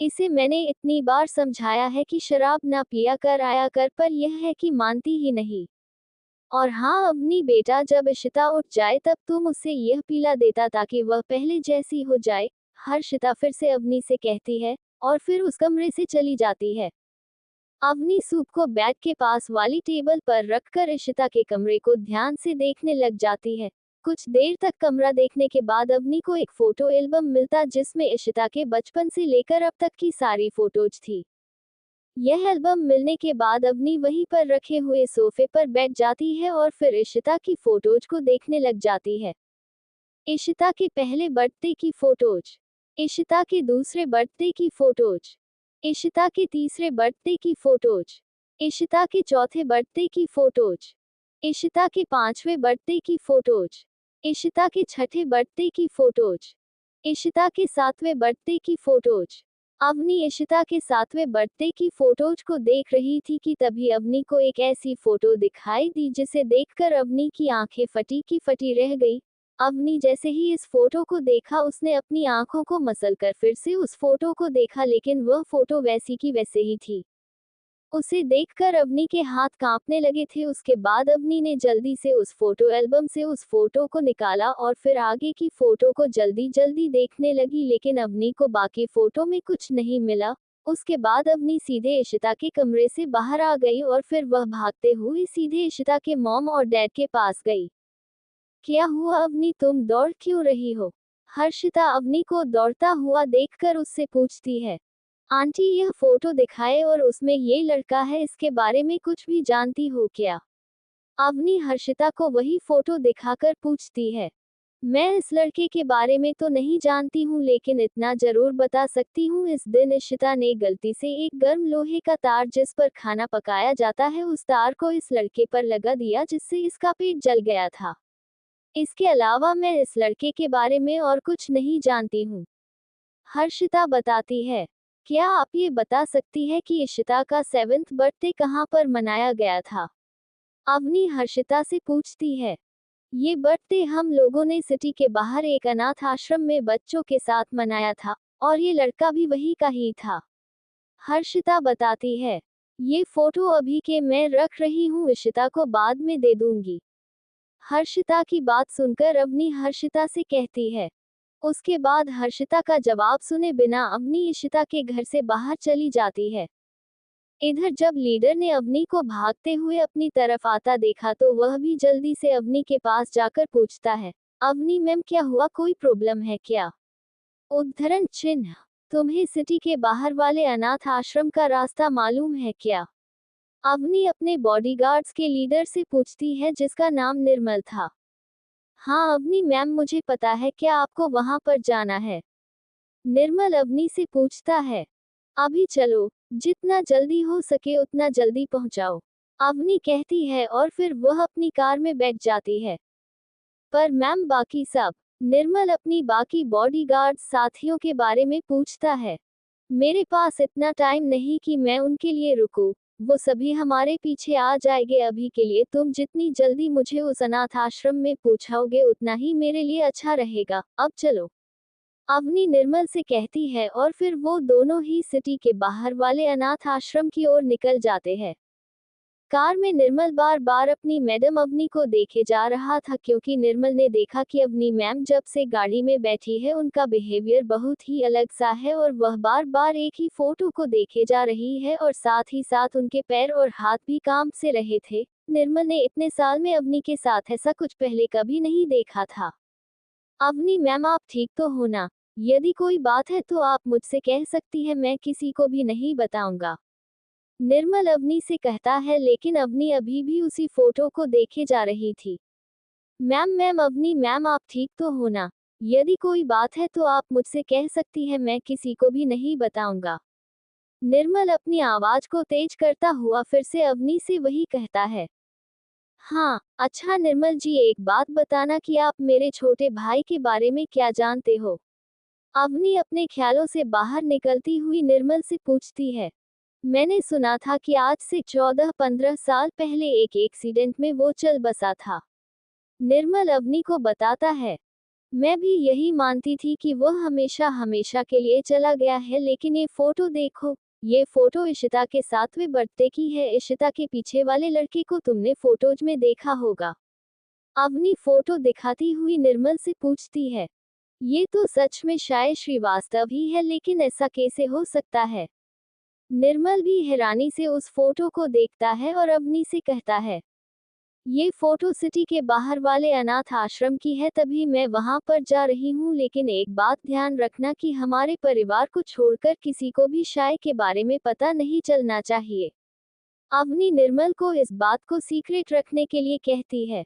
[SPEAKER 2] इसे मैंने इतनी बार समझाया है कि शराब ना पिया कर आया कर, पर यह है कि मानती ही नहीं। और हाँ अवनी बेटा, जब इशिता उठ जाए तब तुम उसे यह पिला देता ताकि वह पहले जैसी हो जाए। हर्षिता फिर से अवनी से कहती है और फिर उस कमरे से चली जाती है। अवनी सूप को बेड के पास वाली टेबल पर रखकर इशिता के कमरे को ध्यान से देखने लग जाती है। कुछ देर तक कमरा देखने के बाद अवनी को एक फोटो एल्बम मिलता जिसमें इशिता के बचपन से लेकर अब तक की सारी फोटोज थी। यह एल्बम मिलने के बाद अवनी वहीं पर रखे हुए सोफे पर बैठ जाती है और फिर इशिता की फोटोज को देखने लग जाती है। इशिता के पहले बर्थडे की फोटोज, इशिता के दूसरे बर्थडे की फोटोज, इशिता के तीसरे बर्थडे की फोटोज, इशिता के चौथे बर्थडे की फोटोज, इशिता के पांचवें बर्थडे की फोटोज, इशिता के छठे बर्थडे की फोटोज, इशिता के सातवें बर्थडे की फोटोज। अवनी इशिता के सातवें बर्थडे की फोटोज को देख रही थी कि तभी अवनी को एक ऐसी फोटो दिखाई दी जिसे देखकर अवनी की आंखें फटी की फटी रह गई। अवनी जैसे ही इस फोटो को देखा उसने अपनी आंखों को मसलकर फिर से उस फोटो को देखा, लेकिन वह फोटो वैसी की वैसे ही थी। उसे देखकर अवनी के हाथ कांपने लगे थे। उसके बाद अवनी ने जल्दी से उस फोटो एल्बम से उस फोटो को निकाला और फिर आगे की फोटो को जल्दी जल्दी देखने लगी, लेकिन अवनी को बाकी फोटो में कुछ नहीं मिला। उसके बाद अवनी सीधे इशिता के कमरे से बाहर आ गई और फिर वह भागते हुए सीधे इशिता के मॉम और डैड के पास गई। क्या हुआ अवनी, तुम दौड़ क्यों रही हो? हर्षिता अवनी को दौड़ता हुआ देखकर उससे पूछती है। आंटी यह फोटो दिखाए और उसमें ये लड़का है, इसके बारे में कुछ भी जानती हो क्या? अवनी हर्षिता को वही फोटो दिखाकर पूछती है। मैं इस लड़के के बारे में तो नहीं जानती हूँ, लेकिन इतना जरूर बता सकती हूँ, इस दिन इशिता ने गलती से एक गर्म लोहे का तार जिस पर खाना पकाया जाता है उस तार को इस लड़के पर लगा दिया जिससे इसका पेट जल गया था। इसके अलावा मैं इस लड़के के बारे में और कुछ नहीं जानती हूँ। हर्षिता बताती है। क्या आप ये बता सकती है कि इशिता का 7th बर्थडे कहाँ पर मनाया गया था? अवनी हर्षिता से पूछती है। ये बर्थडे हम लोगों ने सिटी के बाहर एक अनाथ आश्रम में बच्चों के साथ मनाया था और ये लड़का भी वही का ही था। हर्षिता बताती है। ये फोटो अभी के मैं रख रही हूँ, इशिता को बाद में दे दूंगी। हर्षिता की बात सुनकर अवनी हर्षिता से कहती है। उसके बाद हर्षिता का जवाब सुने बिना अवनी इशिता के घर से बाहर चली जाती है। इधर जब लीडर ने अवनी को भागते हुए अपनी तरफ आता देखा तो वह भी जल्दी से अवनी के पास जाकर पूछता है, अवनी मैम क्या हुआ, कोई प्रॉब्लम है क्या? उद्धरण चिन्ह, तुम्हें सिटी के बाहर वाले अनाथ आश्रम का रास्ता मालूम है क्या? अवनी अपने बॉडीगार्ड्स के लीडर से पूछती है जिसका नाम निर्मल था। हाँ अवनी मैम मुझे पता है, क्या आपको वहां पर जाना है? निर्मल अवनी से पूछता है। अभी चलो, जितना जल्दी हो सके उतना जल्दी पहुंचाओ, अवनी कहती है और फिर वह अपनी कार में बैठ जाती है। पर मैम बाकी सब? निर्मल अपनी बाकी बॉडीगार्ड साथियों के बारे में पूछता है। मेरे पास इतना टाइम नहीं कि मैं उनके लिए रुकूं, वो सभी हमारे पीछे आ जाएंगे। अभी के लिए तुम जितनी जल्दी मुझे उस अनाथ आश्रम में पहुंचाओगे उतना ही मेरे लिए अच्छा रहेगा, अब चलो, अवनी निर्मल से कहती है और फिर वो दोनों ही सिटी के बाहर वाले अनाथ आश्रम की ओर निकल जाते हैं। कार में निर्मल बार बार अपनी मैडम अवनी को देखे जा रहा था क्योंकि निर्मल ने देखा कि अवनी मैम जब से गाड़ी में बैठी है उनका बिहेवियर बहुत ही अलग सा है और वह बार बार एक ही फोटो को देखे जा रही है और साथ ही साथ उनके पैर और हाथ भी कांप से रहे थे। निर्मल ने इतने साल में अवनी के साथ ऐसा कुछ पहले कभी नहीं देखा था। अवनी मैम, आप ठीक तो हो ना? यदि कोई बात है तो आप मुझसे कह सकती है, मैं किसी को भी नहीं बताऊंगा। निर्मल अवनी से कहता है, लेकिन अवनी अभी भी उसी फोटो को देखे जा रही थी। मैम मैम अवनी मैम, आप ठीक तो हो ना? यदि कोई बात है तो आप मुझसे कह सकती है, मैं किसी को भी नहीं बताऊंगा। निर्मल अपनी आवाज को तेज करता हुआ फिर से अवनी से वही कहता है। हाँ, अच्छा निर्मल जी, एक बात बताना कि आप मेरे छोटे भाई के बारे में क्या जानते हो? अवनी अपने ख्यालों से बाहर निकलती हुई निर्मल से पूछती है। मैंने सुना था कि आज से 14-15 साल पहले एक एक्सीडेंट में वो चल बसा था। निर्मल अवनी को बताता है। मैं भी यही मानती थी कि वह हमेशा हमेशा के लिए चला गया है, लेकिन ये फोटो देखो। ये फोटो इशिता के 7वें बर्थडे की है। इशिता के पीछे वाले लड़के को तुमने फोटोज में देखा होगा। अवनी फोटो दिखाती हुई निर्मल से पूछती है। ये तो सच में शायद श्रीवास्तव ही है, लेकिन ऐसा कैसे हो सकता है? निर्मल भी हैरानी से उस फोटो को देखता है और अवनी से कहता है। ये फोटो सिटी के बाहर वाले अनाथ आश्रम की है, तभी मैं वहां पर जा रही हूँ, लेकिन एक बात ध्यान रखना कि हमारे परिवार को छोड़कर किसी को भी शाय के बारे में पता नहीं चलना चाहिए। अवनी निर्मल को इस बात को सीक्रेट रखने के लिए कहती है।